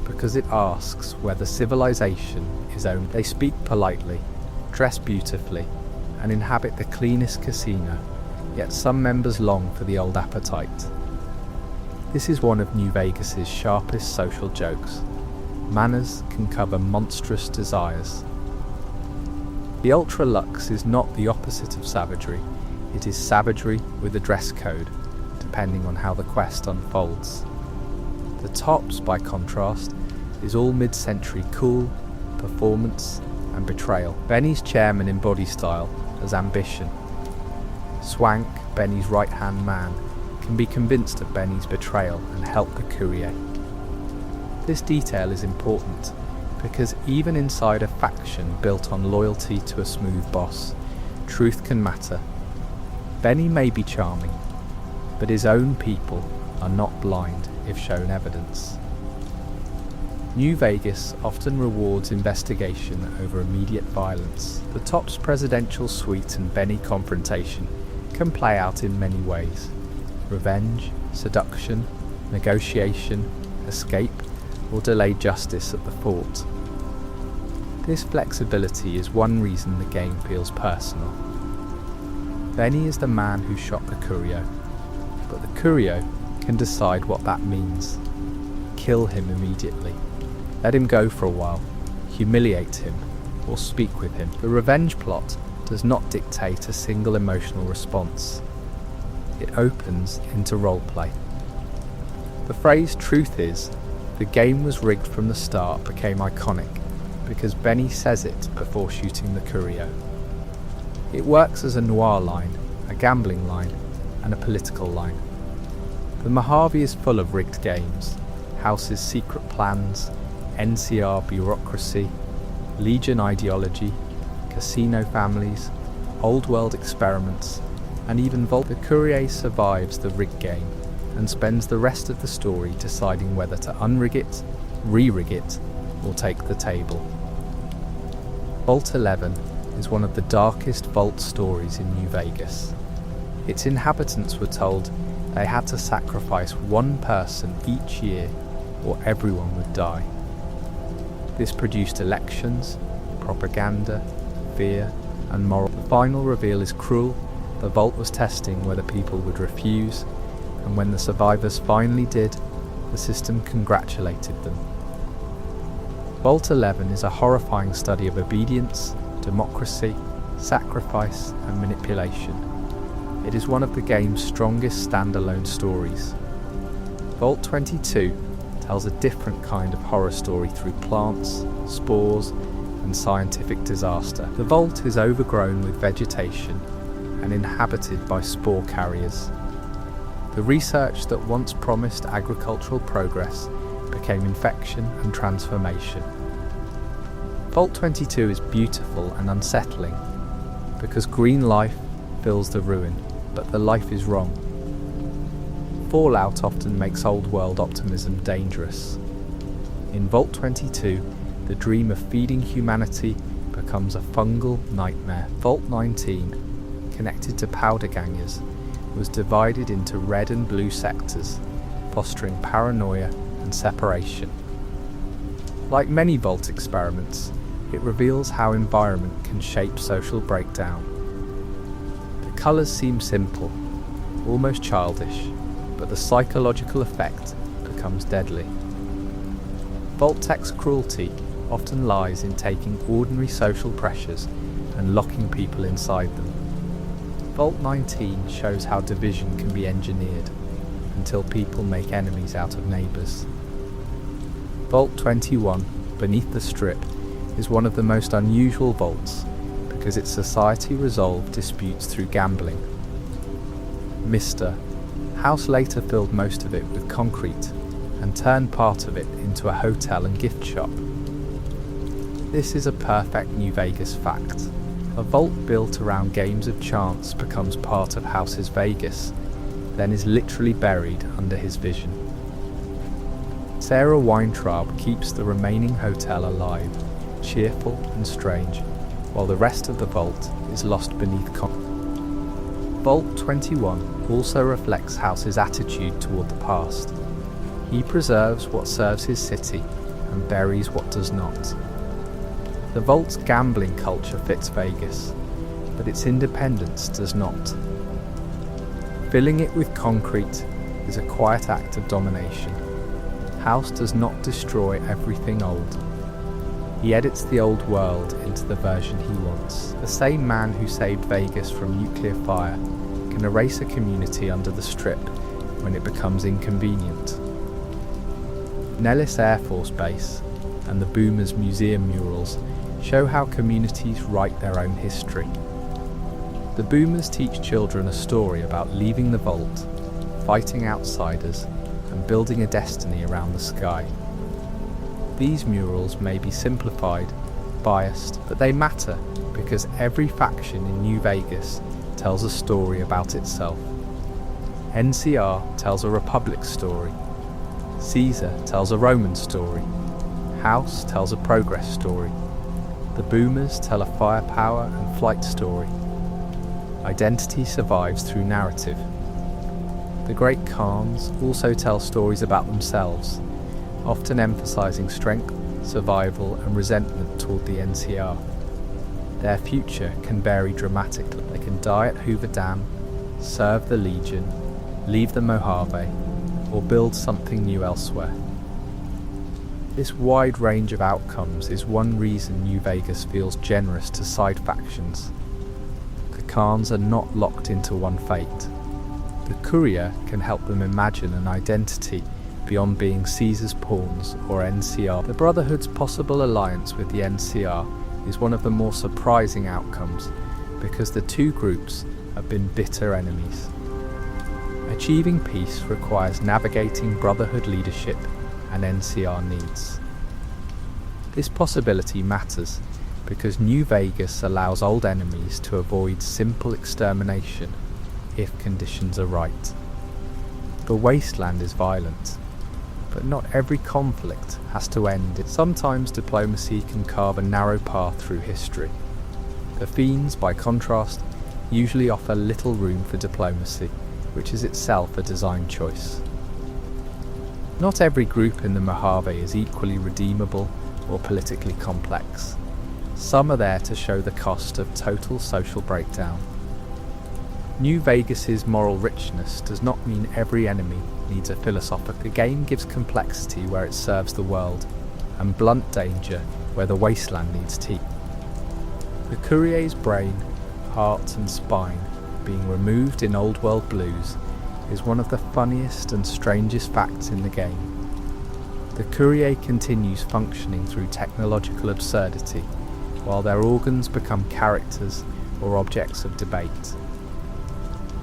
because it asks whether civilization is owned. They speak politely, dress beautifully, and inhabit the cleanest casino, yet some members long for the old appetite. This is one of New Vegas's sharpest social jokes. Manners can cover monstrous desires. The ultra luxe is not the opposite of savagery, it is savagery with a dress code, depending on how the quest unfolds. The tops, by contrast, is all mid-century cool, performance and betrayal. Benny's chairman in body style has ambition. Swank, Benny's right-hand man, can be convinced of Benny's betrayal and help the courier. This detail is important because even inside a faction built on loyalty to a smooth boss, truth can matter. Benny may be charming, but his own people are not blind if shown evidence. New Vegas often rewards investigation over immediate violence. The Top's presidential suite and Benny confrontation can play out in many ways: revenge, seduction, negotiation, escape, or delayed justice at the fort. This flexibility is one reason the game feels personal. Benny is the man who shot the Curio, but the Curio can decide what that means. Kill him immediately. Let him go for a while, humiliate him, or speak with him. The revenge plot does not dictate a single emotional response. It opens into roleplay. The phrase "truth is, the game was rigged from the start" became iconic because Benny says it before shooting the Curio. It works as a noir line, a gambling line, and a political line. The Mojave is full of rigged games, House's secret plans, NCR bureaucracy, Legion ideology, casino families, old world experiments, and even Vault. The Courier survives the rig game and spends the rest of the story deciding whether to unrig it, re-rig it, or take the table. Vault 11 is one of the darkest vault stories in New Vegas. Its inhabitants were told they had to sacrifice one person each year or everyone would die. This produced elections, propaganda, fear, and moral. The final reveal is cruel. The vault was testing whether people would refuse, and when the survivors finally did, the system congratulated them. Vault 11 is a horrifying study of obedience, democracy, sacrifice, and manipulation. It is one of the game's strongest standalone stories. Vault 22 tells a different kind of horror story through plants, spores, and scientific disaster. The vault is overgrown with vegetation and inhabited by spore carriers. The research that once promised agricultural progress became infection and transformation. Vault 22 is beautiful and unsettling because green life fills the ruin, but the life is wrong. Fallout often makes old world optimism dangerous. In Vault 22, the dream of feeding humanity becomes a fungal nightmare. Vault 19, connected to powder gangers, was divided into red and blue sectors, fostering paranoia and separation. Like many Vault experiments, it reveals how environment can shape social breakdown. The colours seem simple, almost childish, but the psychological effect becomes deadly. Vault-Tech's cruelty often lies in taking ordinary social pressures and locking people inside them. Vault 19 shows how division can be engineered until people make enemies out of neighbours. Vault 21, beneath the strip, is one of the most unusual vaults because its society resolved disputes through gambling. Mr. House later filled most of it with concrete and turned part of it into a hotel and gift shop. This is a perfect New Vegas fact. A vault built around games of chance becomes part of House's Vegas, then is literally buried under his vision. Sarah Weintraub keeps the remaining hotel alive, cheerful and strange, while the rest of the vault is lost beneath Vault 21 also reflects House's attitude toward the past. He preserves what serves his city and buries what does not. The vault's gambling culture fits Vegas, but its independence does not. Filling it with concrete is a quiet act of domination. House does not destroy everything old. He edits the old world into the version he wants. The same man who saved Vegas from nuclear fire can erase a community under the strip when it becomes inconvenient. Nellis Air Force Base and the Boomers Museum murals show how communities write their own history. The Boomers teach children a story about leaving the vault, fighting outsiders, and building a destiny around the sky. These murals may be simplified, biased, but they matter because every faction in New Vegas tells a story about itself. NCR tells a Republic story. Caesar tells a Roman story. House tells a progress story. The Boomers tell a firepower and flight story. Identity survives through narrative. The Great Khans also tell stories about themselves, often emphasizing strength, survival, and resentment toward the NCR. Their future can vary dramatically. They can die at Hoover Dam, serve the Legion, leave the Mojave, or build something new elsewhere. This wide range of outcomes is one reason New Vegas feels generous to side factions. The Khans are not locked into one fate. The Courier can help them imagine an identity beyond being Caesar's pawns or NCR. The Brotherhood's possible alliance with the NCR is one of the more surprising outcomes because the two groups have been bitter enemies. Achieving peace requires navigating Brotherhood leadership and NCR needs. This possibility matters because New Vegas allows old enemies to avoid simple extermination if conditions are right. The Wasteland is violent, but not every conflict has to end. Sometimes diplomacy can carve a narrow path through history. The Fiends, by contrast, usually offer little room for diplomacy, which is itself a design choice. Not every group in the Mojave is equally redeemable or politically complex. Some are there to show the cost of total social breakdown. New Vegas's moral richness does not mean every enemy needs a philosophical. The game gives complexity where it serves the world, and blunt danger where the wasteland needs teeth. The Courier's brain, heart and spine being removed in Old World Blues is one of the funniest and strangest facts in the game. The Courier continues functioning through technological absurdity, while their organs become characters or objects of debate.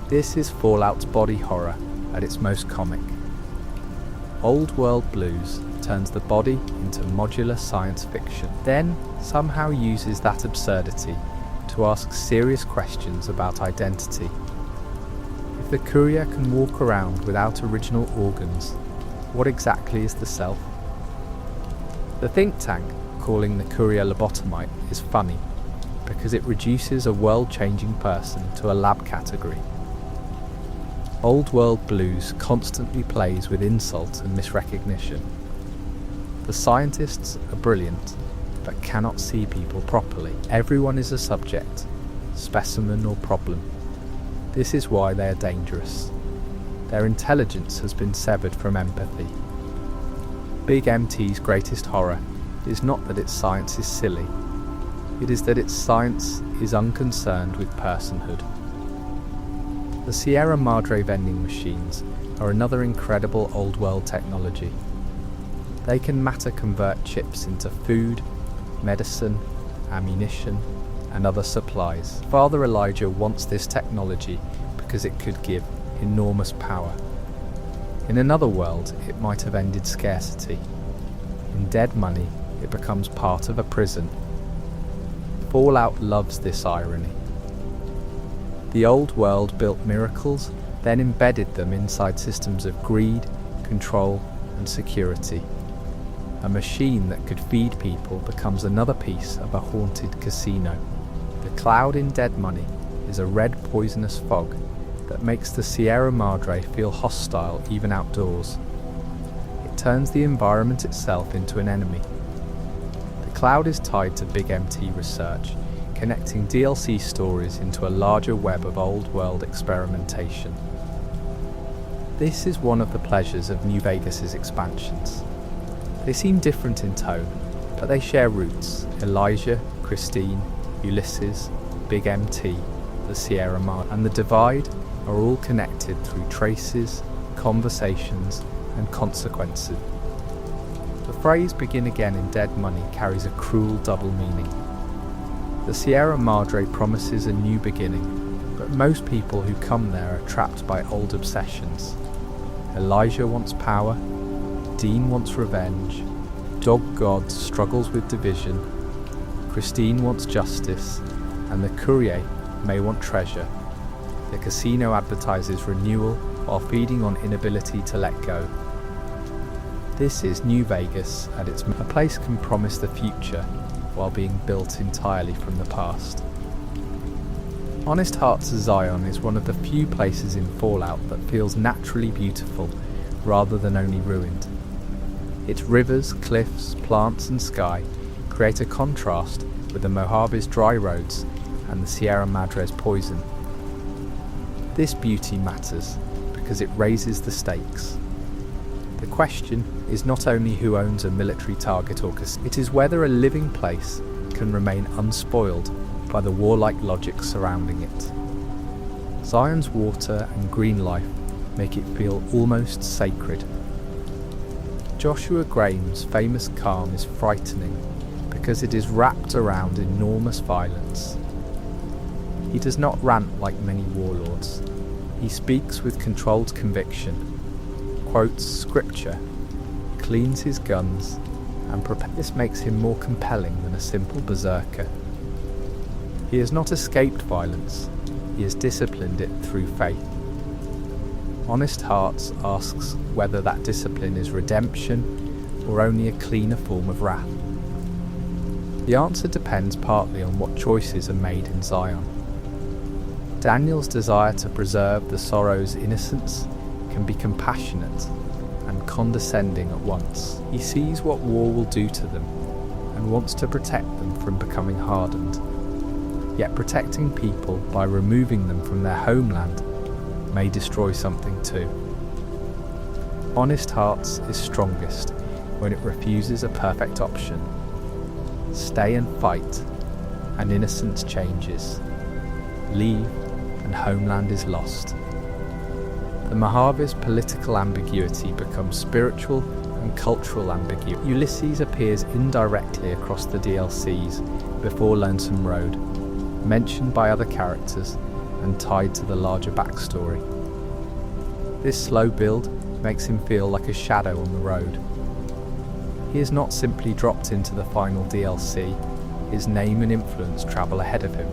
This is Fallout's body horror at its most comic. Old World Blues turns the body into modular science fiction, then somehow uses that absurdity to ask serious questions about identity. If the Courier can walk around without original organs, what exactly is the self? The think tank calling the Courier lobotomite is funny because it reduces a world-changing person to a lab category. Old World Blues constantly plays with insult and misrecognition. The scientists are brilliant, but cannot see people properly. Everyone is a subject, specimen or problem. This is why they are dangerous. Their intelligence has been severed from empathy. Big MT's greatest horror is not that its science is silly, it is that its science is unconcerned with personhood. The Sierra Madre vending machines are another incredible old world technology. They can matter convert chips into food, medicine, ammunition, and other supplies. Father Elijah wants this technology because it could give enormous power. In another world, it might have ended scarcity. In Dead Money, it becomes part of a prison. Fallout loves this irony. The old world built miracles, then embedded them inside systems of greed, control, and security. A machine that could feed people becomes another piece of a haunted casino. The cloud in Dead Money is a red poisonous fog that makes the Sierra Madre feel hostile even outdoors. It turns the environment itself into an enemy. The cloud is tied to Big MT research, connecting DLC stories into a larger web of old world experimentation. This is one of the pleasures of New Vegas's expansions. They seem different in tone, but they share roots: Elijah, Christine, Ulysses, Big MT, the Sierra Madre, and the Divide are all connected through traces, conversations, and consequences. The phrase "begin again" in Dead Money carries a cruel double meaning. The Sierra Madre promises a new beginning, but most people who come there are trapped by old obsessions. Elijah wants power, Dean wants revenge, Dog God struggles with division, Christine wants justice, and the Courier may want treasure. The casino advertises renewal while feeding on inability to let go. This is New Vegas at its a place can promise the future while being built entirely from the past. Honest Hearts Zion is one of the few places in Fallout that feels naturally beautiful rather than only ruined. Its rivers, cliffs, plants and sky create a contrast with the Mojave's dry roads and the Sierra Madre's poison. This beauty matters because it raises the stakes. The question is not only who owns a military target or casino, it is whether a living place can remain unspoiled by the warlike logic surrounding it. Zion's water and green life make it feel almost sacred. Joshua Graham's famous calm is frightening because it is wrapped around enormous violence. He does not rant like many warlords. He speaks with controlled conviction, quotes scripture, cleans his guns, and this makes him more compelling than a simple berserker. He has not escaped violence, he has disciplined it through faith. Honest Hearts asks whether that discipline is redemption or only a cleaner form of wrath. The answer depends partly on what choices are made in Zion. Daniel's desire to preserve the sorrow's innocence can be compassionate and condescending at once. He sees what war will do to them and wants to protect them from becoming hardened. Yet protecting people by removing them from their homeland may destroy something too. Honest Hearts is strongest when it refuses a perfect option. Stay and fight, and innocence changes. Leave, and homeland is lost. The Mojave's political ambiguity becomes spiritual and cultural ambiguity. Ulysses appears indirectly across the DLCs before Lonesome Road, mentioned by other characters and tied to the larger backstory. This slow build makes him feel like a shadow on the road. He is not simply dropped into the final DLC, his name and influence travel ahead of him.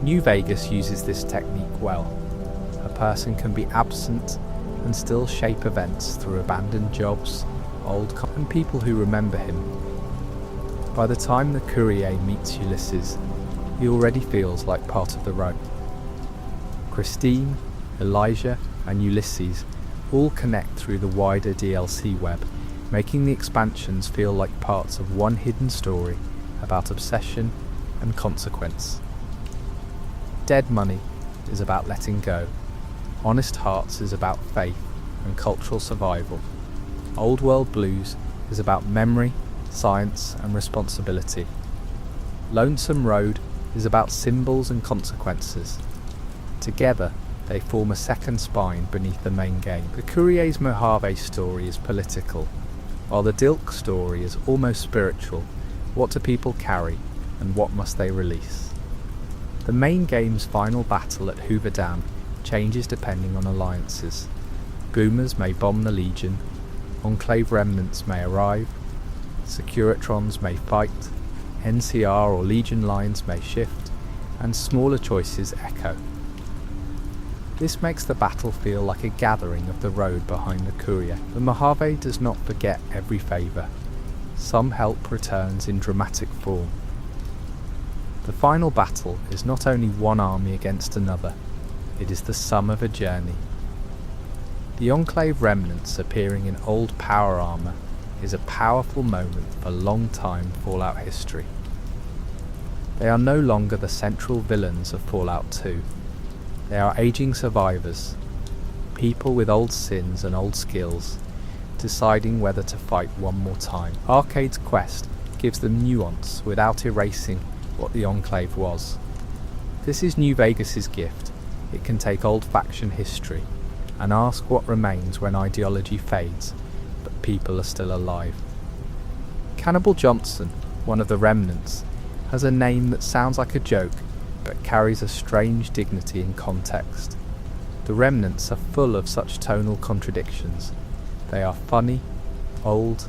New Vegas uses this technique well. A person can be absent and still shape events through abandoned jobs, and people who remember him. By the time the Courier meets Ulysses, he already feels like part of the road. Christine, Elijah, and Ulysses all connect through the wider DLC web, making the expansions feel like parts of one hidden story about obsession and consequence. Dead Money is about letting go. Honest Hearts is about faith and cultural survival. Old World Blues is about memory, science and responsibility. Lonesome Road is about symbols and consequences. Together, they form a second spine beneath the main game. The Courier's Mojave story is political, while the Dilk story is almost spiritual. What do people carry, and what must they release? The main game's final battle at Hoover Dam changes depending on alliances. Boomers may bomb the Legion, Enclave remnants may arrive, Securitrons may fight, NCR or Legion lines may shift, and smaller choices echo. This makes the battle feel like a gathering of the road behind the Courier. The Mojave does not forget every favour. Some help returns in dramatic form. The final battle is not only one army against another, it is the sum of a journey. The Enclave remnants appearing in old power armour is a powerful moment for long-time Fallout history. They are no longer the central villains of Fallout 2. They are aging survivors, people with old sins and old skills, deciding whether to fight one more time. Arcade's quest gives them nuance without erasing what the Enclave was. This is New Vegas's gift. It can take old faction history and ask what remains when ideology fades, but people are still alive. Cannibal Johnson, one of the remnants, has a name that sounds like a joke, but carries a strange dignity in context. The remnants are full of such tonal contradictions. They are funny, old,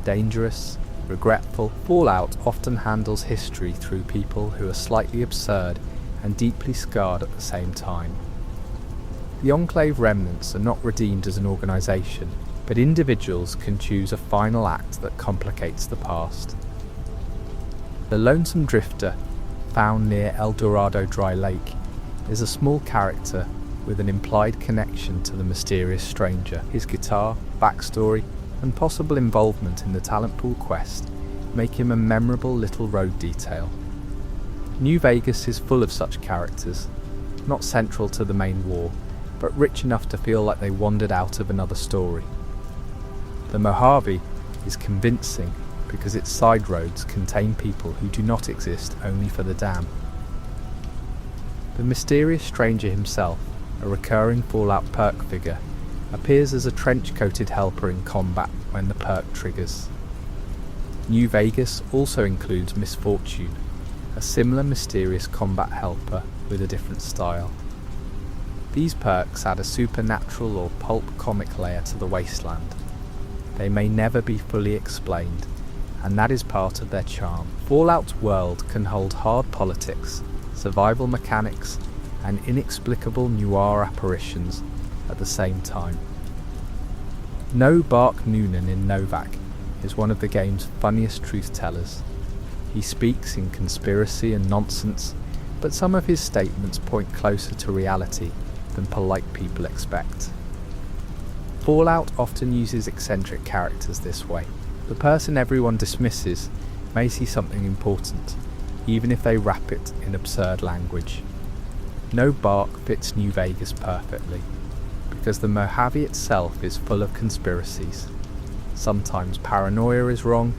dangerous, regretful. Fallout often handles history through people who are slightly absurd and deeply scarred at the same time. The Enclave remnants are not redeemed as an organisation, but individuals can choose a final act that complicates the past. The Lonesome Drifter, found near El Dorado Dry Lake, is a small character with an implied connection to the mysterious stranger. His guitar, backstory, and possible involvement in the talent pool quest make him a memorable little road detail. New Vegas is full of such characters, not central to the main war, but rich enough to feel like they wandered out of another story. The Mojave is convincing because its side roads contain people who do not exist only for the dam. The mysterious stranger himself, a recurring Fallout perk figure, appears as a trench-coated helper in combat when the perk triggers. New Vegas also includes Misfortune, a similar mysterious combat helper with a different style. These perks add a supernatural or pulp comic layer to the Wasteland. They may never be fully explained, and that is part of their charm. Fallout's world can hold hard politics, survival mechanics, and inexplicable noir apparitions at the same time. No Bark Noonan in Novak is one of the game's funniest truth-tellers. He speaks in conspiracy and nonsense, but some of his statements point closer to reality than polite people expect. Fallout often uses eccentric characters this way. The person everyone dismisses may see something important, even if they wrap it in absurd language. No Bark fits New Vegas perfectly, because the Mojave itself is full of conspiracies. Sometimes paranoia is wrong,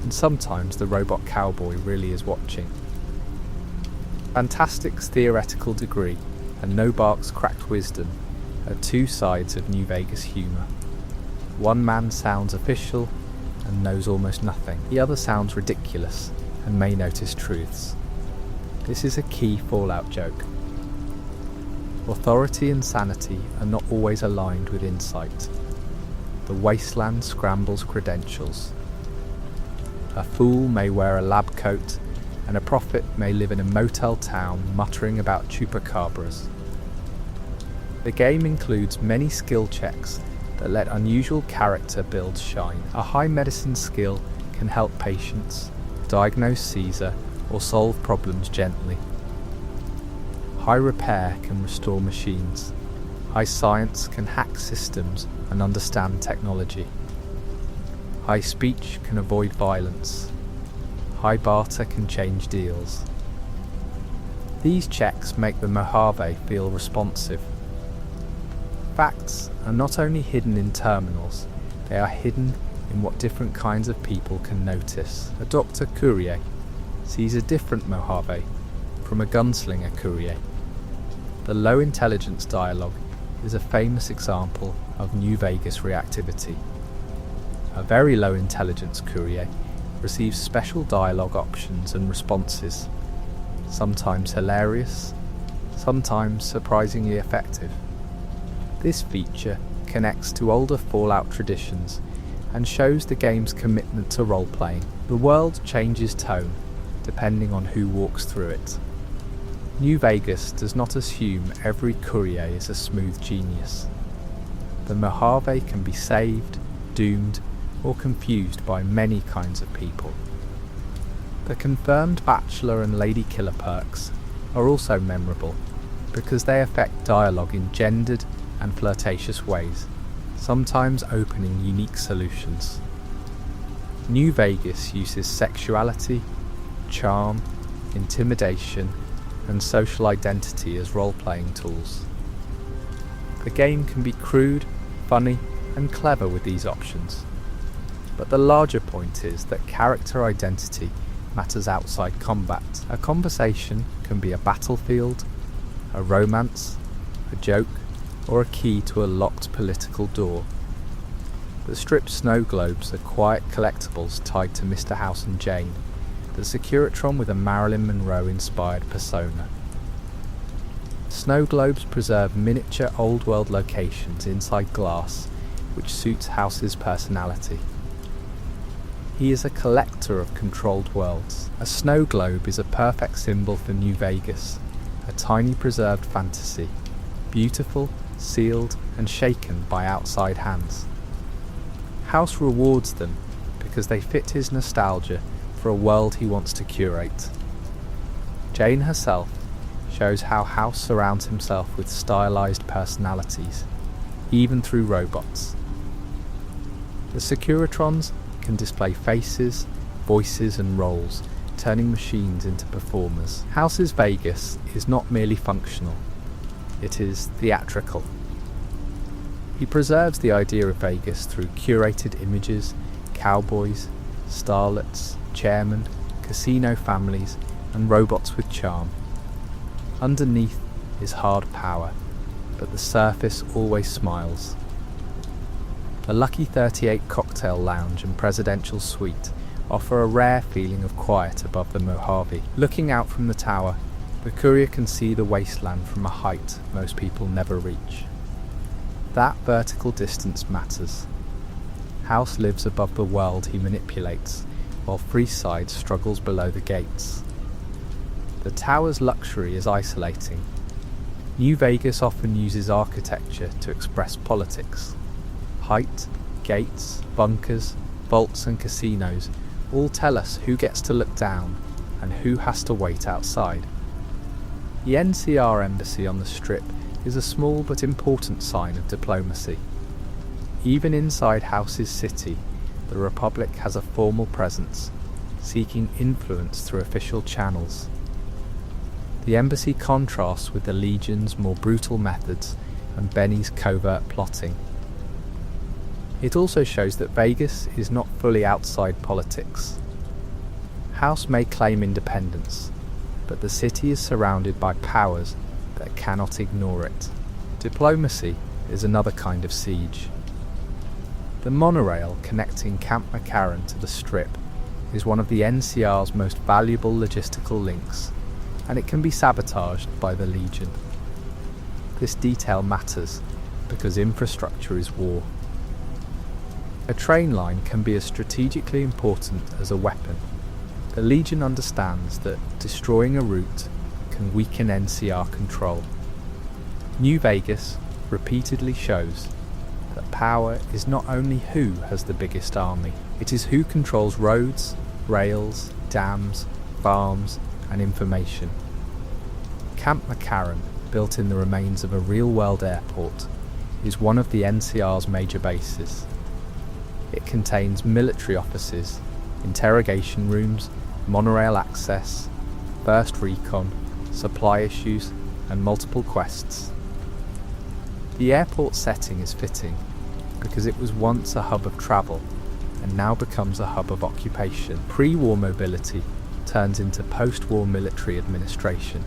and sometimes the robot cowboy really is watching. Fantastic's theoretical degree and No Bark's cracked wisdom are two sides of New Vegas humour. One man sounds official and knows almost nothing. The other sounds ridiculous and may notice truths. This is a key Fallout joke. Authority and sanity are not always aligned with insight. The Wasteland scrambles credentials. A fool may wear a lab coat, and a prophet may live in a motel town muttering about chupacabras. The game includes many skill checks that let unusual character builds shine. A high medicine skill can help patients, diagnose Caesar, or solve problems gently. High repair can restore machines. High science can hack systems and understand technology. High speech can avoid violence. High barter can change deals. These checks make the Mojave feel responsive. Facts are not only hidden in terminals, they are hidden in what different kinds of people can notice. A Dr. Courier sees a different Mojave from a gunslinger courier. The low intelligence dialogue is a famous example of New Vegas reactivity. A very low intelligence courier receives special dialogue options and responses, sometimes hilarious, sometimes surprisingly effective. This feature connects to older Fallout traditions and shows the game's commitment to role-playing. The world changes tone depending on who walks through it. New Vegas does not assume every courier is a smooth genius. The Mojave can be saved, doomed, or confused by many kinds of people. The confirmed bachelor and lady killer perks are also memorable because they affect dialogue in gendered and flirtatious ways, sometimes opening unique solutions. New Vegas uses sexuality, charm, intimidation, and social identity as role-playing tools. The game can be crude, funny, and clever with these options, but the larger point is that character identity matters outside combat. A conversation can be a battlefield, a romance, a joke, or a key to a locked political door. The stripped snow globes are quiet collectibles tied to Mr. House and Jane, the Securitron with a Marilyn Monroe-inspired persona. Snow globes preserve miniature old-world locations inside glass, which suits House's personality. He is a collector of controlled worlds. A snow globe is a perfect symbol for New Vegas, a tiny preserved fantasy, beautiful, sealed, and shaken by outside hands. House rewards them because they fit his nostalgia for a world he wants to curate. Jane herself shows how House surrounds himself with stylized personalities, even through robots. The Securitrons can display faces, voices, and roles, turning machines into performers. House's Vegas is not merely functional, it is theatrical. He preserves the idea of Vegas through curated images, cowboys, starlets, chairmen, casino families, and robots with charm. Underneath is hard power, but the surface always smiles. The Lucky 38 Cocktail Lounge and Presidential Suite offer a rare feeling of quiet above the Mojave. Looking out from the tower, the courier can see the wasteland from a height most people never reach. That vertical distance matters. House lives above the world he manipulates, while Freeside struggles below the gates. The tower's luxury is isolating. New Vegas often uses architecture to express politics. Height, gates, bunkers, vaults and casinos all tell us who gets to look down and who has to wait outside. The NCR embassy on the Strip is a small but important sign of diplomacy. Even inside House's city, the Republic has a formal presence, seeking influence through official channels. The embassy contrasts with the Legion's more brutal methods and Benny's covert plotting. It also shows that Vegas is not fully outside politics. House may claim independence, but the city is surrounded by powers that cannot ignore it. Diplomacy is another kind of siege. The monorail connecting Camp McCarran to the Strip is one of the NCR's most valuable logistical links, and it can be sabotaged by the Legion. This detail matters because infrastructure is war. A train line can be as strategically important as a weapon. The Legion understands that destroying a route can weaken NCR control. New Vegas repeatedly shows that power is not only who has the biggest army, it is who controls roads, rails, dams, farms, and information. Camp McCarran, built in the remains of a real-world airport, is one of the NCR's major bases. It contains military offices, interrogation rooms, monorail access, first recon, supply issues, and multiple quests. The airport setting is fitting because it was once a hub of travel, and now becomes a hub of occupation. Pre-war mobility turns into post-war military administration.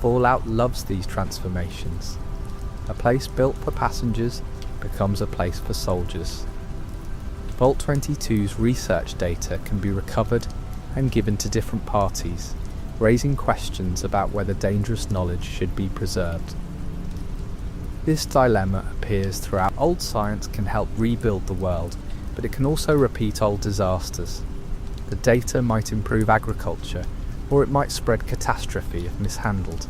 Fallout loves these transformations. A place built for passengers becomes a place for soldiers. Vault 22's research data can be recovered and given to different parties, raising questions about whether dangerous knowledge should be preserved. This dilemma appears throughout. Old science can help rebuild the world, but it can also repeat old disasters. The data might improve agriculture, or it might spread catastrophe if mishandled.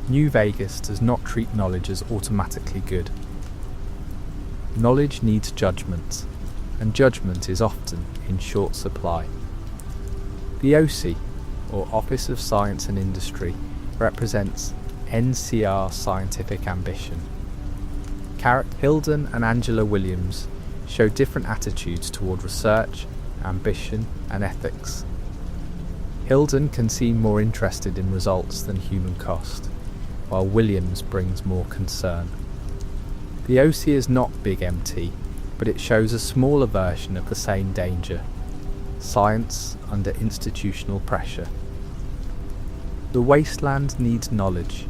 New Vegas does not treat knowledge as automatically good. Knowledge needs judgment, and judgment is often in short supply. The OC, or Office of Science and Industry, represents NCR scientific ambition. Hilden and Angela Williams show different attitudes toward research, ambition, and ethics. Hilden can seem more interested in results than human cost, while Williams brings more concern. The OC is not Big MT, but it shows a smaller version of the same danger: science under institutional pressure. The wasteland needs knowledge,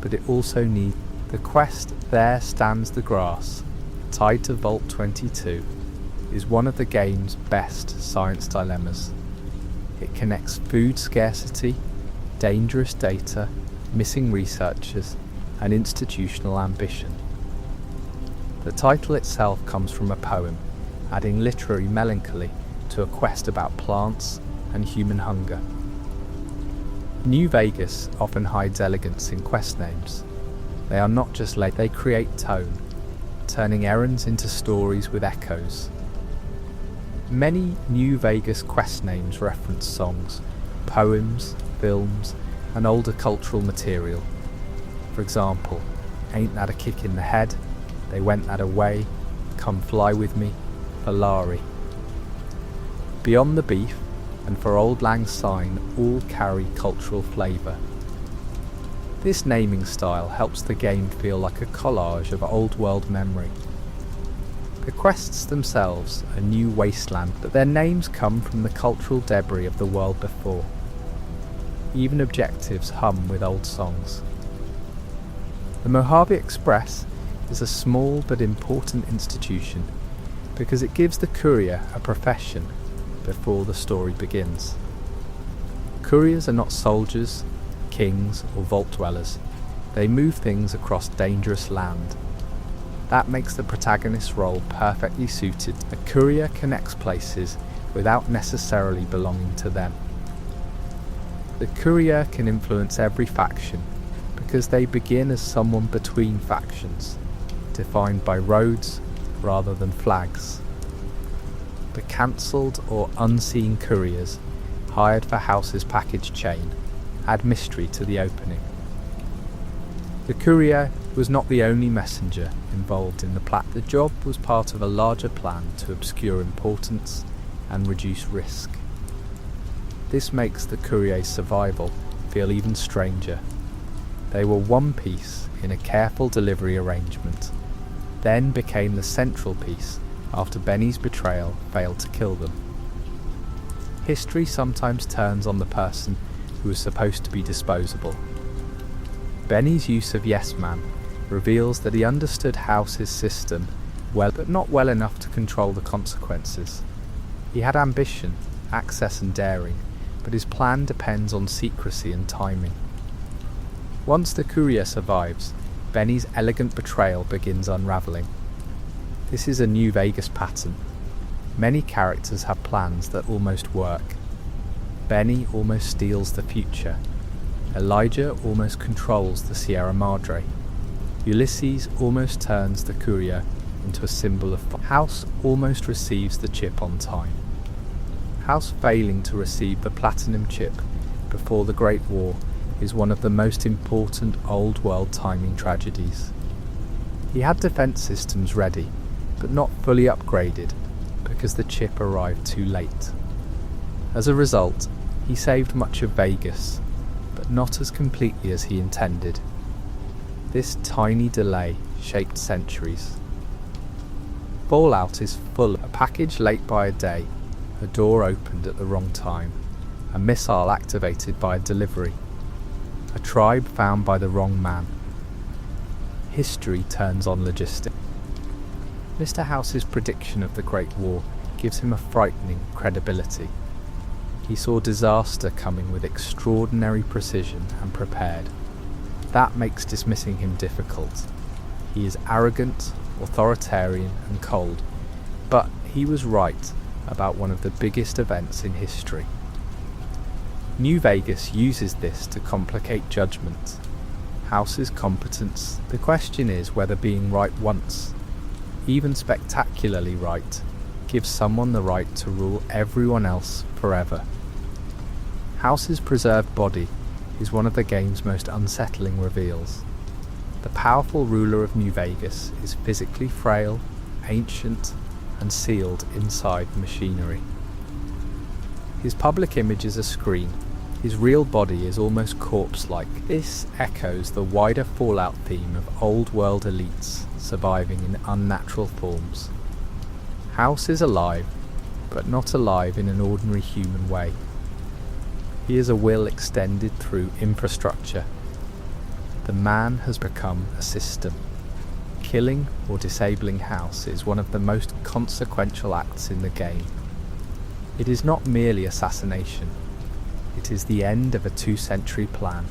but it also needs the quest. There stands the grass, tied to Vault 22, is one of the game's best science dilemmas. It connects food scarcity, dangerous data, missing researchers, and institutional ambition. The title itself comes from a poem, adding literary melancholy to a quest about plants and human hunger. New Vegas often hides elegance in quest names. They are not just late, they create tone, turning errands into stories with echoes. Many New Vegas quest names reference songs, poems, films, and older cultural material. For example, Ain't That a Kick in the Head, They Went That Away, Come Fly With Me, Valari. Beyond the Beef and For Auld Lang Syne all carry cultural flavour. This naming style helps the game feel like a collage of old world memory. The quests themselves are New Wasteland, but their names come from the cultural debris of the world before. Even objectives hum with old songs. The Mojave Express is a small but important institution because it gives the courier a profession before the story begins. Couriers are not soldiers, kings, or vault dwellers. They move things across dangerous land. That makes the protagonist's role perfectly suited. A courier connects places without necessarily belonging to them. The courier can influence every faction because they begin as someone between factions, defined by roads rather than flags. The cancelled or unseen couriers, hired for House's package chain, add mystery to the opening. The courier was not the only messenger involved in the plot. The job was part of a larger plan to obscure importance and reduce risk. This makes the courier's survival feel even stranger. They were one piece in a careful delivery arrangement, then became the central piece after Benny's betrayal failed to kill them. History sometimes turns on the person who is supposed to be disposable. Benny's use of Yes Man reveals that he understood House's system well, but not well enough to control the consequences. He had ambition, access and daring, but his plan depends on secrecy and timing. Once the courier survives, Benny's elegant betrayal begins unravelling. This is a New Vegas pattern. Many characters have plans that almost work. Benny almost steals the future. Elijah almost controls the Sierra Madre. Ulysses almost turns the courier into a symbol of House almost receives the chip on time. House failing to receive the platinum chip before the Great War is one of the most important old world timing tragedies. He had defense systems ready, but not fully upgraded because the chip arrived too late. As a result, he saved much of Vegas, but not as completely as he intended. This tiny delay shaped centuries. Fallout is full of a package late by a day, a door opened at the wrong time, a missile activated by a delivery, a tribe found by the wrong man. History turns on logistics. Mr. House's prediction of the Great War gives him a frightening credibility. He saw disaster coming with extraordinary precision and prepared. That makes dismissing him difficult. He is arrogant, authoritarian and cold, but he was right about one of the biggest events in history. New Vegas uses this to complicate judgment. House's competence. The question is whether being right once, even spectacularly right, gives someone the right to rule everyone else forever. House's preserved body is one of the game's most unsettling reveals. The powerful ruler of New Vegas is physically frail, ancient, and sealed inside machinery. His public image is a screen. His real body is almost corpse-like. This echoes the wider Fallout theme of old-world elites surviving in unnatural forms. House is alive, but not alive in an ordinary human way. He is a will extended through infrastructure. The man has become a system. Killing or disabling House is one of the most consequential acts in the game. It is not merely assassination. It is the end of a 2-century plan,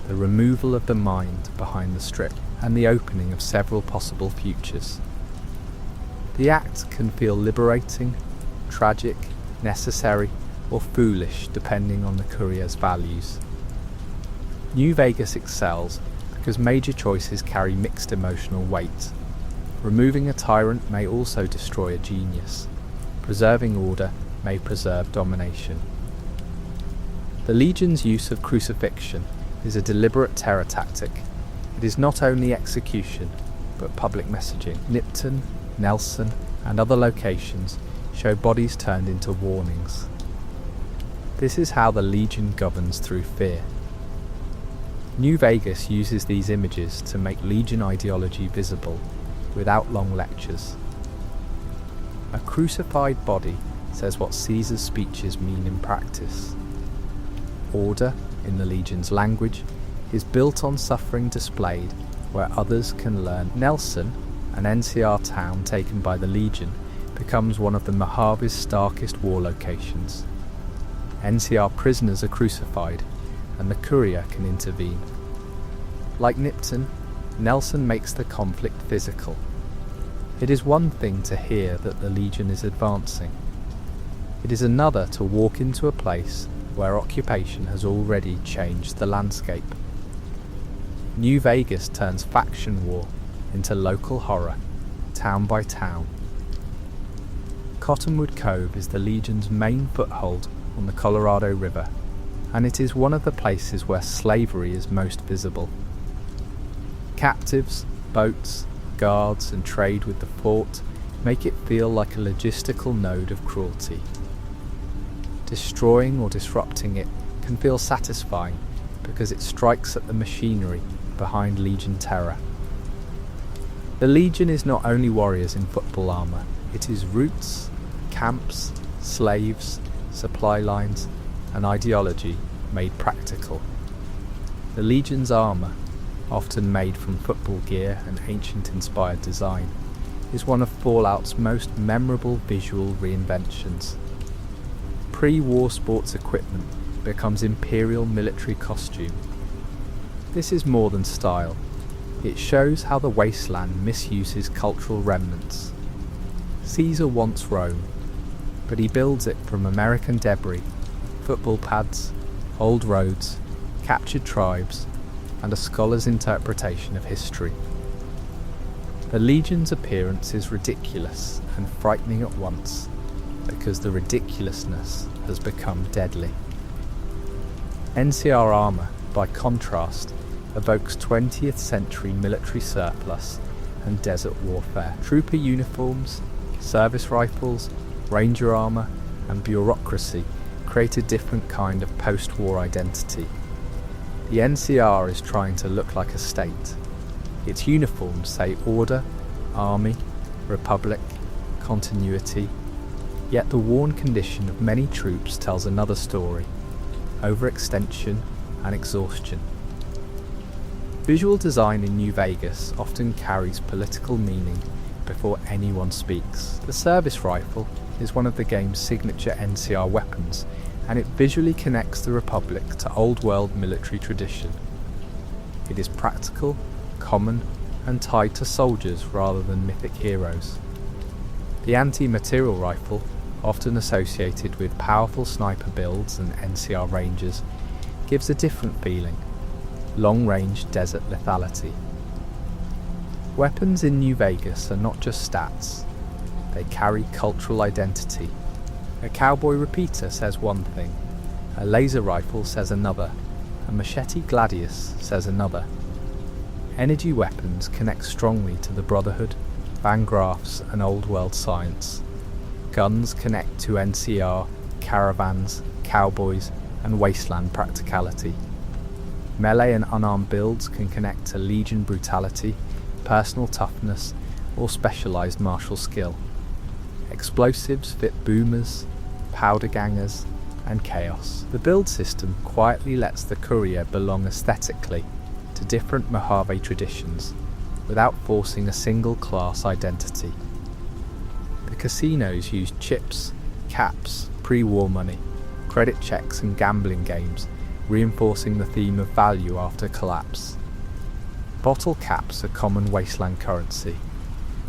the removal of the mind behind the strip, and the opening of several possible futures. The act can feel liberating, tragic, necessary, or foolish depending on the courier's values. New Vegas excels because major choices carry mixed emotional weight. Removing a tyrant may also destroy a genius. Preserving order may preserve domination. The Legion's use of crucifixion is a deliberate terror tactic. It is not only execution, but public messaging. Nipton, Nelson, and other locations show bodies turned into warnings. This is how the Legion governs through fear. New Vegas uses these images to make Legion ideology visible, without long lectures. A crucified body says what Caesar's speeches mean in practice. Order, in the Legion's language, is built on suffering displayed where others can learn. Nelson, an NCR town taken by the Legion, becomes one of the Mojave's starkest war locations. NCR prisoners are crucified, and the courier can intervene. Like Nipton, Nelson makes the conflict physical. It is one thing to hear that the Legion is advancing. It is another to walk into a place where occupation has already changed the landscape. New Vegas turns faction war into local horror, town by town. Cottonwood Cove is the Legion's main foothold on the Colorado River, and it is one of the places where slavery is most visible. Captives, boats, guards, and trade with the fort make it feel like a logistical node of cruelty. Destroying or disrupting it can feel satisfying because it strikes at the machinery behind Legion terror. The Legion is not only warriors in football armour, it is routes, camps, slaves, supply lines, and ideology made practical. The Legion's armour, often made from football gear and ancient-inspired design, is one of Fallout's most memorable visual reinventions. Pre-war sports equipment becomes Imperial military costume. This is more than style. It shows how the Wasteland misuses cultural remnants. Caesar wants Rome, but he builds it from American debris, football pads, old roads, captured tribes, and a scholar's interpretation of history. The Legion's appearance is ridiculous and frightening at once, because the ridiculousness has become deadly. NCR armour, by contrast, evokes 20th century military surplus and desert warfare. Trooper uniforms, service rifles, ranger armour, and bureaucracy create a different kind of post-war identity. The NCR is trying to look like a state. Its uniforms say Order, Army, Republic, continuity, yet the worn condition of many troops tells another story: overextension and exhaustion. Visual design in New Vegas often carries political meaning before anyone speaks. The service rifle is one of the game's signature NCR weapons, and it visually connects the Republic to Old World military tradition. It is practical, common, and tied to soldiers rather than mythic heroes. The anti-material rifle, often associated with powerful sniper builds and NCR rangers, gives a different feeling: long-range desert lethality. Weapons in New Vegas are not just stats, they carry cultural identity. A cowboy repeater says one thing, a laser rifle says another, a machete gladius says another. Energy weapons connect strongly to the Brotherhood, Van Graffs and Old World science. Guns connect to NCR, caravans, cowboys and wasteland practicality. Melee and unarmed builds can connect to Legion brutality, personal toughness or specialised martial skill. Explosives fit boomers, powder gangers and chaos. The build system quietly lets the courier belong aesthetically to different Mojave traditions without forcing a single class identity. The casinos use chips, caps, pre-war money, credit checks and gambling games, reinforcing the theme of value after collapse. Bottle caps are common wasteland currency,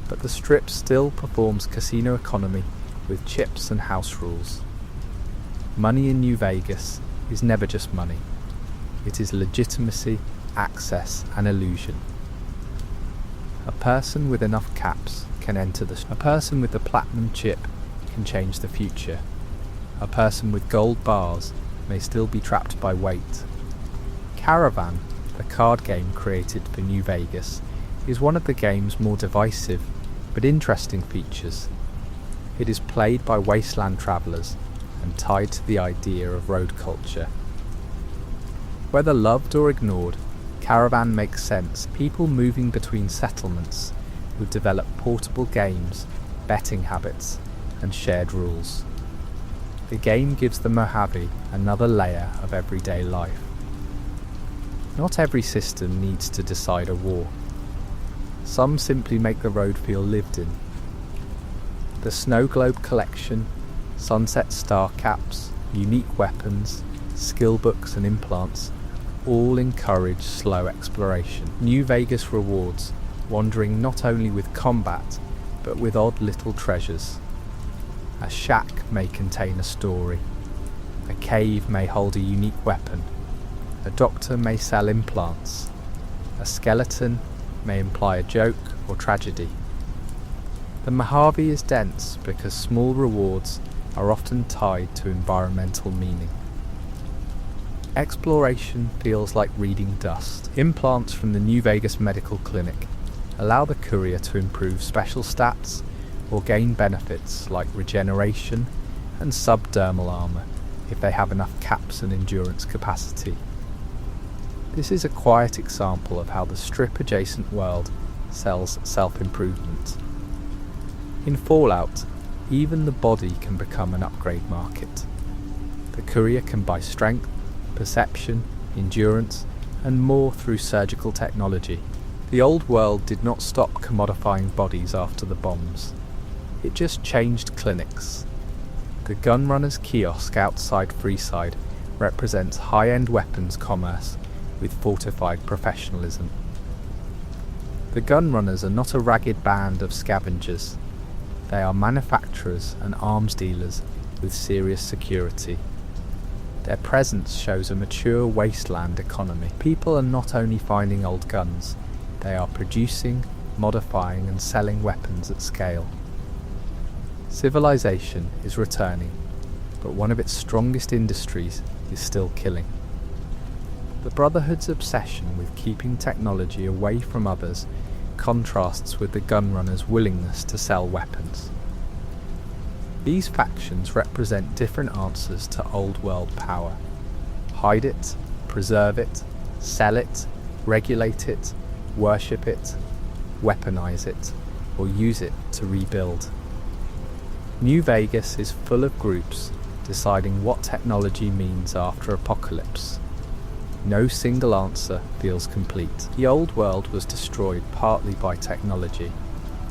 but the Strip still performs casino economy with chips and house rules. Money in New Vegas is never just money. It is legitimacy, access and illusion. A person with enough caps can enter the Strip. A person with the platinum chip can change the future. A person with gold bars may still be trapped by weight. Caravan, the card game created for New Vegas, is one of the game's more divisive but interesting features. It is played by wasteland travellers and tied to the idea of road culture. Whether loved or ignored, Caravan makes sense. People moving between settlements would develop portable games, betting habits, and shared rules. The game gives the Mojave another layer of everyday life. Not every system needs to decide a war. Some simply make the road feel lived in. The Snow Globe collection, Sunset Star caps, unique weapons, skill books and implants all encourage slow exploration. New Vegas rewards wandering not only with combat but with odd little treasures. A shack may contain a story. A cave may hold a unique weapon. A doctor may sell implants. A skeleton may imply a joke or tragedy. The Mojave is dense because small rewards are often tied to environmental meaning. Exploration feels like reading dust. Implants from the New Vegas Medical Clinic allow the courier to improve special stats or gain benefits like regeneration and subdermal armour if they have enough caps and endurance capacity. This is a quiet example of how the Strip-adjacent world sells self-improvement. In Fallout, even the body can become an upgrade market. The courier can buy strength, perception, endurance, and more through surgical technology. The old world did not stop commodifying bodies after the bombs. It just changed clinics. The Gunrunner's kiosk outside Freeside represents high-end weapons commerce with fortified professionalism. The Gunrunners are not a ragged band of scavengers. They are manufacturers and arms dealers with serious security. Their presence shows a mature wasteland economy. People are not only finding old guns, they are producing, modifying and selling weapons at scale. Civilization is returning, but one of its strongest industries is still killing. The Brotherhood's obsession with keeping technology away from others contrasts with the Gunrunners' willingness to sell weapons. These factions represent different answers to old world power. Hide it, preserve it, sell it, regulate it, worship it, weaponize it, or use it to rebuild. New Vegas is full of groups deciding what technology means after apocalypse. No single answer feels complete. The old world was destroyed partly by technology,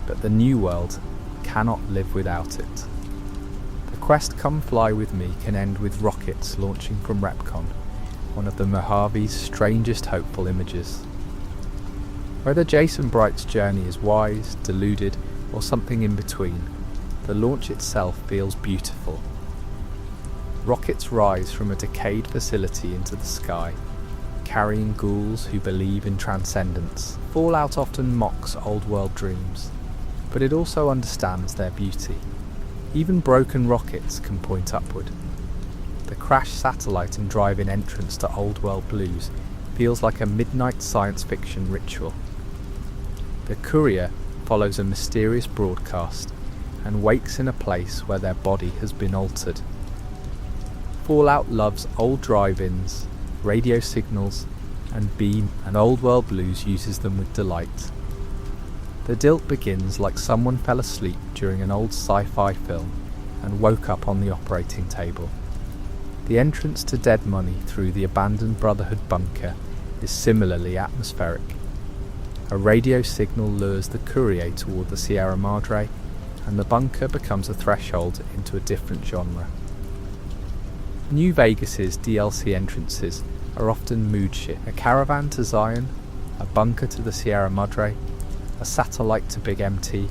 but the new world cannot live without it. The quest Come Fly With Me can end with rockets launching from Repcon, one of the Mojave's strangest hopeful images. Whether Jason Bright's journey is wise, deluded, or something in between, the launch itself feels beautiful. Rockets rise from a decayed facility into the sky, carrying ghouls who believe in transcendence. Fallout often mocks old-world dreams, but it also understands their beauty. Even broken rockets can point upward. The crashed satellite and drive-in entrance to old-world blues feels like a midnight science fiction ritual. The courier follows a mysterious broadcast and wakes in a place where their body has been altered. Fallout loves old drive-ins, radio signals, and beam, and Old World Blues uses them with delight. The Dilt begins like someone fell asleep during an old sci-fi film and woke up on the operating table. The entrance to Dead Money through the abandoned Brotherhood bunker is similarly atmospheric. A radio signal lures the courier toward the Sierra Madre, and the bunker becomes a threshold into a different genre. New Vegas's DLC entrances are often mood shift. A caravan to Zion, a bunker to the Sierra Madre, a satellite to Big MT,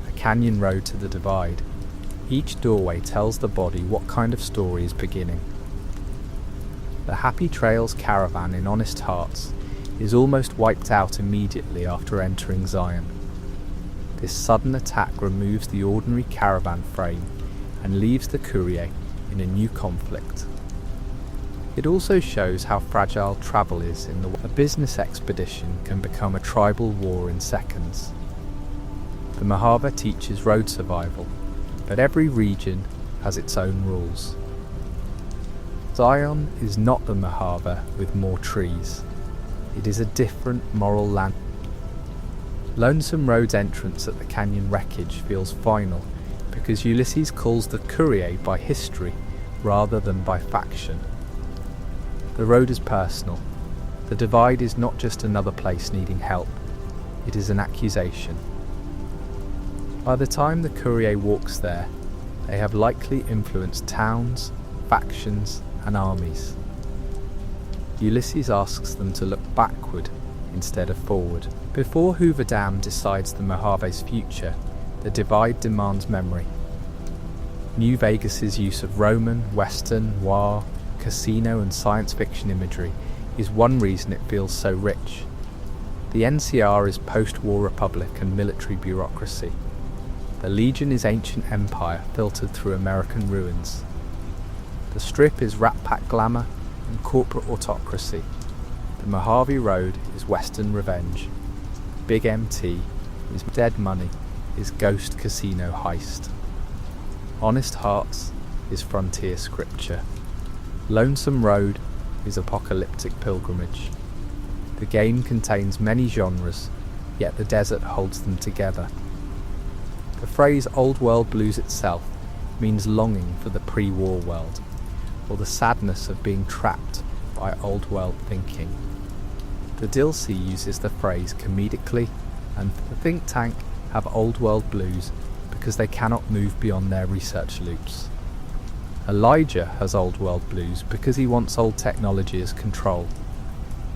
a canyon road to the Divide. Each doorway tells the body what kind of story is beginning. The Happy Trails caravan in Honest Hearts is almost wiped out immediately after entering Zion. This sudden attack removes the ordinary caravan frame and leaves the courier in a new conflict. It also shows how fragile travel is in the way a business expedition can become a tribal war in seconds. The Mojave teaches road survival, but every region has its own rules. Zion is not the Mojave with more trees. It is a different moral land. Lonesome Road's entrance at the canyon wreckage feels final because Ulysses calls the courier by history rather than by faction. The road is personal. The Divide is not just another place needing help, it is an accusation. By the time the courier walks there, they have likely influenced towns, factions, and armies. Ulysses asks them to look backward instead of forward. Before Hoover Dam decides the Mojave's future, the Divide demands memory. New Vegas's use of Roman, Western, war, casino and science fiction imagery is one reason it feels so rich. The NCR is post-war republic and military bureaucracy. The Legion is ancient empire filtered through American ruins. The Strip is Rat Pack glamour and corporate autocracy. The Mojave Road is Western revenge. Big MT is Dead Money is ghost casino heist. Honest Hearts is frontier scripture. Lonesome Road is apocalyptic pilgrimage. The game contains many genres, yet the desert holds them together. The phrase Old World Blues itself means longing for the pre-war world, or the sadness of being trapped by old world thinking. The DLC uses the phrase comedically, and the think tank have old world blues because they cannot move beyond their research loops. Elijah has old world blues because he wants old technology as control.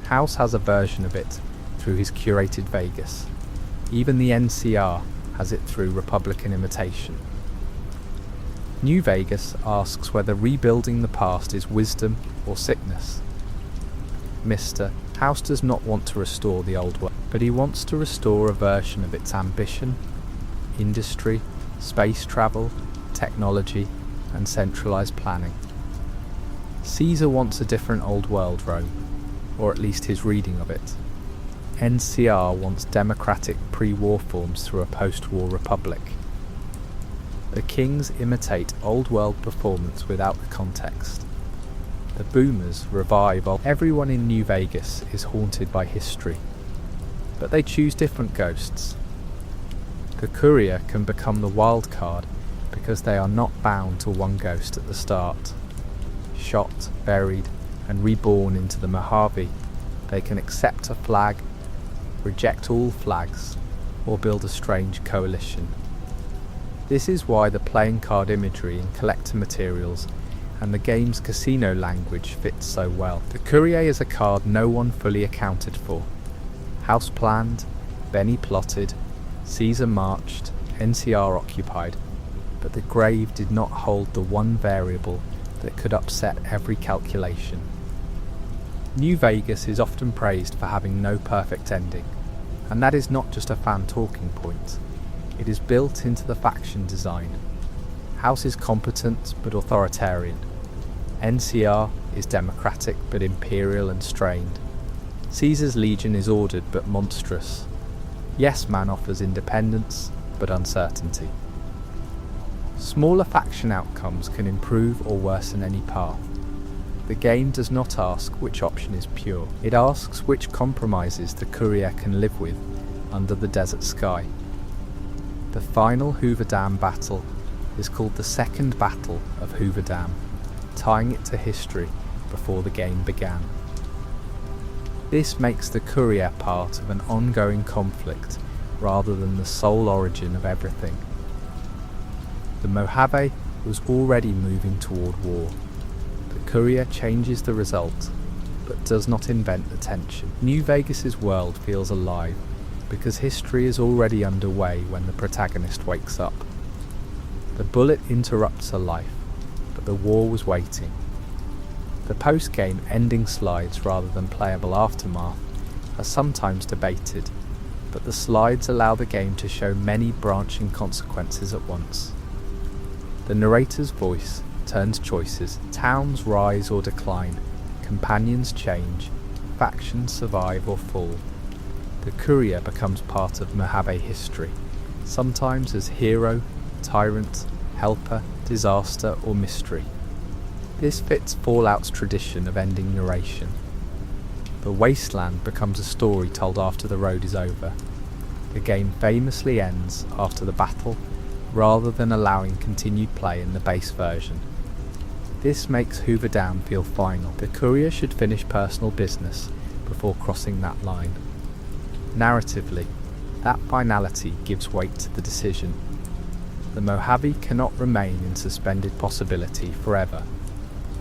House has a version of it through his curated Vegas. Even the NCR has it through Republican imitation. New Vegas asks whether rebuilding the past is wisdom or sickness. Mr. House does not want to restore the old world, but he wants to restore a version of its ambition, industry, space travel, technology, and centralized planning. Caesar wants a different old world Rome, or at least his reading of it. NCR wants democratic pre-war forms through a post-war republic. The Kings imitate old world performance without the context. The Boomers revive everyone in New Vegas is haunted by history, but they choose different ghosts. The Courier can become the wild card because they are not bound to one ghost at the start. Shot, buried, and reborn into the Mojave, they can accept a flag, reject all flags, or build a strange coalition. This is why the playing card imagery and collector materials and the game's casino language fits so well. The Courier is a card no one fully accounted for. House planned, Benny plotted, Caesar marched, NCR occupied, but the grave did not hold the one variable that could upset every calculation. New Vegas is often praised for having no perfect ending, and that is not just a fan talking point. It is built into the faction design. House is competent but authoritarian. NCR is democratic but imperial and strained. Caesar's legion is ordered but monstrous. Yes Man offers independence but uncertainty. Smaller faction outcomes can improve or worsen any path. The game does not ask which option is pure. It asks which compromises the Courier can live with under the desert sky. The final Hoover Dam battle is called the Second Battle of Hoover Dam, tying it to history before the game began. This makes the Courier part of an ongoing conflict rather than the sole origin of everything. The Mojave was already moving toward war. The Courier changes the result, but does not invent the tension. New Vegas's world feels alive because history is already underway when the protagonist wakes up. The bullet interrupts her life, but the war was waiting. The post-game ending slides rather than playable aftermath are sometimes debated, but the slides allow the game to show many branching consequences at once. The narrator's voice turns choices, towns rise or decline, companions change, factions survive or fall. The Courier becomes part of Mojave history, sometimes as hero, tyrant, helper, disaster or mystery. This fits Fallout's tradition of ending narration. The Wasteland becomes a story told after the road is over. The game famously ends after the battle, rather than allowing continued play in the base version. This makes Hoover Dam feel final. The Courier should finish personal business before crossing that line. Narratively, that finality gives weight to the decision. The Mojave cannot remain in suspended possibility forever.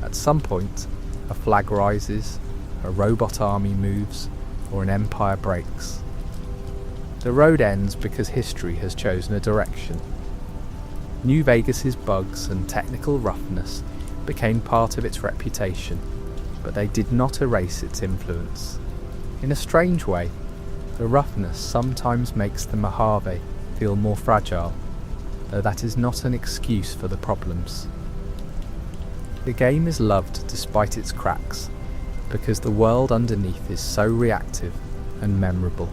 At some point, a flag rises, a robot army moves, or an empire breaks. The road ends because history has chosen a direction. New Vegas's bugs and technical roughness became part of its reputation, but they did not erase its influence. In a strange way, the roughness sometimes makes the Mojave feel more fragile, though that is not an excuse for the problems. The game is loved despite its cracks, because the world underneath is so reactive and memorable.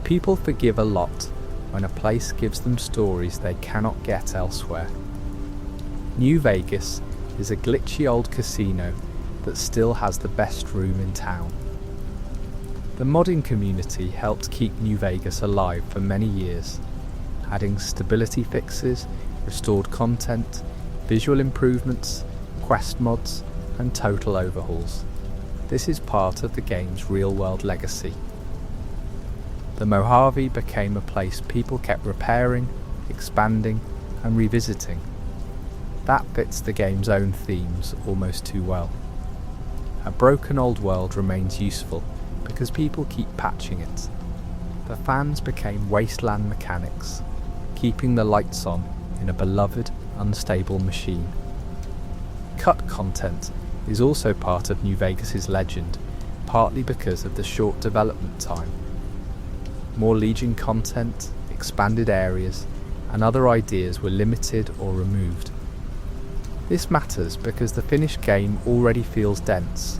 People forgive a lot when a place gives them stories they cannot get elsewhere. New Vegas is a glitchy old casino that still has the best room in town. The modding community helped keep New Vegas alive for many years, adding stability fixes, restored content, visual improvements, quest mods, and total overhauls. This is part of the game's real-world legacy. The Mojave became a place people kept repairing, expanding, and revisiting. That fits the game's own themes almost too well. A broken old world remains useful because people keep patching it. The fans became wasteland mechanics, keeping the lights on in a beloved, unstable machine. Cut content is also part of New Vegas's legend, partly because of the short development time. More Legion content, expanded areas, and other ideas were limited or removed. This matters because the finished game already feels dense,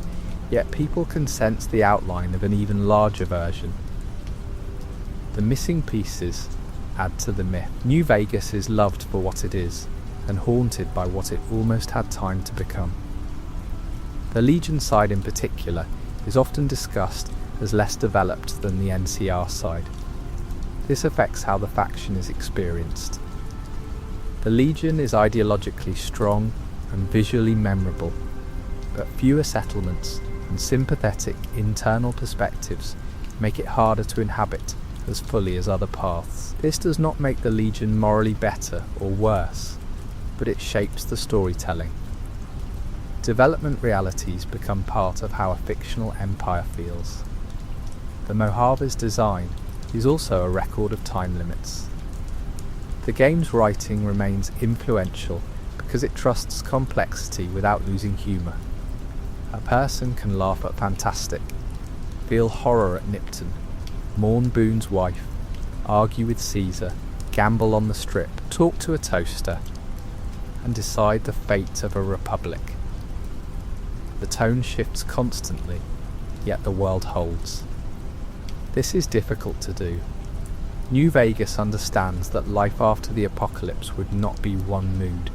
yet people can sense the outline of an even larger version. The missing pieces add to the myth. New Vegas is loved for what it is, and haunted by what it almost had time to become. The Legion side in particular is often discussed as less developed than the NCR side. This affects how the faction is experienced. The Legion is ideologically strong and visually memorable, but fewer settlements and sympathetic internal perspectives make it harder to inhabit as fully as other paths. This does not make the Legion morally better or worse, but it shapes the storytelling. Development realities become part of how a fictional empire feels. The Mojave's design is also a record of time limits. The game's writing remains influential because it trusts complexity without losing humour. A person can laugh at Fantastic, feel horror at Nipton, mourn Boone's wife, argue with Caesar, gamble on the Strip, talk to a toaster, and decide the fate of a republic. The tone shifts constantly, yet the world holds. This is difficult to do. New Vegas understands that life after the apocalypse would not be one mood.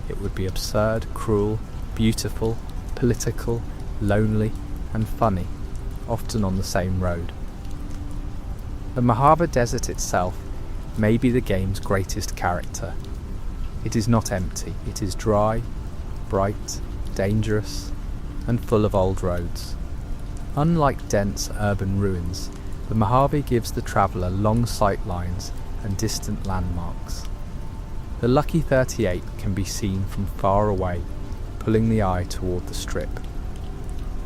It would be absurd, cruel, beautiful, political, lonely, and funny, often on the same road. The Mojave Desert itself may be the game's greatest character. It is not empty, it is dry, bright, dangerous, and full of old roads. Unlike dense urban ruins, the Mojave gives the traveller long sight lines and distant landmarks. The Lucky 38 can be seen from far away, pulling the eye toward the Strip.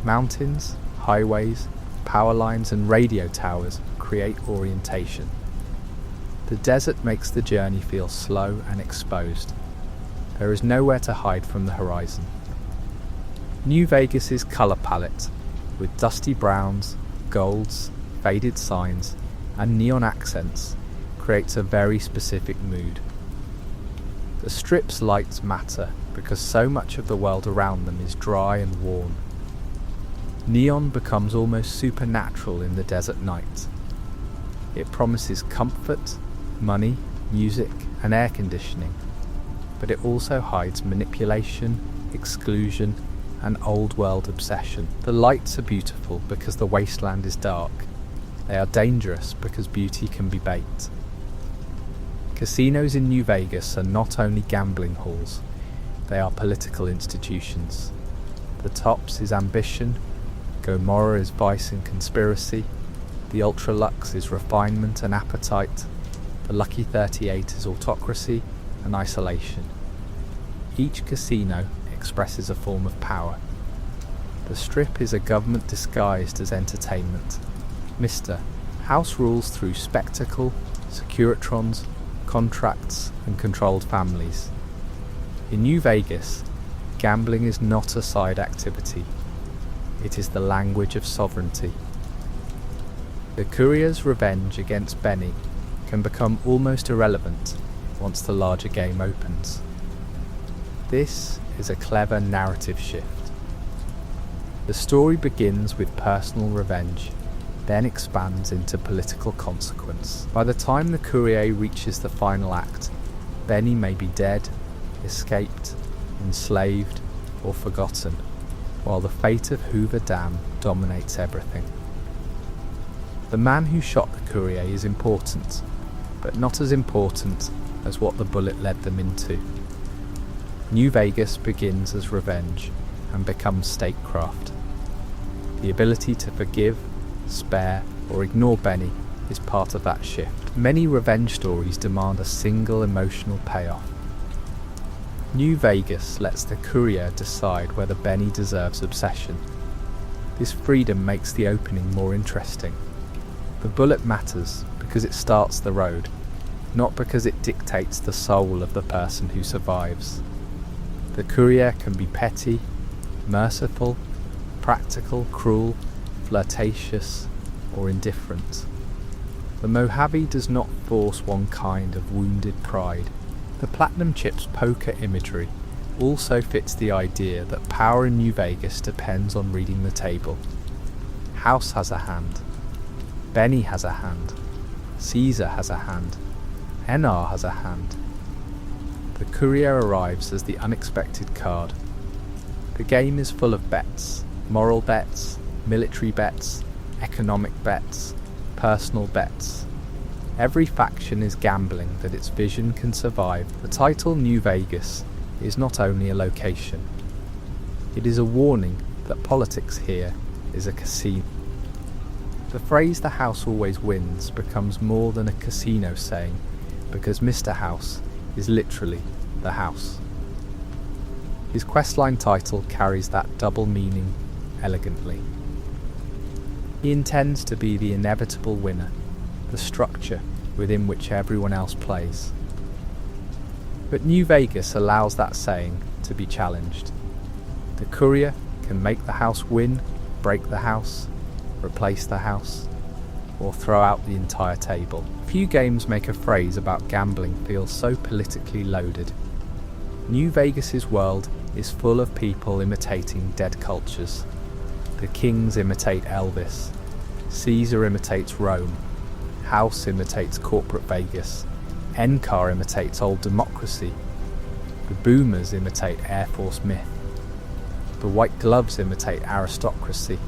Mountains, highways, power lines and radio towers create orientation. The desert makes the journey feel slow and exposed. There is nowhere to hide from the horizon. New Vegas's colour palette, with dusty browns, golds, faded signs, and neon accents, creates a very specific mood. The Strip's lights matter because so much of the world around them is dry and worn. Neon becomes almost supernatural in the desert night. It promises comfort, money, music, and air conditioning, but it also hides manipulation, exclusion, and old-world obsession. The lights are beautiful because the wasteland is dark. They are dangerous because beauty can be bait. Casinos in New Vegas are not only gambling halls, they are political institutions. The Tops is ambition, Gomorrah is vice and conspiracy, the Ultra Lux is refinement and appetite, the Lucky 38 is autocracy and isolation. Each casino expresses a form of power. The Strip is a government disguised as entertainment. Mr. House rules through spectacle, securitrons, contracts, and controlled families. In New Vegas, gambling is not a side activity. It is the language of sovereignty. The courier's revenge against Benny can become almost irrelevant once the larger game opens. This is a clever narrative shift. The story begins with personal revenge, then expands into political consequence. By the time the courier reaches the final act, Benny may be dead, escaped, enslaved, or forgotten, while the fate of Hoover Dam dominates everything. The man who shot the courier is important, but not as important as what the bullet led them into. New Vegas begins as revenge and becomes statecraft. The ability to forgive, spare, or ignore Benny is part of that shift. Many revenge stories demand a single emotional payoff. New Vegas lets the courier decide whether Benny deserves obsession. This freedom makes the opening more interesting. The bullet matters because it starts the road, not because it dictates the soul of the person who survives. The courier can be petty, merciful, practical, cruel, flirtatious, or indifferent. The Mojave does not force one kind of wounded pride. The Platinum Chip's poker imagery also fits the idea that power in New Vegas depends on reading the table. House has a hand. Benny has a hand. Caesar has a hand. NR has a hand. The courier arrives as the unexpected card. The game is full of bets. Moral bets, military bets, economic bets, personal bets. Every faction is gambling that its vision can survive. The title New Vegas is not only a location, it is a warning that politics here is a casino. The phrase "the house always wins" becomes more than a casino saying, because Mr. House is literally the house. His questline title carries that double meaning elegantly. He intends to be the inevitable winner, the structure within which everyone else plays. But New Vegas allows that saying to be challenged. The courier can make the house win, break the house, replace the house, or throw out the entire table. Few games make a phrase about gambling feel so politically loaded. New Vegas's world is full of people imitating dead cultures. The kings imitate Elvis, Caesar imitates Rome, House imitates corporate Vegas, NCAR imitates old democracy, the boomers imitate Air Force myth, the white gloves imitate aristocracy,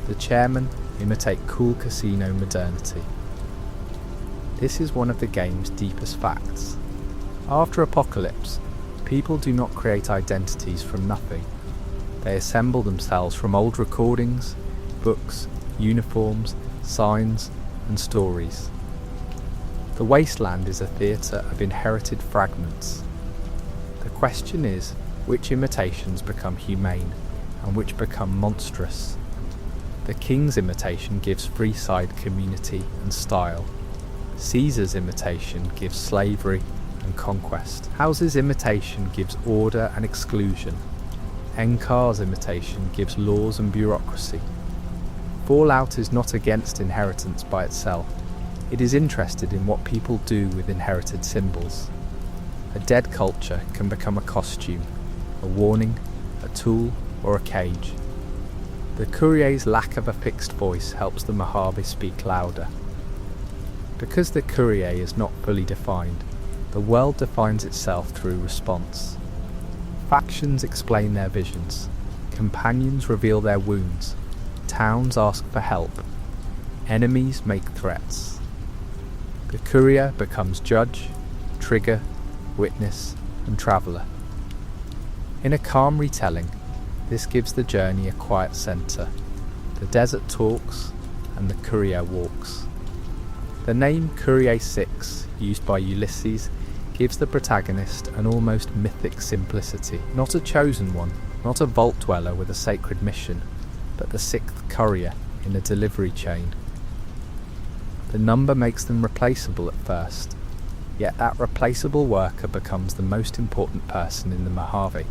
the chairmen imitate cool casino modernity. This is one of the game's deepest facts. After Apocalypse, people do not create identities from nothing. They assemble themselves from old recordings, books, uniforms, signs, and stories. The Wasteland is a theatre of inherited fragments. The question is, which imitations become humane and which become monstrous? The king's imitation gives Freeside community and style. Caesar's imitation gives slavery and conquest. House's imitation gives order and exclusion. NCAR's imitation gives laws and bureaucracy. Fallout is not against inheritance by itself. It is interested in what people do with inherited symbols. A dead culture can become a costume, a warning, a tool, or a cage. The courier's lack of a fixed voice helps the Mojave speak louder. Because the courier is not fully defined, the world defines itself through response. Factions explain their visions, companions reveal their wounds, towns ask for help, enemies make threats. The courier becomes judge, trigger, witness, and traveller. In a calm retelling, this gives the journey a quiet centre. The desert talks, and the courier walks. The name Courier 6, used by Ulysses, gives the protagonist an almost mythic simplicity. Not a chosen one, not a vault dweller with a sacred mission, but the sixth courier in a delivery chain. The number makes them replaceable at first, yet that replaceable worker becomes the most important person in the Mojave.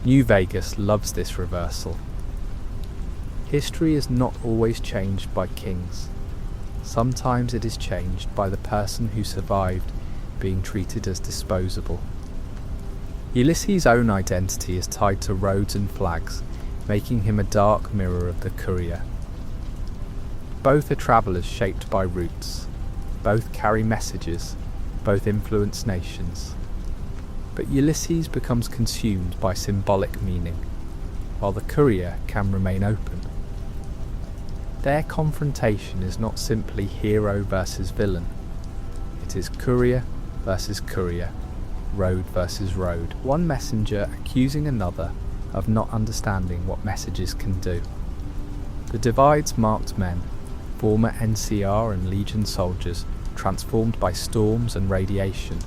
New Vegas loves this reversal. History is not always changed by kings. Sometimes it is changed by the person who survived being treated as disposable. Ulysses' own identity is tied to roads and flags, making him a dark mirror of the courier. Both are travellers shaped by roots. Both carry messages. Both influence nations. But Ulysses becomes consumed by symbolic meaning, while the courier can remain open. Their confrontation is not simply hero versus villain. It is courier versus courier, road versus road. One messenger accusing another of not understanding what messages can do. The divides marked men, former NCR and Legion soldiers transformed by storms and radiation,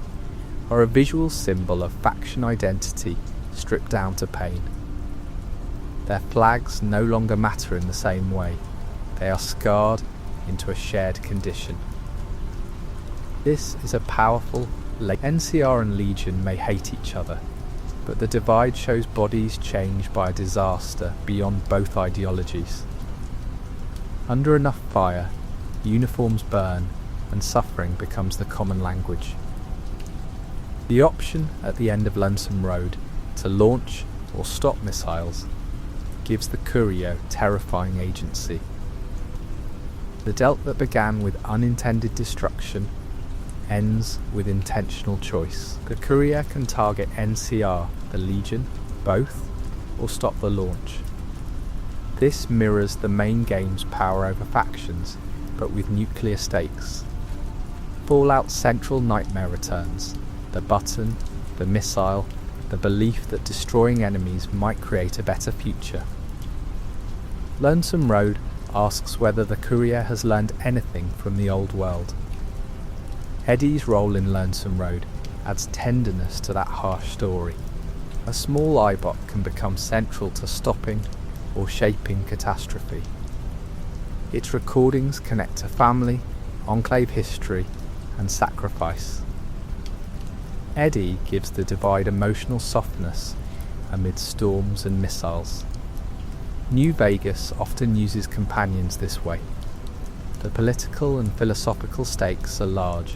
are a visual symbol of faction identity stripped down to pain. Their flags no longer matter in the same way. They are scarred into a shared condition. This is a powerful NCR and Legion may hate each other, but the divide shows bodies changed by a disaster beyond both ideologies. Under enough fire, uniforms burn and suffering becomes the common language. The option at the end of Lonesome Road to launch or stop missiles gives the courier terrifying agency. The dealt that began with unintended destruction ends with intentional choice. The courier can target NCR, the Legion, both, or stop the launch. This mirrors the main game's power over factions, but with nuclear stakes. Fallout's central nightmare returns: the button, the missile, the belief that destroying enemies might create a better future. Lonesome Road asks whether the courier has learned anything from the old world. Eddie's role in Lonesome Road adds tenderness to that harsh story. A small Eyebot can become central to stopping or shaping catastrophe. Its recordings connect to family, Enclave history, and sacrifice. Eddie gives the Divide emotional softness amid storms and missiles. New Vegas often uses companions this way. The political and philosophical stakes are large,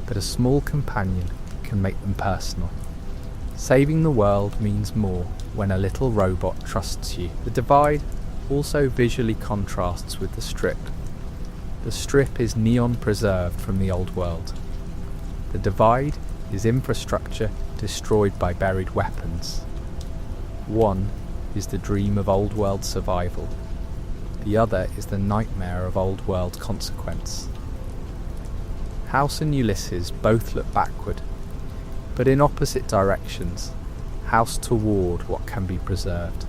but a small companion can make them personal. Saving the world means more when a little robot trusts you. The Divide also visually contrasts with the Strip. The Strip is neon preserved from the old world. The Divide is infrastructure destroyed by buried weapons. One is the dream of old world survival. The other is the nightmare of old world consequence. House and Ulysses both look backward, but in opposite directions. House toward what can be preserved,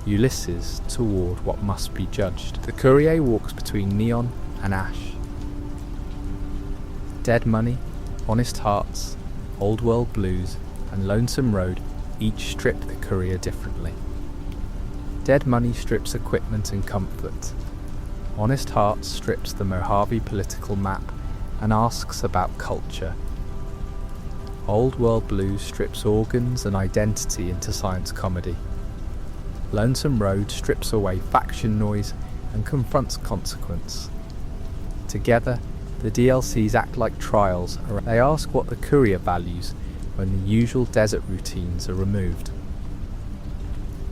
Ulysses toward what must be judged. The courier walks between neon and ash. Dead Money, Honest Hearts, Old World Blues, and Lonesome Road each strip the courier differently. Dead Money strips equipment and comfort. Honest Hearts strips the Mojave political map and asks about culture. Old World Blues strips organs and identity into science comedy. Lonesome Road strips away faction noise and confronts consequence. Together, the DLCs act like trials. They ask what the courier values when the usual desert routines are removed.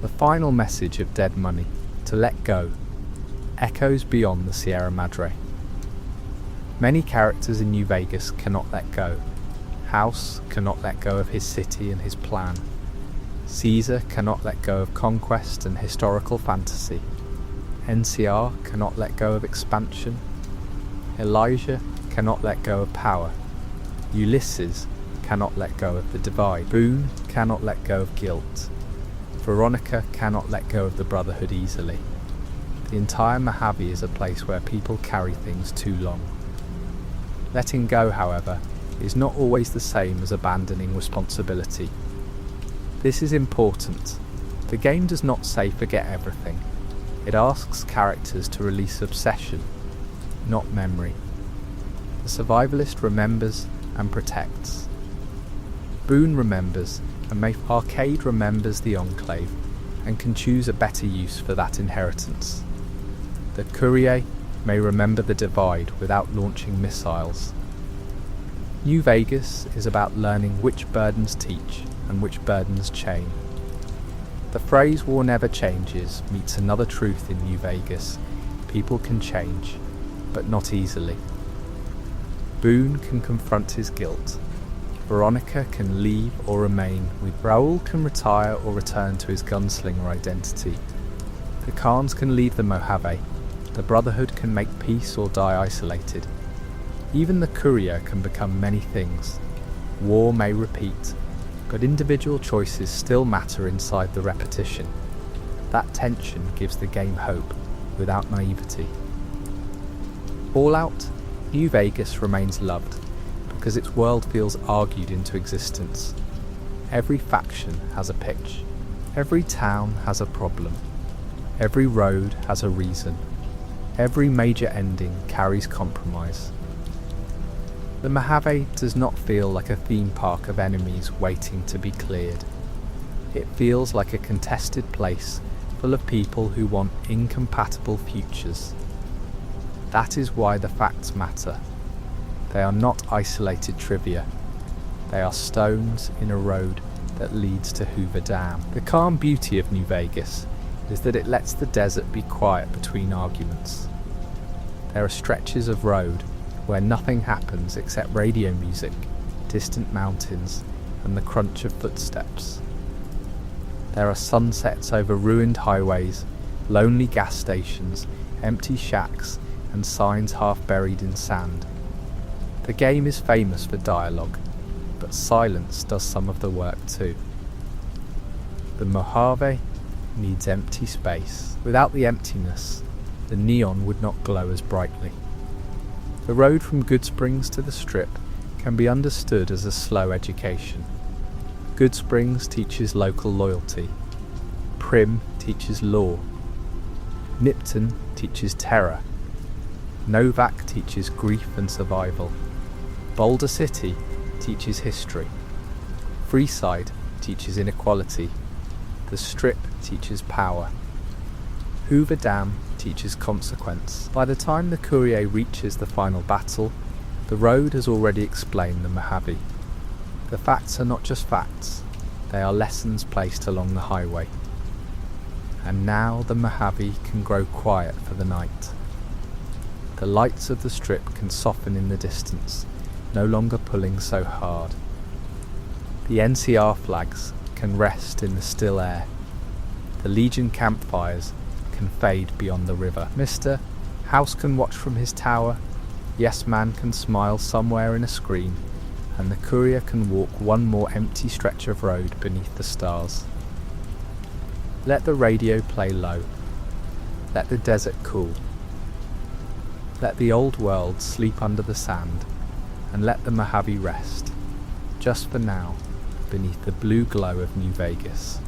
The final message of Dead Money, to let go, echoes beyond the Sierra Madre. Many characters in New Vegas cannot let go. House cannot let go of his city and his plan. Caesar cannot let go of conquest and historical fantasy. NCR cannot let go of expansion. Elijah cannot let go of power. Ulysses cannot let go of the Divide. Boone cannot let go of guilt. Veronica cannot let go of the Brotherhood easily. The entire Mojave is a place where people carry things too long. Letting go, however, is not always the same as abandoning responsibility. This is important. The game does not say forget everything. It asks characters to release obsession, not memory. The survivalist remembers and protects. Boone remembers, and Arcade remembers the Enclave and can choose a better use for that inheritance. The courier may remember the Divide without launching missiles. New Vegas is about learning which burdens teach and which burdens chain. The phrase "war never changes" meets another truth in New Vegas. People can change, but not easily. Boone can confront his guilt. Veronica can leave or remain with. Raoul can retire or return to his gunslinger identity. The Khans can leave the Mojave. The Brotherhood can make peace or die isolated. Even the courier can become many things. War may repeat, but individual choices still matter inside the repetition. That tension gives the game hope, without naivety. Fallout, New Vegas remains loved, because its world feels argued into existence. Every faction has a pitch. Every town has a problem. Every road has a reason. Every major ending carries compromise. The Mojave does not feel like a theme park of enemies waiting to be cleared. It feels like a contested place full of people who want incompatible futures. That is why the facts matter. They are not isolated trivia. They are stones in a road that leads to Hoover Dam. The calm beauty of New Vegas is that it lets the desert be quiet between arguments. There are stretches of road where nothing happens except radio music, distant mountains, and the crunch of footsteps. There are sunsets over ruined highways, lonely gas stations, empty shacks, and signs half buried in sand. The game is famous for dialogue, but silence does some of the work too. The Mojave needs empty space. Without the emptiness, the neon would not glow as brightly. The road from Goodsprings to the Strip can be understood as a slow education. Goodsprings teaches local loyalty. Prim teaches law. Nipton teaches terror. Novak teaches grief and survival. Boulder City teaches history. Freeside teaches inequality. The Strip teaches power. Hoover Dam teaches consequence. By the time the courier reaches the final battle, the road has already explained the Mojave. The facts are not just facts, they are lessons placed along the highway. And now the Mojave can grow quiet for the night. The lights of the Strip can soften in the distance, no longer pulling so hard. The NCR flags can rest in the still air. The Legion campfires can fade beyond the river. Mr. House can watch from his tower. Yes Man can smile somewhere in a screen, and the courier can walk one more empty stretch of road beneath the stars. Let the radio play low. Let the desert cool. Let the old world sleep under the sand, and let the Mojave rest, just for now, beneath the blue glow of New Vegas.